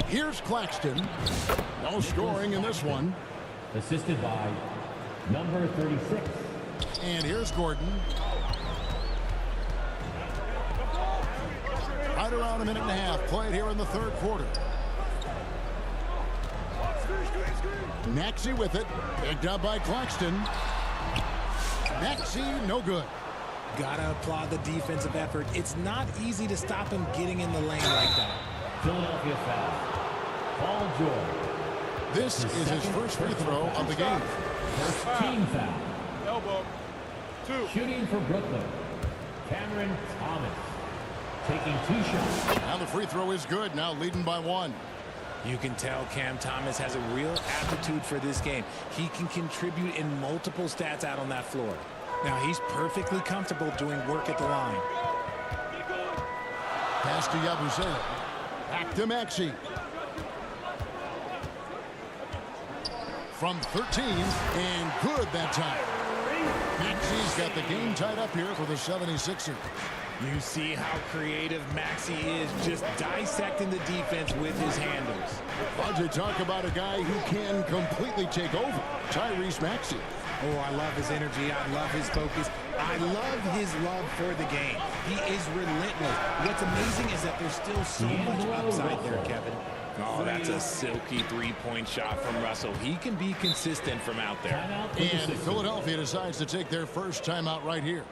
S3: Here's Claxton. No scoring in this one.
S8: Assisted by number 36.
S3: And here's Gordon. Right around a minute and a half played here in the third quarter. Maxey with it. Picked up by Claxton. Maxey, no good.
S12: Gotta applaud the defensive effort. It's not easy to stop him getting in the lane like that.
S8: Philadelphia foul. Paul George.
S3: This is his first free throw of the game.
S8: First team foul.
S10: Elbow. 2.
S8: Shooting for Brooklyn, Cameron Thomas. Taking 2 shots.
S3: Now the free throw is good. Now leading by 1.
S12: You can tell Cam Thomas has a real aptitude for this game. He can contribute in multiple stats out on that floor. Now he's perfectly comfortable doing work at the line.
S3: Pass to Yabusele. Back to Maxey. From 13, and good that time. Maxey's got the game tied up here for the 76ers.
S12: You see how creative Maxey is, just dissecting the defense with his handles.
S3: Well, to talk about a guy who can completely take over, Tyrese Maxey.
S12: Oh, I love his energy. I love his focus. I love his love for the game. He is relentless. What's amazing is that there's still so much upside there, Kevin. Oh, that's a silky three-point shot from Russell. He can be consistent from out there.
S3: And Philadelphia decides to take their first timeout right here.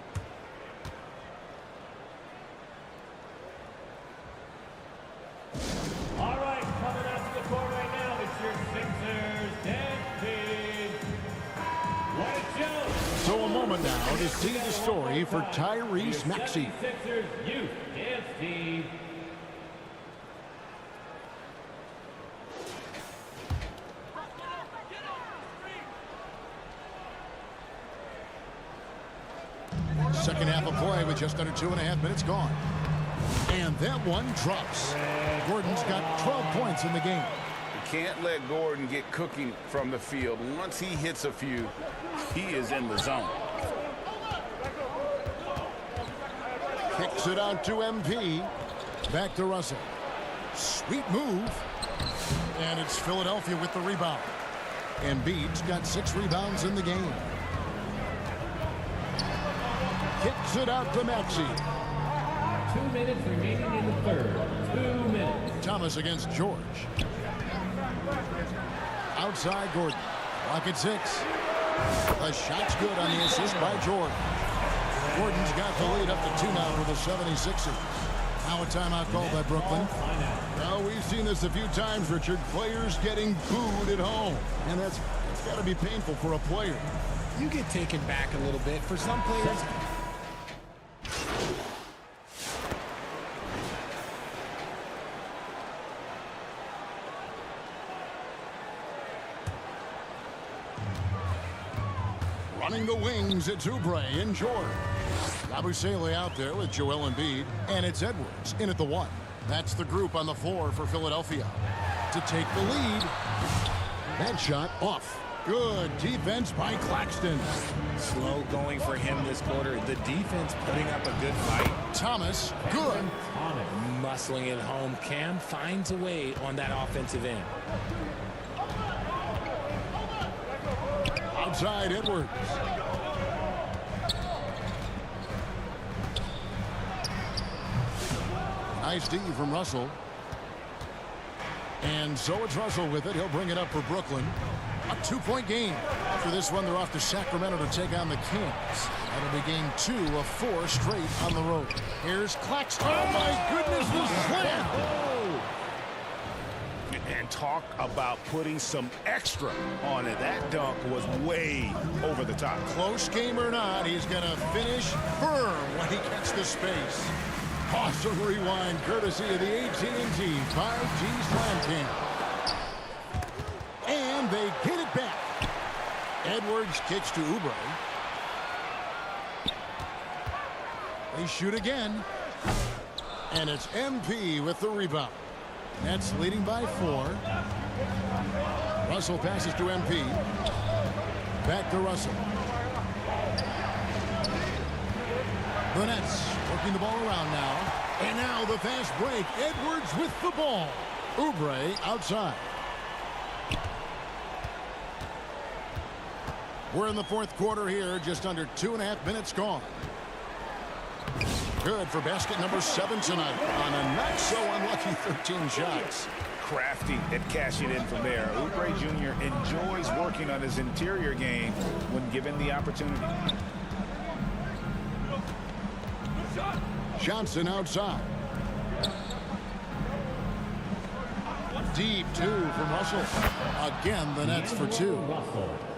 S8: All right, coming out to the court right now, it's your Sixers, David Jones.
S3: So a moment now to see the story for Tyrese Maxey.
S8: Sixers youth dance team.
S3: Second half of play with just under 2.5 minutes gone. And that one drops. Gordon's got 12 points in the game.
S4: You can't let Gordon get cooking from the field. Once he hits a few, he is in the zone.
S3: Kicks it out to MP. Back to Russell. Sweet move. And it's Philadelphia with the rebound. Embiid's got 6 rebounds in the game. Kicks it out to Maxey.
S8: 2 minutes remaining in the third. 2 minutes.
S3: Thomas against George. Outside Gordon. Clock at 6. The shot's good on the assist by George. Gordon's got the lead up to 2 now for the 76ers. Now a timeout called by Brooklyn. Well, we've seen this a few times, Richard. Players getting booed at home. And it's got to be painful for a player.
S12: You get taken back a little bit. For some players,
S3: running the wings, it's Oubre and George. Yabusele out there with Joel Embiid. And it's Edwards in at the 1. That's the group on the floor for Philadelphia. To take the lead. That shot off. Good defense by Claxton.
S12: slow going for him this quarter. The defense putting up a good fight.
S3: Thomas, good.
S12: Muscling it home. Cam finds a way on that offensive end.
S3: Outside Edwards. Nice D from Russell. And so it's Russell with it. He'll bring it up for Brooklyn. A 2-point game. After this one, they're off to Sacramento to take on the Kings. That'll be game 2 of 4 straight on the road. Here's Claxton. Oh, my goodness, the slam.
S4: And talk about putting some extra on it. That dunk was way over the top.
S3: Close game or not, he's going to finish firm when he gets the space. Pause and rewind, courtesy of the AT&T 5G Slam Cam. And they get it back. Edwards kicks to Oubre. They shoot again. And it's MP with the rebound. Nets leading by 4. Russell passes to MP. Back to Russell. The Nets working the ball around now. And now the fast break. Edwards with the ball. Oubre outside. We're in the fourth quarter here, just under 2.5 minutes gone. Good for basket number 7 tonight on a not so unlucky 13 shots.
S4: Crafty at cashing in from there. Oubre Jr. enjoys working on his interior game when given the opportunity.
S3: Johnson outside. Deep 2 from Russell. Again, the Nets for 2.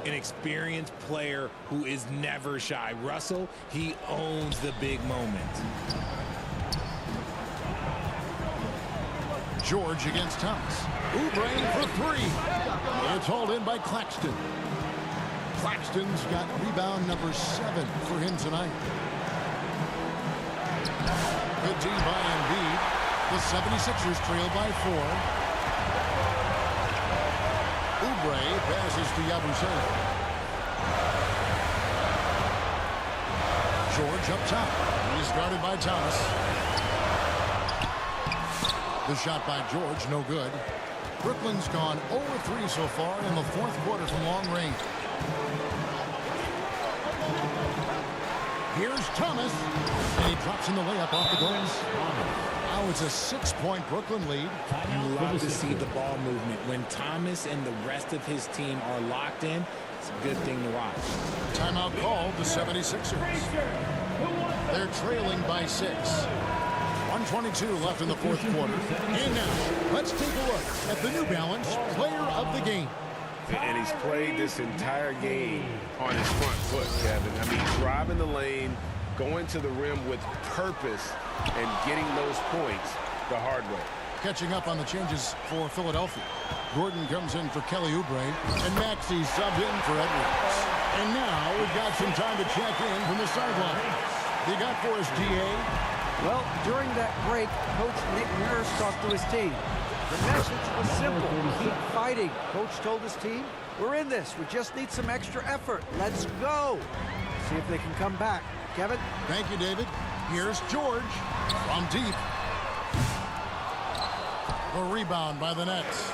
S12: An experienced player who is never shy. Russell, he owns the big moment.
S3: George against Thomas. Oubre for 3. It's hauled in by Claxton. Claxton's got rebound number 7 for him tonight. Good D by Embiid. The 76ers trail by 4. Oubre passes to Yabusele. George up top. He's guarded by Thomas. The shot by George, no good. Brooklyn's gone 0-3 so far in the fourth quarter from long range. Here's Thomas, and he drops in the layup off the glass. Now it's a 6-point Brooklyn lead.
S12: You love to see the ball movement. When Thomas and the rest of his team are locked in, it's a good thing to watch.
S3: Timeout called the 76ers. They're trailing by 6. 1:22 left in the fourth quarter. And now, let's take a look at the New Balance player of the game.
S5: And he's played this entire game on his front foot, Kevin. I mean, driving the lane, going to the rim with purpose, and getting those points the hard way.
S3: Catching up on the changes for Philadelphia. Gordon comes in for Kelly Oubre, and Maxey subbed in for Edwards. And now we've got some time to check in from the sideline. You got for us, DA?
S7: Well, during that break, Coach Nick Nurse talked to his team. The message was simple: keep fighting. Coach told his team, we're in this. We just need some extra effort. Let's go. See if they can come back. Kevin?
S3: Thank you, David. Here's George from deep. The rebound by the Nets.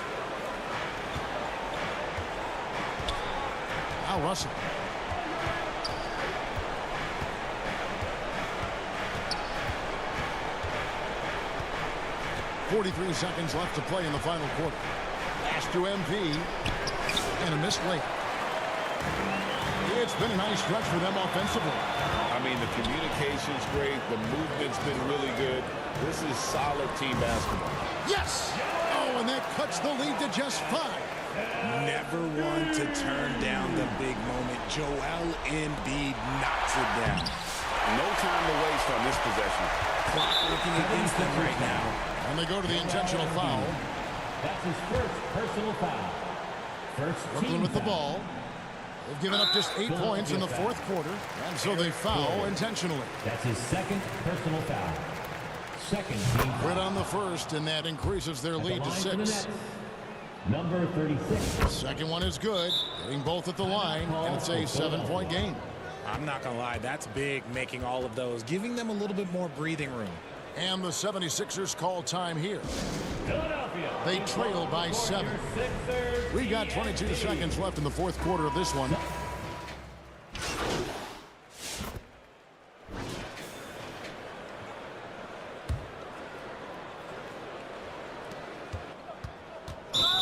S3: Now Russell. .43 seconds left to play in the final quarter. Pass to MP. And a missed late. It's been a nice stretch for them offensively.
S4: I mean, the communication's great. The movement's been really good. This is solid team basketball.
S3: Yes! Oh, and that cuts the lead to just 5.
S12: Never one to turn down the big moment. Joel Embiid knocks it down.
S4: No time to waste on this possession.
S12: Clock working against them right now.
S3: And they go to the intentional foul.
S8: That's his first personal foul.
S3: Brooklyn with the ball. They've given up just 8 points in the fourth quarter, and so they foul intentionally.
S8: That's his second personal foul. Second team
S3: Quit on the first, and that increases their lead to 6.
S8: Number 36.
S3: Second one is good, getting both at the line, and it's a 7-point game.
S12: I'm not going to lie, that's big, making all of those, giving them a little bit more breathing room.
S3: And the 76ers call time here.
S8: Philadelphia.
S3: They trail by 7. We got 22 seconds left in the fourth quarter of this one.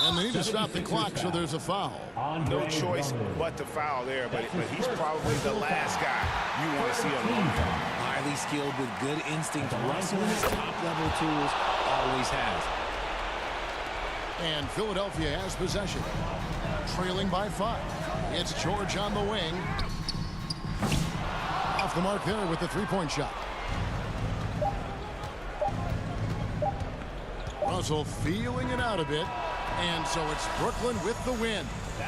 S3: And they need to stop the clock, so there's a foul.
S4: No choice but to foul there, but he's probably the last guy you want to see on the line.
S12: Highly skilled with good instinct. Russell and his top-level tools always has.
S3: And Philadelphia has possession. Trailing by 5. It's George on the wing. Off the mark there with the three-point shot. Russell feeling it out a bit. And so it's Brooklyn with the win.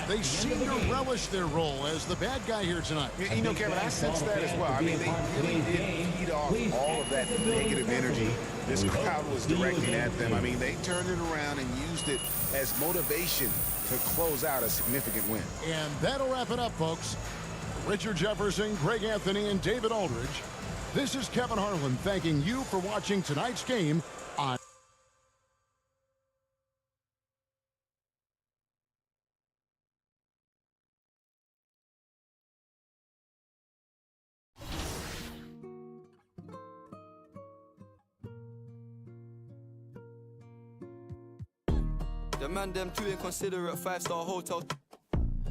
S3: They seem to relish their role as the bad guy here tonight.
S4: You know, Kevin, I sense that as well. I mean, they really did feed off all of that negative energy this crowd was directing at them. I mean, they turned it around and used it as motivation to close out a significant win.
S3: And that'll wrap it up, folks. Richard Jefferson, Greg Anthony, and David Aldridge. This is Kevin Harlan thanking you for watching tonight's game on
S11: The man them too inconsiderate, 5-star hotel.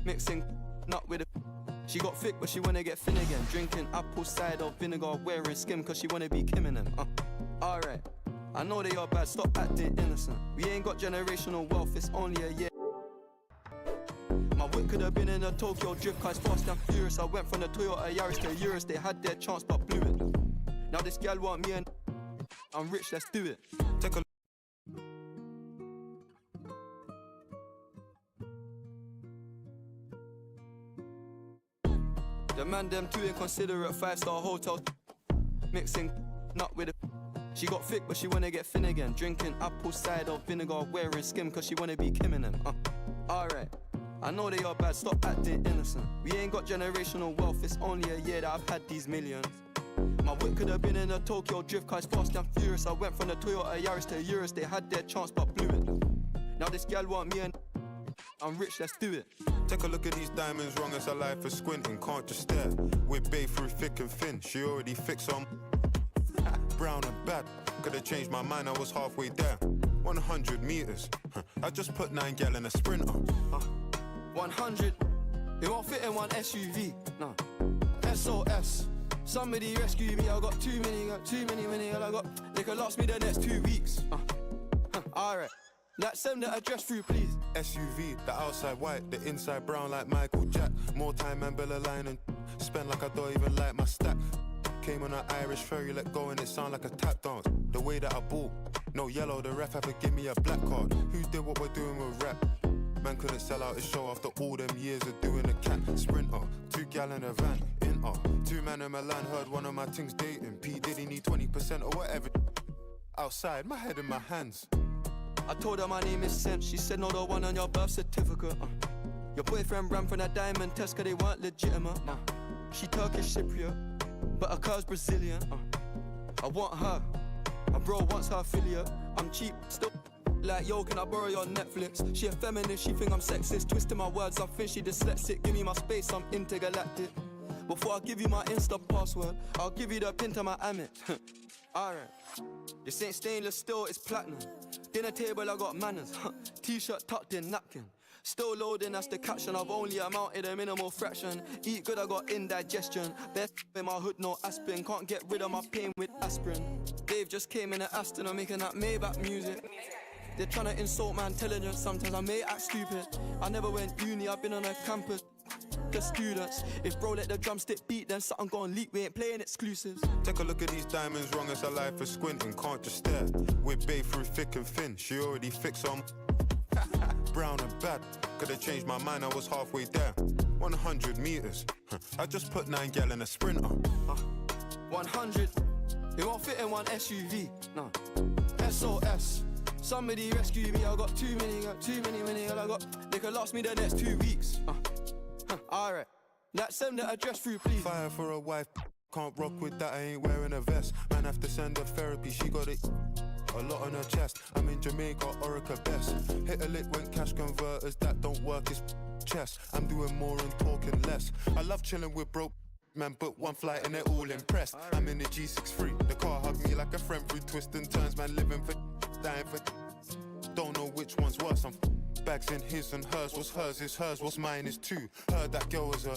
S11: Mixing nut with it. She got thick but she wanna get thin again. Drinking apple cider vinegar, wearing skim cause she wanna be Kim and them. Alright, I know they are bad, stop acting innocent. We ain't got generational wealth, it's only a year. My whip could have been in a Tokyo drift car, fast and furious. I went from the Toyota Yaris to Urus, they had their chance but blew it. Now this gal want me and I'm rich, let's do it. Take a The man them too inconsiderate, 5-star hotel. Mixing nut with it. She got thick but she wanna get thin again. Drinking apple cider vinegar, wearing skim cause she wanna be Kim and them. Alright, I know they are bad, stop acting innocent. We ain't got generational wealth, it's only a year that I've had these millions. My whip could have been in a Tokyo drift car, fast and furious. I went from the Toyota Yaris to Urus, they had their chance but blew it. Now this gal want me and I'm rich, let's do it.
S13: Take a look at these diamonds, wrong as a life for squinting, can't just stare. We're bae through thick and thin, she already fixed on brown and bad. Could've changed my mind, I was halfway there. 100 meters, I just put 9 gal in a sprinter.
S11: 100, it won't fit in one SUV, no. SOS, somebody rescue me, I got too many, I got, they could last me the next 2 weeks. Alright. Let's send the address through, please.
S13: SUV, the outside white, the inside brown like Michael Jack. More time and Bella line and spend like I don't even like my stack. Came on an Irish ferry, let go and it sound like a tap dance. The way that I bought, no yellow, the ref had to give me a black card. Who did what we're doing with rap? Man couldn't sell out his show after all them years of doing a cat sprinter. 2 gal in a van, in 2 man in Milan, heard one of my things dating. P Diddy need 20% or whatever. Outside, my head in my hands.
S11: I told her my name is Sam, she said no, the one on your birth certificate. Your boyfriend ran from that diamond test cause they weren't legitimate. She Turkish Cypriot, but her curves Brazilian. I want her, my bro wants her affiliate. I'm cheap, still like yo, can I borrow your Netflix? She a feminist, she think I'm sexist. Twisting my words, I think she dyslexic. Give me my space, I'm intergalactic. Before I give you my Insta password, I'll give you the pin to my Amex. Alright, this ain't stainless steel, it's platinum. Dinner table, I got manners. T-shirt tucked in, napkin. Still loading, that's the caption. I've only amounted a minimal fraction. Eat good, I got indigestion. Best in my hood, no aspirin. Can't get rid of my pain with aspirin. Dave just came in at Aston, I'm making that Maybach music. They're trying to insult my intelligence. Sometimes I may act stupid. I never went uni, I've been on a campus. The students, if bro let the drumstick beat, then something gon' leak. We ain't playing exclusives.
S13: Take a look at these diamonds, wrong as a life for squinting, can't just stare. We're bae through thick and thin, she already fixed on brown and bad. Could've changed my mind, I was halfway there. 100 meters, I just put 9 gal in a sprinter.
S11: 100, it won't fit in one SUV, no. SOS, somebody rescue me, I got too many, I got, they could last me the next 2 weeks. Alright, let's send the address through, please.
S13: Fire for a wife, can't rock with that, I ain't wearing a vest. Man have to send her therapy, she got it a lot on her chest. I'm in Jamaica, Orica best. Hit a lick when cash converters, that don't work, it's chess. I'm doing more and talking less. I love chilling with broke man, book one flight and they're all impressed. I'm in the G63, the car hugged me like a friend through twists and turns. Man living for, dying for, don't know which one's worse. I'm bags in his and hers, what's hers is hers, what's mine is too. Heard that girl was a,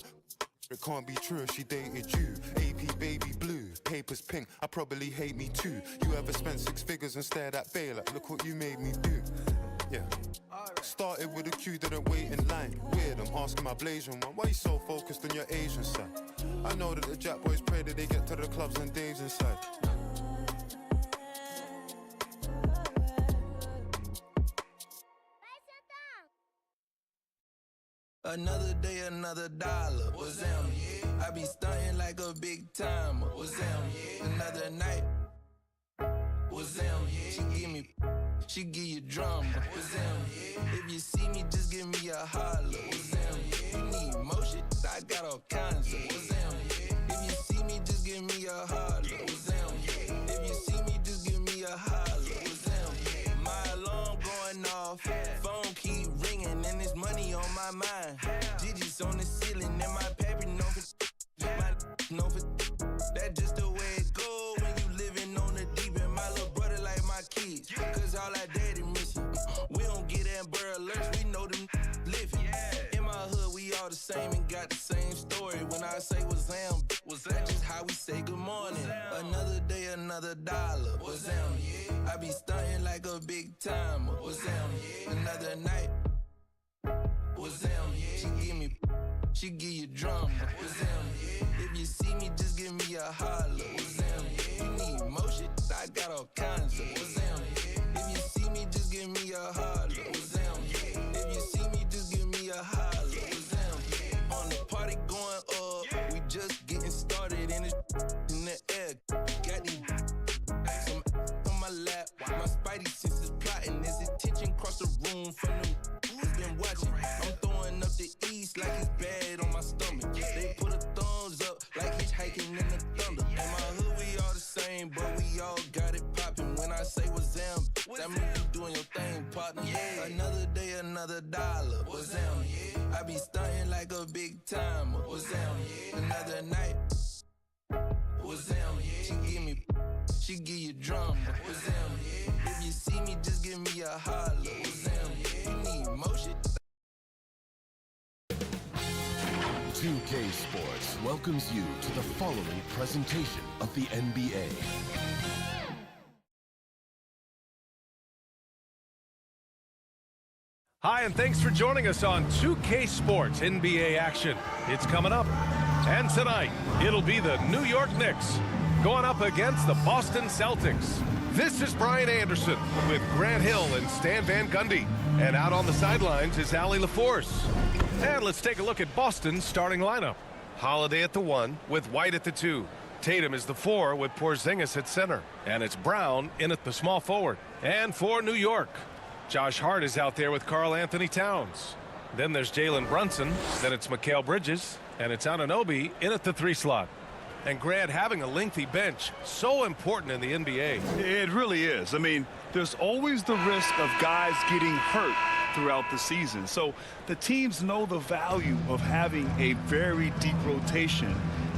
S13: it can't be true if she dated you. AP baby blue, papers pink, I probably hate me too. You ever spent 6 figures and stared at Bae like, look what you made me do. Yeah. Started with a queue, didn't wait in line. Weird, I'm asking my Blasian one, why you so focused on your Asian side? I know that the Jack boys pray that they get to the clubs and Dave's inside.
S16: Another day, another dollar. What's them? Yeah. I be stunting like a big timer. What's them? Yeah. Another night. What's them? Yeah. She give you drama. What's them? Yeah. If you see me, just give me a holler. What's them? Yeah. You need motion, I got all kinds of. What's them? Yeah. If you see me, just give me a holler. What's them? Yeah. If you see me, just give me a holler. What's them? Yeah. My alarm going off, phone keep ringing, and there's money on my mind. Digits on the ceiling, and my paper no for that's just the way it go when you living on the deep end. My little brother like my kids, cause all our daddy missing. We don't get that bird how we say good morning. Another day, another dollar. What's them? I be stunting like a big timer. What's them? Another night. What's them? She give you drama. What's them? If you see me, just give me a holler. What's them? You need motion? I got all kinds of. What's them? If you see me, just give me a holler. What's them? If you see me, just give me a holler. What's them? On the party going up, we just getting started in the air. Got these some on my lap. My spidey senses plotting. There's attention across the room from them who's been watching. I'm throwing up the east like it's bad on my stomach. They put a thumbs up like hitchhiking in the thunder. In my hood, we all the same, but we all got it popping. When I say what's them, that mean you doing your thing, partner. Yeah. Another day, another dollar. What's them? I be stunting like a big timer. What's them? Another night. What's them? She give you drama. What's them? If you see me, just give me a holler. What's them? You need motion.
S14: 2K Sports welcomes you to the following presentation of the NBA.
S19: Hi, and thanks for joining us on 2K Sports NBA action. It's coming up. And tonight, it'll be the New York Knicks going up against the Boston Celtics. This is Brian Anderson with Grant Hill and Stan Van Gundy. And out on the sidelines is Allie LaForce. And let's take a look at Boston's starting lineup. Holiday at the 1 with White at the 2. Tatum is the 4 with Porzingis at center. And it's Brown in at the small forward. And for New York, Josh Hart is out there with Karl Anthony Towns. Then there's Jalen Brunson. Then it's Mikal Bridges. And it's Anunoby in at the 3 slot. And Grant, having a lengthy bench, so important in the NBA.
S21: It really is. I mean, there's always the risk of guys getting hurt throughout the season. So the teams know the value of having a very deep rotation,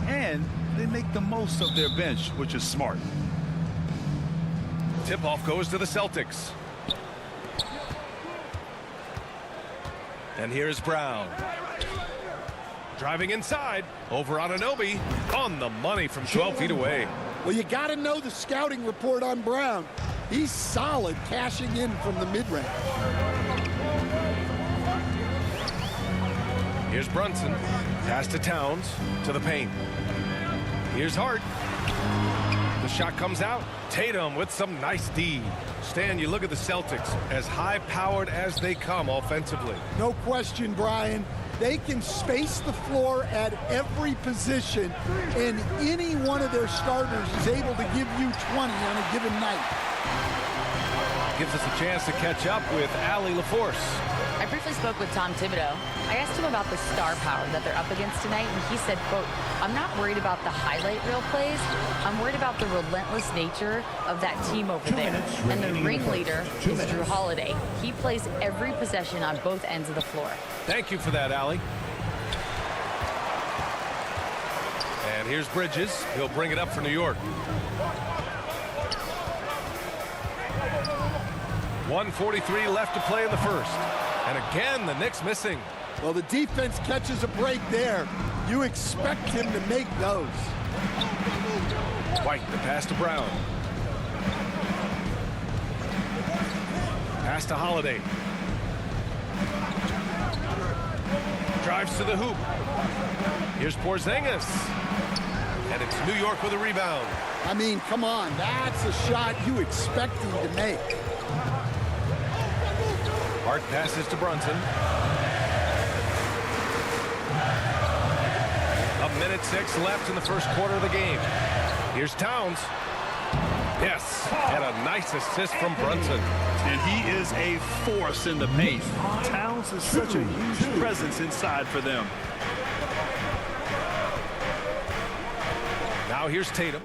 S21: and they make the most of their bench, which is smart.
S19: Tip-off goes to the Celtics. And here's Brown. Driving inside, over Anunoby, on the money from 12 feet away.
S22: Well, you got to know the scouting report on Brown. He's solid cashing in from the mid-range.
S19: Here's Brunson, pass to Towns, to the paint. Here's Hart. The shot comes out. Tatum with some nice D. Stan, you look at the Celtics, as high-powered as they come offensively.
S22: No question, Brian. They can space the floor at every position, and any one of their starters is able to give you 20 on a given night.
S19: Gives us a chance to catch up with Allie LaForce.
S2: I briefly spoke with Tom Thibodeau. I asked him about the star power that they're up against tonight, and he said, quote, I'm not worried about the highlight reel plays. I'm worried about the relentless nature of that team over there. And the ringleader is Drew Holiday. He plays every possession on both ends of the floor.
S19: Thank you for that, Allie. And here's Bridges. He'll bring it up for New York. 1:43 left to play in the first. And again, the Knicks missing.
S22: Well, the defense catches a break there. You expect him to make those.
S19: White, the pass to Brown. Pass to Holiday. Drives to the hoop. Here's Porzingis. And it's New York with a rebound.
S22: I mean, come on. That's a shot you expect him to make.
S19: Hart passes to Brunson. 1:06 left in the first quarter of the game. Here's Towns. Yes, and a nice assist from Brunson.
S21: And he is a force in the paint. Towns is such a huge presence inside for them.
S19: Now here's Tatum.